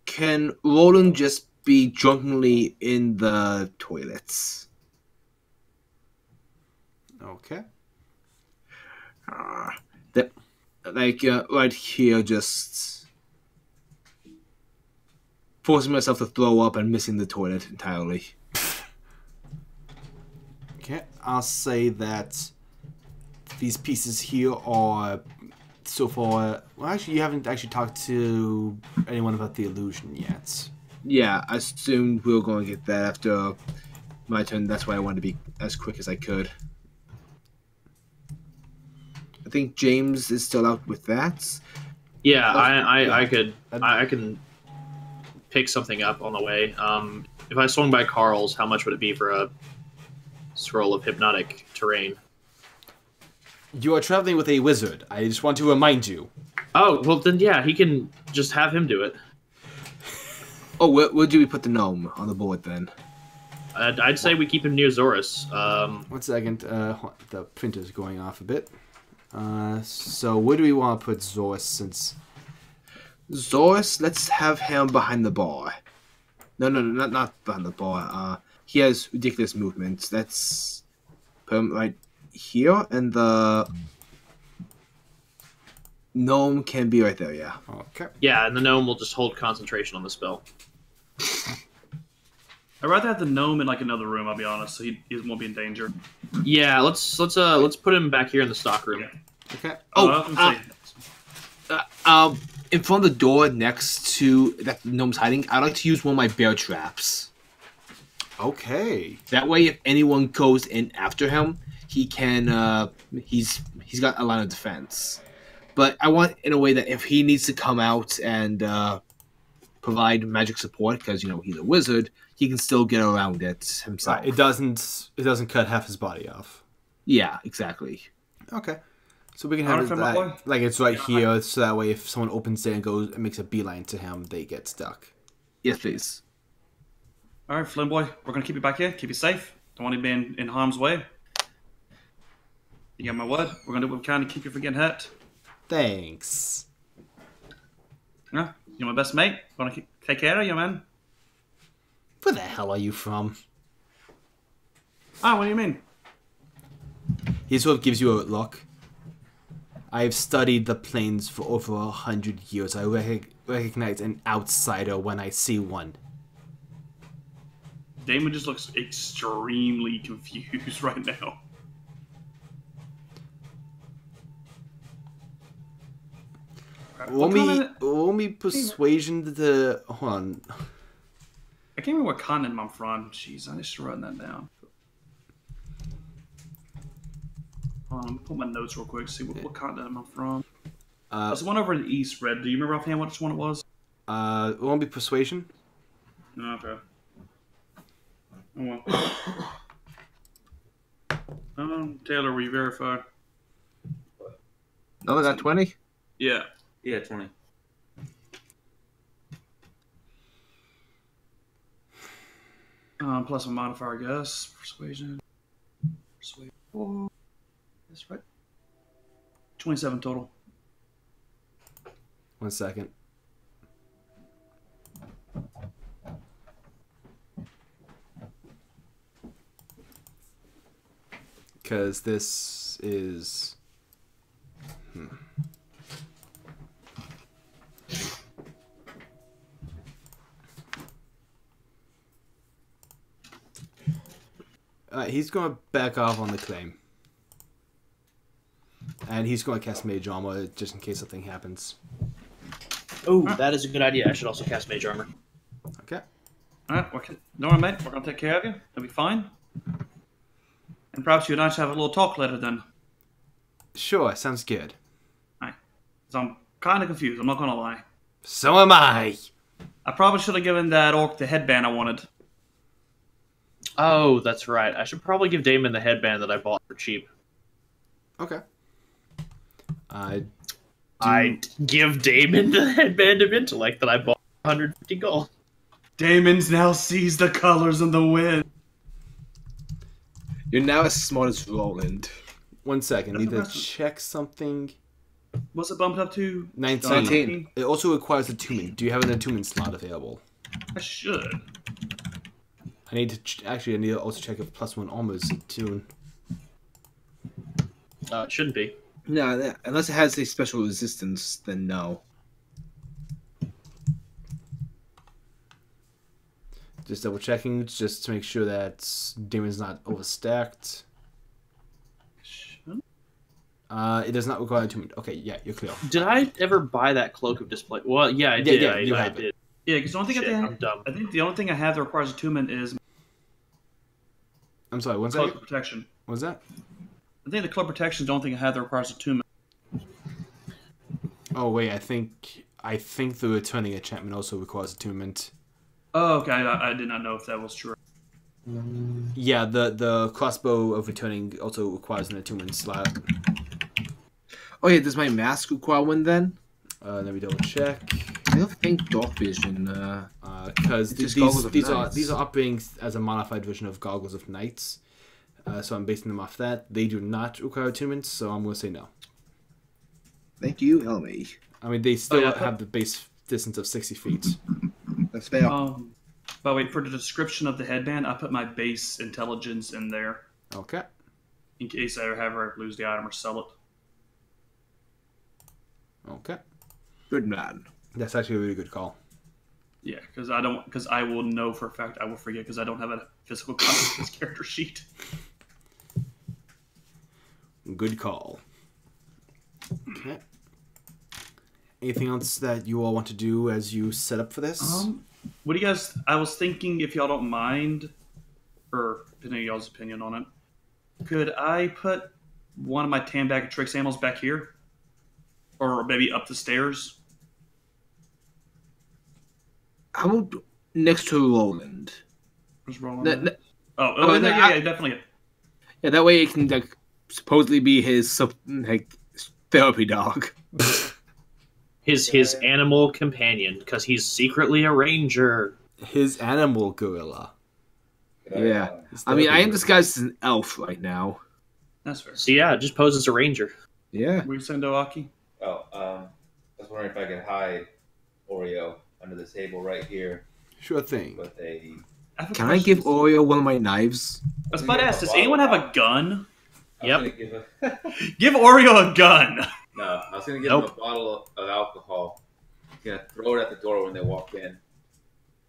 Can Roland just be drunkenly in the toilets? Okay. Right here, just forcing myself to throw up and missing the toilet entirely. Okay, I'll say that these pieces here are so far. Well, actually, you haven't actually talked to anyone about the illusion yet. Yeah, I assumed we were going to get that after my turn. That's why I wanted to be as quick as I could. I think James is still out with that. Yeah, I can pick something up on the way. If I swung by Carl's, how much would it be for a scroll of hypnotic terrain? You are traveling with a wizard. I just want to remind you. Oh, well then, yeah, he can just have him do it. Oh, where do we put the gnome on the board then? I'd say we keep him near Zorus. 1 second. The printer's going off a bit. So where do we want to put Zorus since... Zorus, let's have him behind the bar. No, not behind the bar. He has ridiculous movements. Let's put him right here, and the gnome can be right there, yeah. Okay. Yeah, and the gnome will just hold concentration on the spell. I'd rather have the gnome in like another room. I'll be honest, so he won't be in danger. Yeah, let's put him back here in the stock room. Okay. In front of the door next to that gnome's hiding, I like to use one of my bear traps. Okay. That way, if anyone goes in after him, he can. He's got a line of defense. But I want in a way that if he needs to come out and provide magic support, because he's a wizard, he can still get around it himself. Right, it doesn't cut half his body off. Yeah, exactly. Okay. So we can have it like it's right here, so that way if someone opens it and goes and makes a beeline to him, they get stuck. Yes, please. All right, Flynn boy, we're gonna keep you back here, keep you safe. Don't want you being in harm's way. You got my word. We're gonna do what we can to keep you from getting hurt. Thanks. Yeah, you're my best mate. Gonna take care of you, man. Where the hell are you from? Ah, what do you mean? He sort of gives you a look. I've studied the plains for over 100 years. I recognize an outsider when I see one. Damon just looks extremely confused right now. Roll me persuasion to... Hold on. I can't remember what continent I'm from. Jeez, I should write that down. Hold on, let me pull my notes real quick, see what continent I'm from. There's the one over in the east, Red. Do you remember offhand which one it was? Roll me persuasion. Okay. Oh, well. Taylor, will you verify? Another got 20? Yeah. Yeah, 20. Plus a modifier, I guess. Persuasion. Persuasion. Oh, that's right. 27 total. 1 second. Because this is... he's going to back off on the claim. And he's going to cast Mage Armor just in case something happens. Oh, that is a good idea. I should also cast Mage Armor. Okay. Alright, don't worry, mate. We're going to take care of you. It'll be fine. And perhaps you and I should have a little talk later then. Sure, sounds good. Alright. So I'm kind of confused, I'm not going to lie. So am I. I probably should have given that orc the headband I wanted. Oh, that's right. I should probably give Damon the headband that I bought for cheap. Okay. I'd give Damon the headband of intellect that I bought for 150 gold. Damon's now sees the colors in the wind. You're now as smart as Roland. 1 second. Need to impressive. check something. What's it bumped up to? 19. It also requires attunement. Do you have an attunement slot available? I should. I need to actually. I need to also check if +1 armor is attuned. It shouldn't be. No, unless it has a special resistance, then no. Just double checking, just to make sure that Damon's not overstacked. It does not require attunement. Okay, yeah, you're clear. Did I ever buy that cloak of display? Well, yeah, I did. Yeah, I you have did. it. Yeah, because the only thing Shit, I I'm dumb. think the only thing I have that requires attunement is I'm sorry, what's cloak that? protection. What's that? I think the cloak protection is the only thing I have that requires attunement. Oh wait, I think the returning enchantment also requires attunement. Oh, okay. I did not know if that was true. Yeah, the crossbow of returning also requires an attunement slot. Oh yeah, does my mask require one then? Let me double check. I don't think Dark Vision. Because It's just Goggles of these Nights. are upgrades as a modified version of Goggles of Nights. So I'm basing them off that. They do not require attunement, so I'm going to say no. Thank you, Elmy. I mean, they still yeah. have the base distance of 60 feet. That's fair. But wait, for the description of the headband, I put my base intelligence in there Okay. in case I ever lose the item or sell it. Okay. Good man. That's actually a really good call. Yeah, because I will know for a fact I will forget because I don't have a physical copy of this character sheet. Good call. Okay. Anything else that you all want to do as you set up for this? What do you guys? I was thinking, if y'all don't mind, or depending on y'all's opinion on it, could I put one of my tan bag of tricks animals back here, or maybe up the stairs? How about next to Roland? Where's Roland? No, Yeah, definitely. Yeah, that way it can like supposedly be his therapy dog. His animal companion, because he's secretly a ranger. His animal gorilla. Yeah. I mean, I am disguised as an elf right now. That's fair. So yeah, just pose as a ranger. Yeah. We send Oaki. Oh, I was wondering if I could hide Oreo under the table right here Sure thing. with a. Can I give Oreo one of my knives? I was about to ask, does anyone have a gun? Yep. Give Oreo a gun. No, I was gonna give them a bottle of alcohol. Gonna throw it at the door when they walk in,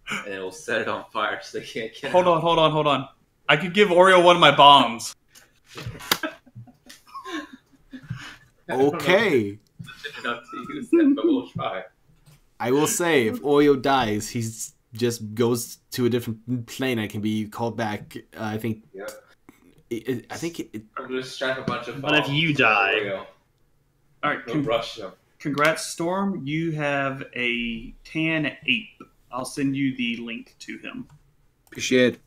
and it will set it on fire so they can't get Hold out. on. I could give Oreo one of my bombs. Okay. Enough to use that, but we'll try. I will say, if Oreo dies, he just goes to a different plane and can be called back. I think. Yep. I think. I'm gonna strap a bunch of. But if bombs you to die- Oreo. All right, Don't rush them. congrats, Storm. You have a tan ape. I'll send you the link to him. Appreciate.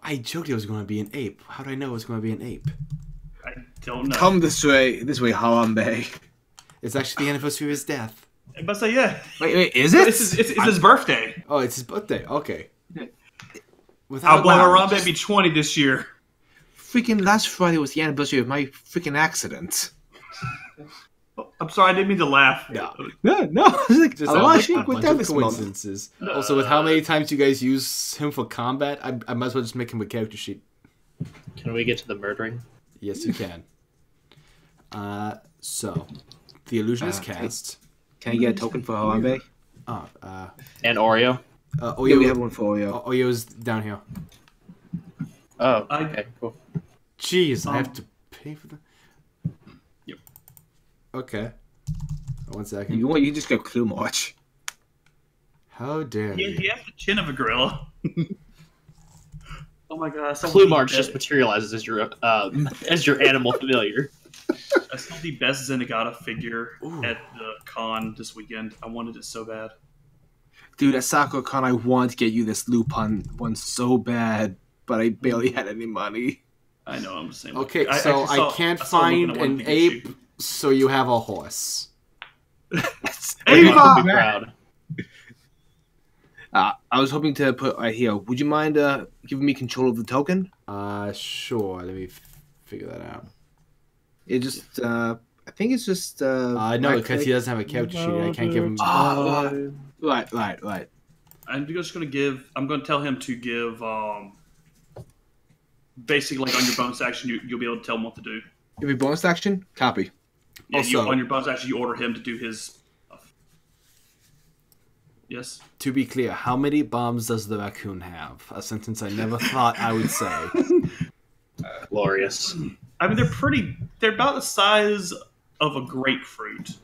I joked it was going to be an ape. How did I know it was going to be an ape? I don't know. Come this way, Harambe. It's actually the anniversary of his death. But say yeah. Wait, is it? It's his birthday. Oh, it's his birthday. Okay. I'll blow doubt. Harambe be 20 this year. Freaking last Friday was the anniversary of my freaking accident. I'm sorry, I didn't mean to laugh. No. No. It's like, Just I'm a watching bunch with of Davis month. coincidences. Also, with how many times you guys use him for combat, I might as well just make him a character sheet. Can we get to the murdering? Yes, you can. So, the illusion is cast. Can I get a token for Harambe? And Oreo? Oyo, Yeah, we have one for Oreo. Oyo's down here. Oh, okay, cool. Jeez, I have to pay for that? Yep. Okay. 1 second. You just got clue march. How dare Yeah, you? he has the chin of a gorilla. Oh my god! Clue March just materializes as your animal familiar. I saw the best Zenigata figure at the con this weekend. I wanted it so bad. Dude, at SakuraCon, I want to get you this Lupin one so bad, but I barely had any money. I know, I'm the same. Okay, so I can't find an ape, so you have a horse. Ava! Be proud. I was hoping to put right here. Would you mind giving me control of the token? Sure. Let me figure that out. It just, I think it's just. No, because he doesn't have a character sheet. I can't give him. Right. I'm just gonna give. I'm gonna tell him to give. Basically, like on your bonus action, you'll be able to tell him what to do. Give me bonus action. Copy. Yeah, Also, on your bonus action, you order him to do his stuff. Yes. To be clear, how many bombs does the raccoon have? A sentence I never thought I would say. Glorious. I mean, they're about the size of a grapefruit.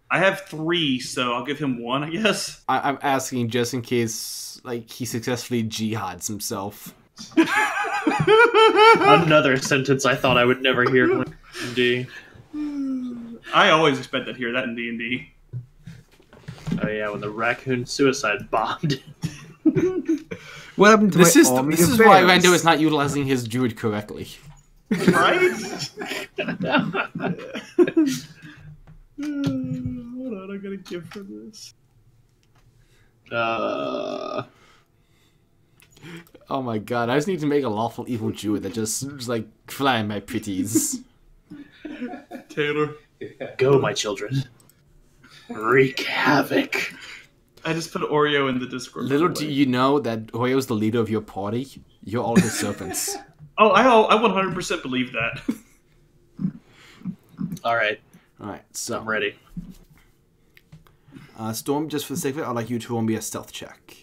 I have 3, so I'll give him 1, I guess. I'm asking just in case, like, he successfully jihads himself. Another sentence I thought I would never hear from D&D. I always expect to hear that in D&D. Oh yeah, when the raccoon suicide bombed. What happened to This my is army this of is why bears? Rando is not utilizing his druid correctly. Right? Hold on, I gotta give for this. Oh my god, I just need to make a lawful evil druid that just like fly my pretties. Taylor. Go, my children. Wreak havoc. I just put Oreo in the Discord. Little do you know that Oreo's the leader of your party. You're all his servants. Oh, I 100% believe that. Alright, Alright, so I'm ready. Storm, just for the sake of it, I'd like you to roll me a stealth check.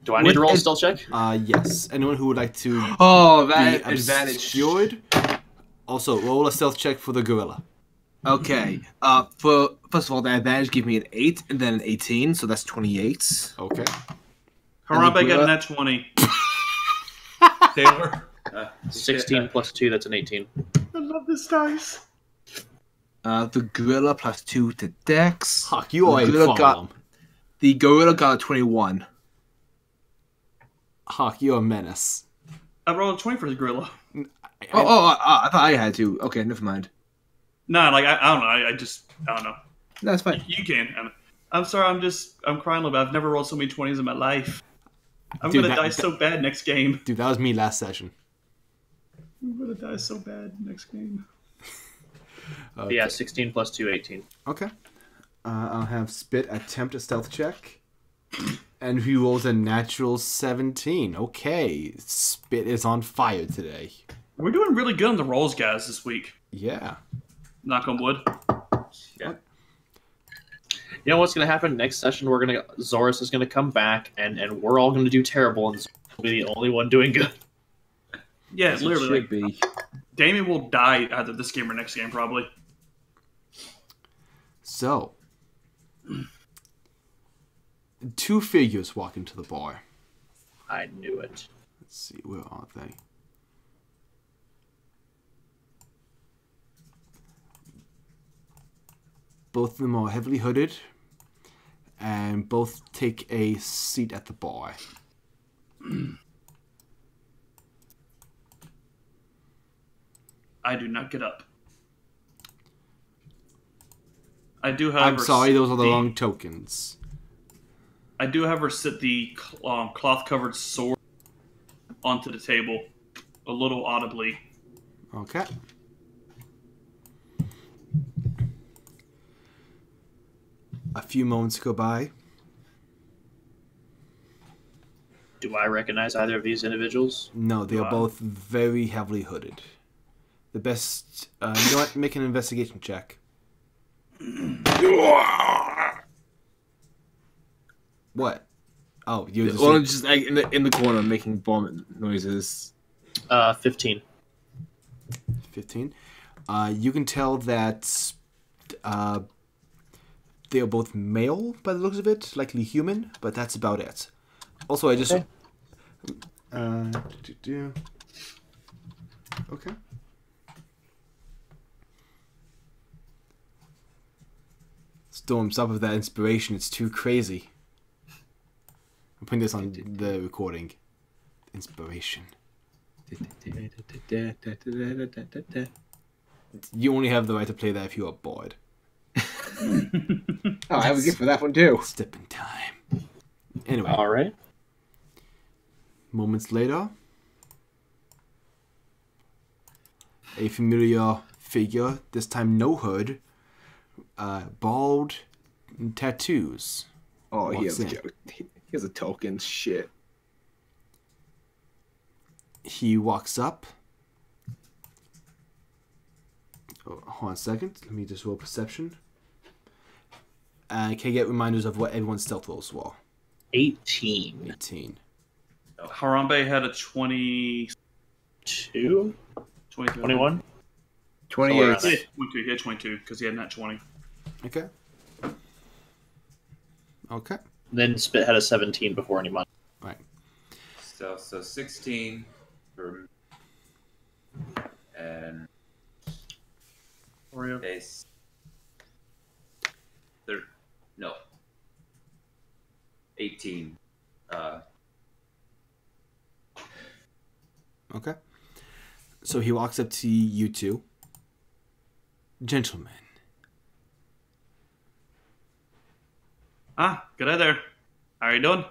Do I need to roll a stealth check? Yes. Anyone who would like to Oh, be that advantage. obscured, also roll a stealth check for the gorilla. Okay. First of all, the advantage gave me an 8 and then an 18, so that's 28. Okay. Harambe got a nat 20. Taylor. 16 plus 2, that's an 18. I love this dice. The gorilla plus 2 to Dex. Huck, you are a gorilla problem. The gorilla got a 21. Huck, you're a menace. I rolled a 20 for the gorilla. I thought I had to. Okay, never mind. Nah, like I don't know. I don't know. That's fine. You can. I'm sorry. I'm crying a little bit. I've never rolled so many 20s in my life. I'm Dude, gonna die so bad next game. Dude, that was me last session. I'm gonna die so bad next game. Okay. Yeah, 16 plus 2, 18. Okay. I'll have Spit attempt a stealth check. And he rolls a natural 17. Okay. Spit is on fire today. We're doing really good on the rolls, guys, this week. Yeah. Knock on wood. Yeah. You know what's going to happen? Next session, Zorus is going to come back, and we're all going to do terrible, and Zorus will be the only one doing good. Yeah, literally. Should be. Damien will die either this game or next game, probably. So. 2 figures walk into the bar. I knew it. Let's see, where are they? Both of them are heavily hooded, and both take a seat at the bar. I do not get up. I do, however... I'm sorry, those are the wrong tokens. I do, however, sit the cloth-covered sword onto the table, a little audibly. Okay. A few moments go by. Do I recognize either of these individuals? No, they are Wow. both very heavily hooded. The best... you know what? Make an investigation check. What? Oh, you're just... Well, just like, in the corner making bomb noises. 15. 15. You can tell that They are both male by the looks of it, likely human, but that's about it. Also, I just... Okay. Okay. Storm, stop with that inspiration. It's too crazy. I'm putting this on the recording. Inspiration. You only have the right to play that if you are bored. Oh, I have a gift for that one too. Step in time. Anyway. All right. Moments later, a familiar figure, this time no hood, bald, and tattoos. Oh, he walks has a token. Shit. He walks up. Oh, hold on a second. Let me just roll perception. Can I get reminders of what everyone's stealth rolls were? 18. 18. Harambe had a 22. 21? 28. Yeah, 22. He had 22 because he had not 20. Okay. Okay. Then Spit had a 17 before anyone. Right. So 16 for and Oreo. base. No. 18. Okay. So he walks up to you two. Gentlemen. Good day there. How are you doing?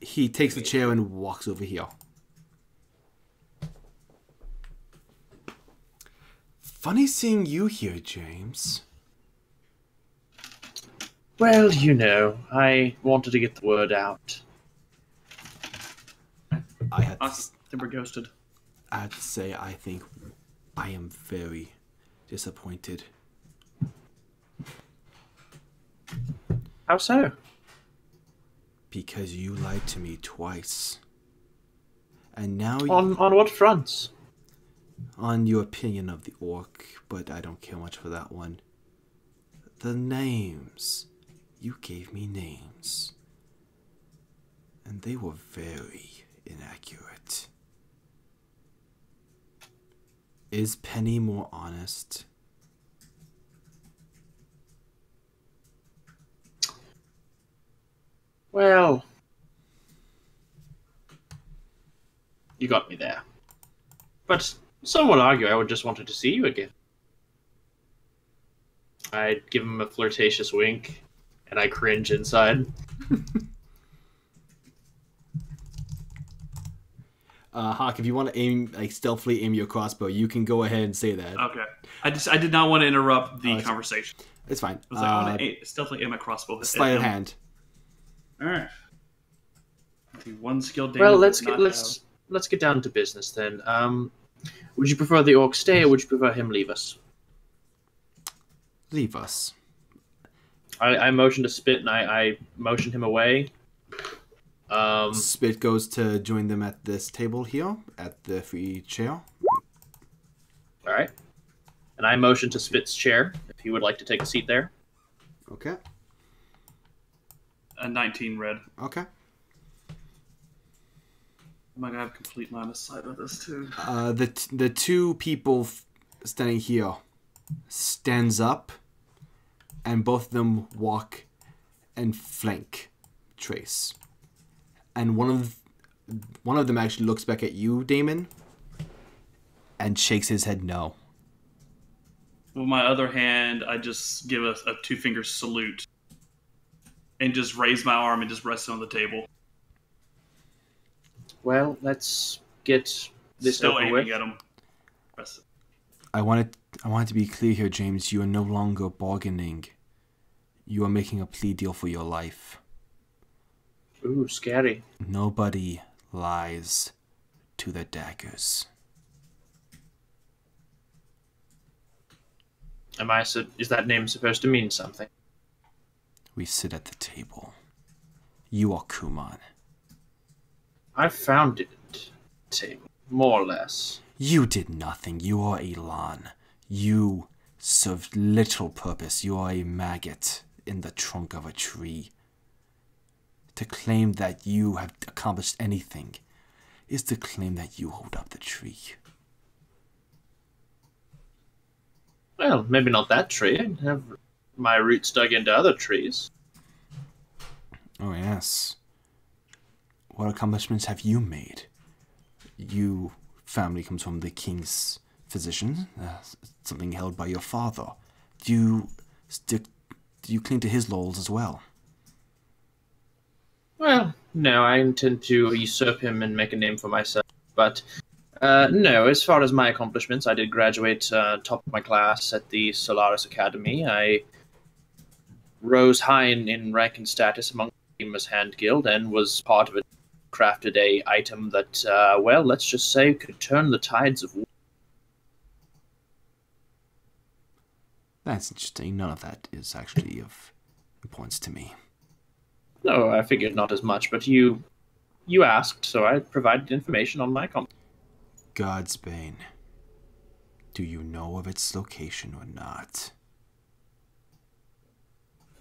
He takes the chair and walks over here. Funny seeing you here, James. Well, you know, I wanted to get the word out. I had They were ghosted. to say, I think I am very disappointed. How so? Because you lied to me twice. And now On what fronts? on your opinion of the orc, but I don't care much for that one. The names. You gave me names. And they were very inaccurate. Is Penny more honest? Well, you got me there. But some would argue I would just wanted to see you again. I'd give him a flirtatious wink, and I cringe inside. Hawk, if you want to aim, like, stealthily aim your crossbow, you can go ahead and say that. Okay. I did not want to interrupt the conversation. It's fine. I was like, I want to stealthily aim my crossbow. Sleight of hand. All right. Do one skill damage. Well, let's get down to business then. Would you prefer the orc stay, or would you prefer him leave us? Leave us. I motioned to Spit, and I motioned him away. Spit goes to join them at this table here, at the free chair. All right. And I motioned to Spit's chair, if he would like to take a seat there. Okay. A 19 red. Okay. Am I gonna have complete line of sight of this too? The two people standing here stands up, and both of them walk and flank Trace. And one of them actually looks back at you, Damon, and shakes his head no. With my other hand, I just give a two-finger salute and just raise my arm and just rest it on the table. Well, let's get this Still over aiming with. at him. Rest it. I wanted to be clear here, James. You are no longer bargaining. You are making a plea deal for your life. Ooh, scary. Nobody lies to the daggers. Is that name supposed to mean something? We sit at the table. You are Kuman. I found it, table, more or less. You did nothing. You are Elan. You serve little purpose. You are a maggot in the trunk of a tree. To claim that you have accomplished anything is to claim that you hold up the tree. Well, maybe not that tree. I have my roots dug into other trees. Oh, yes. What accomplishments have you made? You family comes from the king's physician, something held by your father. Do you cling to his laurels as well? Well, no, I intend to usurp him and make a name for myself. But, no, as far as my accomplishments, I did graduate top of my class at the Solaris Academy. I rose high in rank and status among the Gamers Hand Guild and was part of it. Crafted a item that, well, let's just say could turn the tides of war. That's interesting. None of that is actually of importance to me. No, I figured not as much, but you asked, so I provided information on my accomplishment. God's Bane. Do you know of its location or not?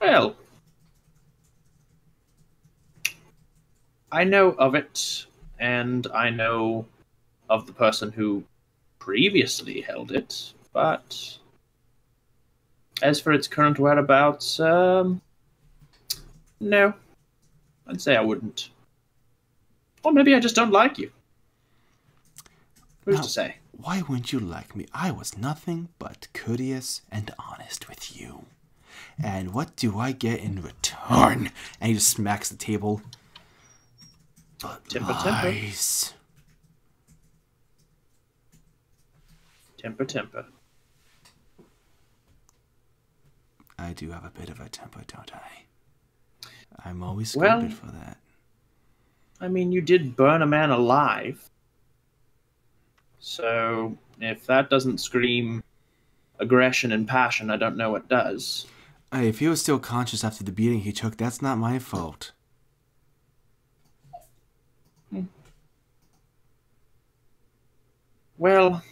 Well, I know of it, and I know of the person who previously held it, but as for its current whereabouts, no. I'd say I wouldn't. Or maybe I just don't like you. Who's to say? Why wouldn't you like me? I was nothing but courteous and honest with you. And what do I get in return? And he just smacks the table. But Temper. Temper. I do have a bit of a temper, don't I? I'm always scolded for that. I mean, you did burn a man alive. So, if that doesn't scream aggression and passion, I don't know what does. Hey, if he was still conscious after the beating he took, that's not my fault. Well,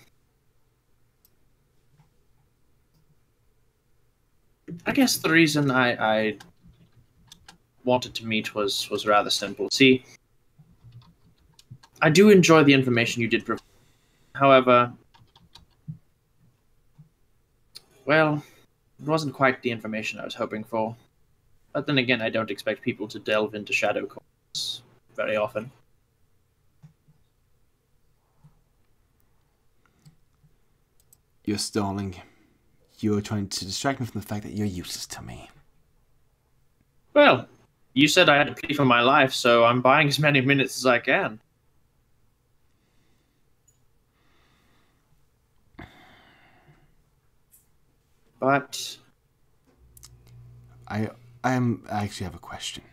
I guess the reason I wanted to meet was rather simple. See, I do enjoy the information you did provide. However, well, it wasn't quite the information I was hoping for. But then again, I don't expect people to delve into shadow corners very often. You're stalling. You're trying to distract me from the fact that you're useless to me. Well, you said I had to plea for my life, so I'm buying as many minutes as I can. But I actually have a question.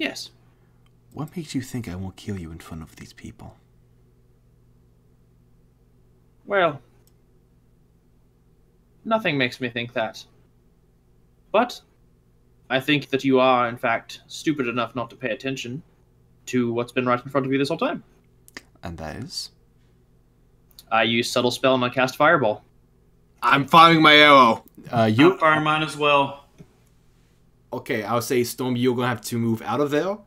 yes. What makes you think I won't kill you in front of these people? Well, nothing makes me think that. But I think that you are, in fact, stupid enough not to pay attention to what's been right in front of you this whole time. And that is? I use subtle spell and I cast fireball. I'm firing my arrow. You fire mine as well. Okay, I'll say, Storm, you're going to have to move out of there.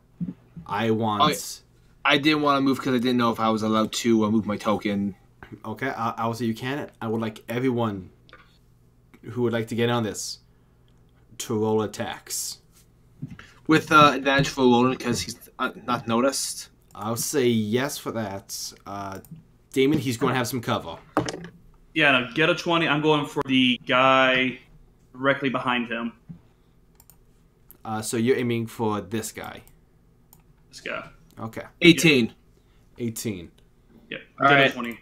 I want... I didn't want to move because I didn't know if I was allowed to move my token. Okay, I will say you can. I would like everyone who would like to get on this to roll attacks. With advantage for Roland because he's not noticed. I'll say yes for that. Damon, he's going to have some cover. Yeah, no, get a 20. I'm going for the guy directly behind him. So you're aiming for this guy. This guy. Okay. 18. 18. Yeah, All get right. a 20.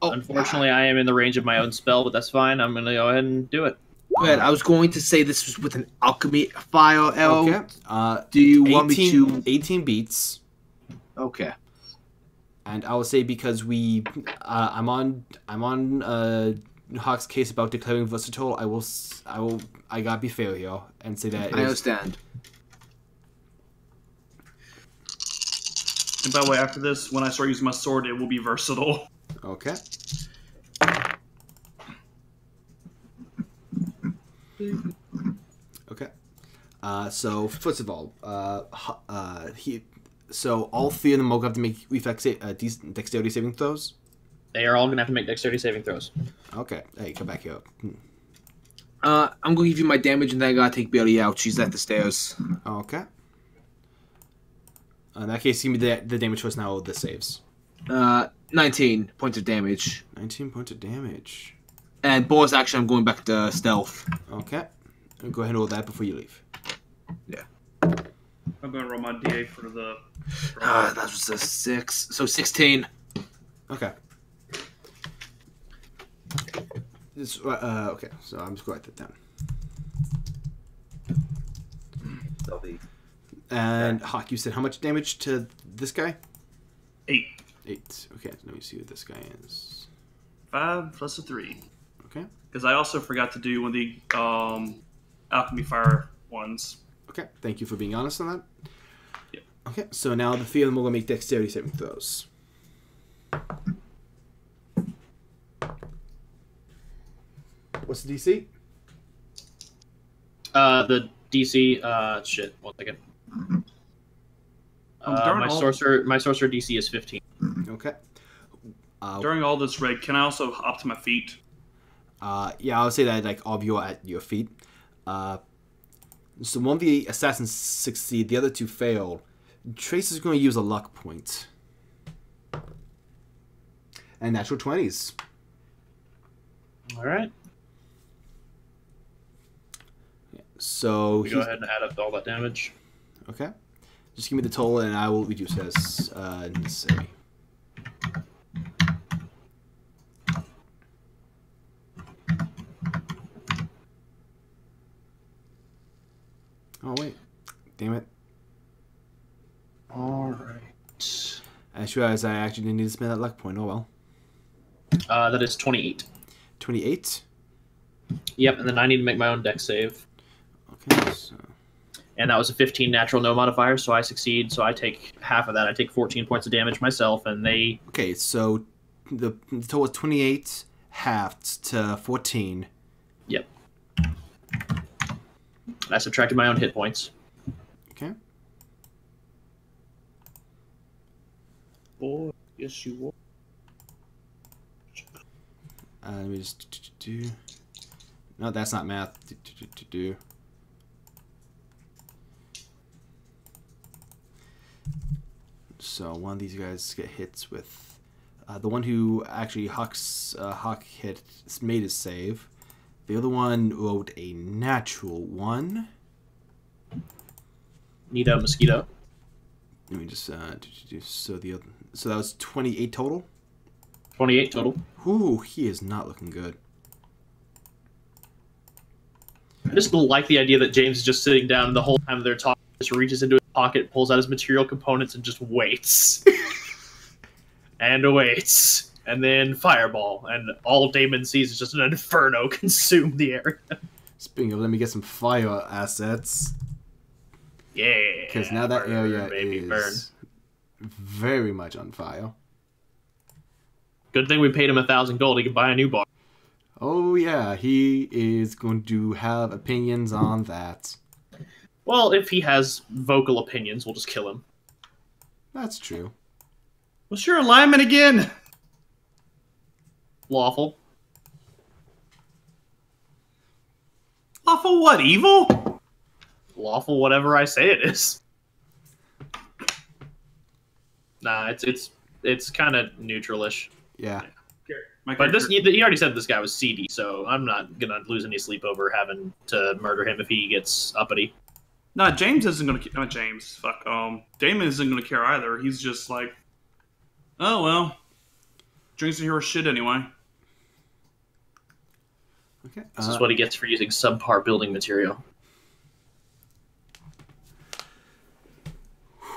Unfortunately, I am in the range of my own spell, but that's fine. I'm going to go ahead and do it. Good. I was going to say this was with an alchemy fire arrow. Okay. Do you want me to... 18 beats. Okay. And I will say because I'm on Hawk's case about declaring versatile. I gotta be fair here and say that I understand. And by the way, after this, when I start using my sword, it will be versatile. Okay. Okay. So first of all, so all three of them will have to make dexterity saving throws. They are all going to have to make dexterity saving throws. Okay. Hey, come back here. I'm going to give you my damage, and then I gotta take Bailey out. She's at the stairs. Okay. In that case, give me the damage first. Now the saves. 19 points of damage. 19 points of damage. And bonus action, I'm going back to stealth. Okay. Go ahead and roll that before you leave. Yeah. I'm going to roll my DA for the... That was a 6. So 16. Okay. Okay, so I'm just going to write that down. And Hawk, you said how much damage to this guy? 8. 8. Okay, let me see what this guy is. 5 plus a 3. Okay. Because I also forgot to do one of the alchemy fire ones. Okay, thank you for being honest on that. Yep. Okay, so now the three of them will make dexterity saving throws. What's the DC? The DC, shit, 1 second. My sorcerer DC is 15. Okay. During all this raid, can I also hop to my feet? Yeah, I would say that like all of you are at your feet. So one of the assassins succeed, the other two fail. Trace is going to use a luck point. And natural 20s. All right. Yeah, so We go ahead and add up all that damage. Okay. Just give me the total and I will reduce it as necessary. Oh, wait. Damn it. Alright. I just realized I actually didn't need to spend that luck point. Oh, well. That is 28. 28? Yep, and then I need to make my own dex save. Okay, so... And that was a 15 natural, no modifier, so I succeed. So I take half of that. I take 14 points of damage myself, and they... Okay, so the total is 28 halved to 14. Yep. I subtracted my own hit points. Okay. Boy, yes you will. Let me just do... No, that's not math. Do. So one of these guys get hits with... the one who actually Hawk hit made his save. The other one rolled a natural 1. Need a mosquito. Let me just so that was 28 total. 28 total. Ooh, he is not looking good. I just like the idea that James is just sitting down the whole time they're talking, just reaches into his pocket, pulls out his material components, and just waits. And waits. And then fireball. And all Damon sees is just an inferno consume the area. Speaking of, let me get some fire assets. Yeah. Because now that area baby, is very much on fire. Good thing we paid him 1,000 gold. He could buy a new bar. Oh yeah, he is going to have opinions on that. Well, if he has vocal opinions, we'll just kill him. That's true. What's your alignment again? Lawful. Lawful what? Evil? Lawful, whatever I say it is. Nah, it's kind of neutralish. Yeah. But he already said this guy was seedy, so I'm not gonna lose any sleep over having to murder him if he gets uppity. Nah, James isn't gonna. Not James. Fuck. Damon isn't gonna care either. He's just like, oh well, drinks are hero shit anyway. Okay. This is what he gets for using subpar building material.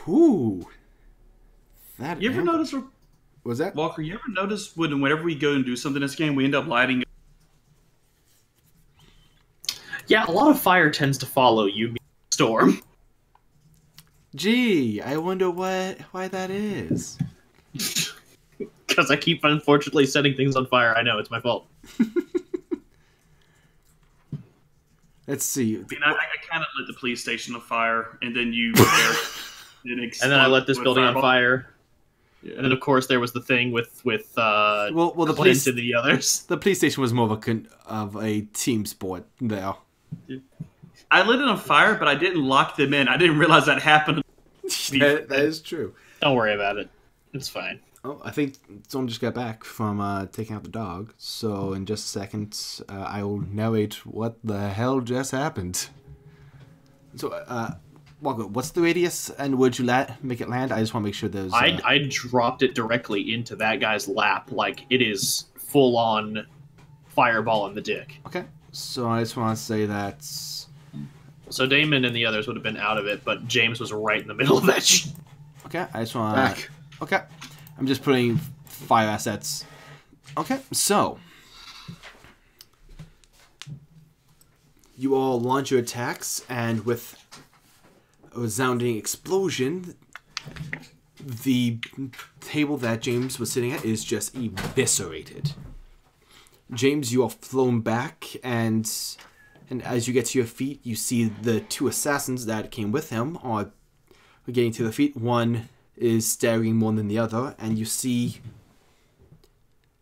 Ooh. That. You ever notice? Was that Walker? You ever notice whenever we go and do something in this game, we end up lighting? Yeah, a lot of fire tends to follow you, Storm. Gee, I wonder why that is. Because I keep unfortunately setting things on fire. I know, it's my fault. Let's see. I mean, I kind of lit the police station on fire, and then you And then I let this building on fire. Yeah. And then, of course, there was the thing with the Clint police and the others. The police station was more of a team sport there. I lit it on fire, but I didn't lock them in. I didn't realize that happened. That is true. Don't worry about it. It's fine. Oh, I think someone just got back from taking out the dog. So in just a second, I will narrate what the hell just happened. So, Walker, what's the radius, and would you make it land? I just want to make sure there's... I dropped it directly into that guy's lap, like it is full-on fireball in the dick. Okay, so I just want to say that... So Damon and the others would have been out of it, but James was right in the middle of that shit. Okay, I just want Back. Okay, I'm just putting fire assets. Okay, so... You all launch your attacks, and with a resounding explosion, the table that James was sitting at is just eviscerated. James, you are flown back, and as you get to your feet, you see the two assassins that came with him are getting to their feet. One is staggering more than the other, and you see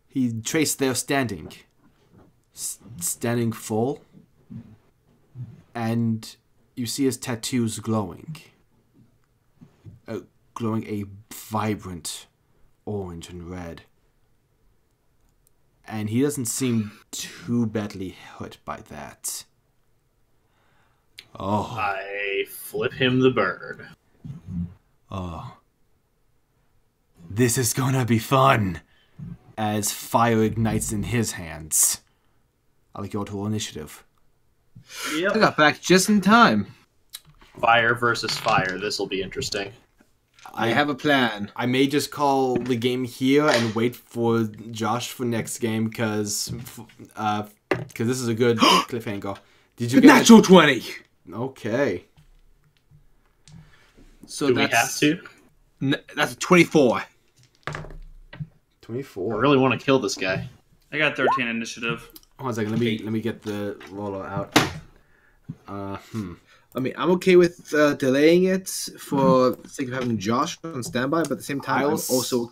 he traced there standing full, and you see his tattoos glowing. Glowing a vibrant orange and red. And he doesn't seem too badly hurt by that. Oh. I flip him the bird. Oh. This is gonna be fun. As fire ignites in his hands. I'll go to initiative. I got back just in time. Fire versus fire. This will be interesting. I have a plan. I may just call the game here and wait for Josh for next game because this is a good cliffhanger. Did you get Natural 20. Okay. So Do we have to? That's a 24. 24. I really want to kill this guy. I got 13 initiative. Hold on a second. Let me get the roller out. I mean, I'm okay with delaying it for the sake of having Josh on standby, but at the same time, I'm also...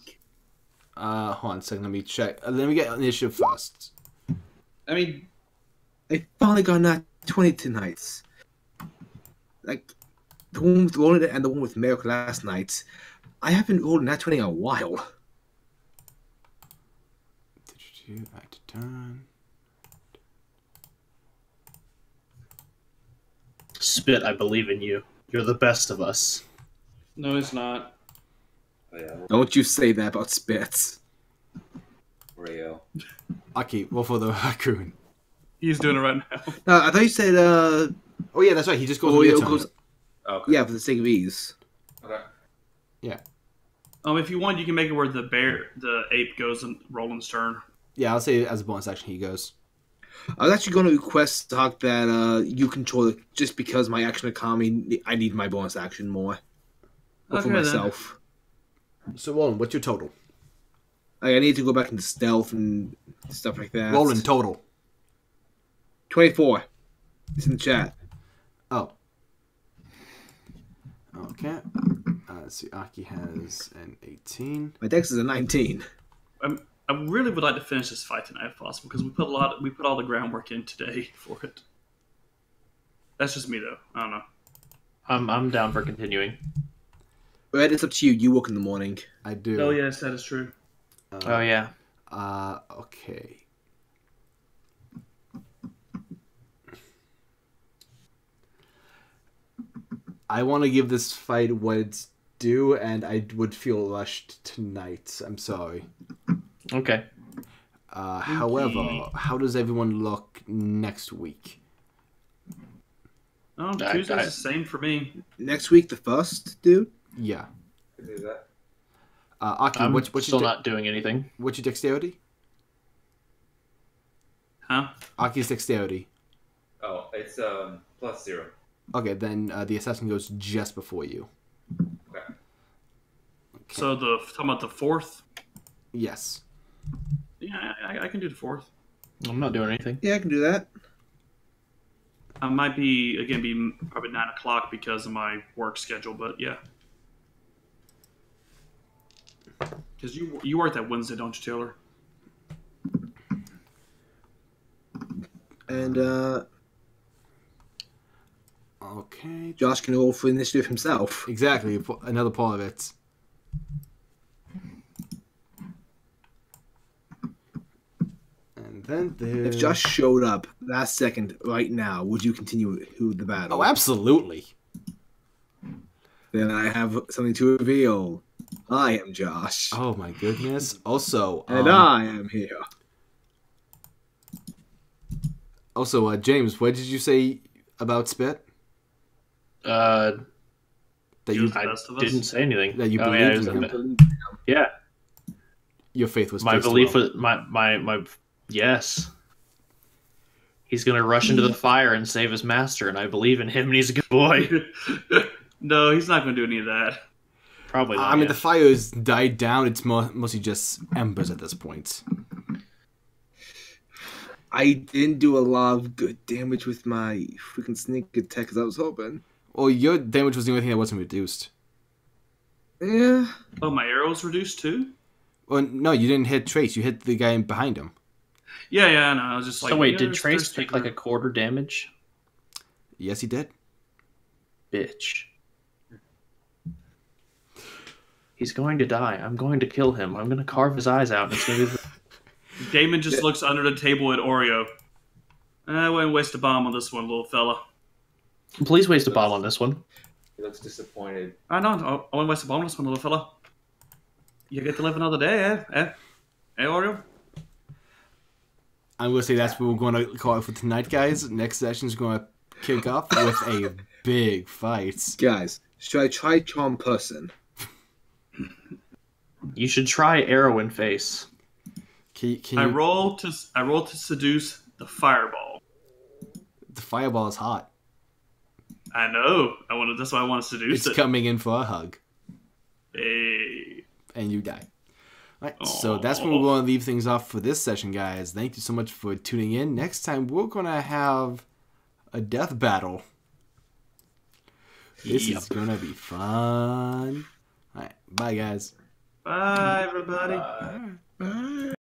hold on a second. Let me check. Let me get initiative first. I mean, I finally got nat 20 tonight. Like, the one with Roland and the one with Merrick last night. I haven't rolled nat 20 in a while. Act turn. Spit, I believe in you. You're the best of us. No, it's not. Oh, yeah. Don't you say that about Spits. Rayo. Okay, well for the raccoon. He's doing it right now. No, I thought you said, Oh yeah, that's right. He just goes. Oreo With your goes... turn. Okay. Yeah, for the sake of ease. Okay. Yeah. If you want, you can make it where the ape goes and Roland's turn. Yeah, I'll say as a bonus action he goes. I was actually going to request, Doc, that you control it just because my action economy, I need my bonus action more. But for Okay, myself. So Roland, what's your total? Like, I need to go back into stealth and stuff like that. Roland total. 24. It's in the chat. Oh. Okay. Let's see. Aki has an 18. My dex is a 19. I really would like to finish this fight tonight if possible because we put all the groundwork in today for it. That's just me though. I don't know. I'm down for continuing. Red, it's up to you. You work in the morning. I do. Oh yes, that is true. Oh yeah. Okay. I want to give this fight what it's due, and I would feel rushed tonight. I'm sorry. Okay. However, how does everyone look next week? Tuesday's the same for me. Next week, the 1st, dude? Yeah. Can do that. Aki, I'm what's still your not doing anything. what's your dexterity? Huh? Aki's dexterity. Oh, it's +0. Okay, then the assassin goes just before you. Okay. So talking about the 4th? Yes. Yeah, I can do the 4th. I'm not doing anything. Yeah, I can do that. I might be probably 9 o'clock because of my work schedule, but yeah. Because you work that Wednesday, don't you, Taylor? And Okay. Josh can roll for initiative himself. Exactly. Another part of it. And then there's... If Josh showed up last second right now, would you continue the battle? Oh, absolutely. Then I have something to reveal. I am Josh. Oh my goodness. Also, And I am here. Also, James, what did you say about Spit? That He was the I best of us? didn't say anything. That you Oh, believed yeah, in it was him. yeah. Your faith was My placed belief well. was my yes. He's gonna rush into the fire and save his master, and I believe in him, and he's a good boy. No, he's not going to do any of that. Probably not. I mean, yeah. the fire has died down. It's mostly just embers at this point. I didn't do a lot of good damage with my freaking sneak attack as I was hoping. Well, your damage was the only thing that wasn't reduced. Yeah. Oh, my arrow's reduced too? Well, no, you didn't hit Trace. You hit the guy behind him. Yeah, I know. I was just like... So wait, yeah, did there's- Trace there's take sticking like a quarter damage? Yes, he did. Bitch. He's going to die. I'm going to kill him. I'm going to carve his eyes out. And it's going to be... Damon just looks under the table at Oreo. I wouldn't waste a bomb on this one, little fella. Please waste a bomb on this one. He looks disappointed. I know. I wouldn't waste a bomb on this one, little fella. You get to live another day, eh? Eh, Oreo? I'm going to say that's what we're going to call it for tonight, guys. Next session is going to kick off with a big fight. Guys, should I try Charm Person? You should try arrow in face. Can I you... roll to seduce the fireball. The fireball is hot. I know. That's why I want to seduce It's it. coming in for a hug. Hey. And you die. All right, so that's where we're going to leave things off for this session, guys. Thank you so much for tuning in. Next time, we're going to have a death battle. This is going to be fun. All right, bye, guys. Bye, everybody. Bye.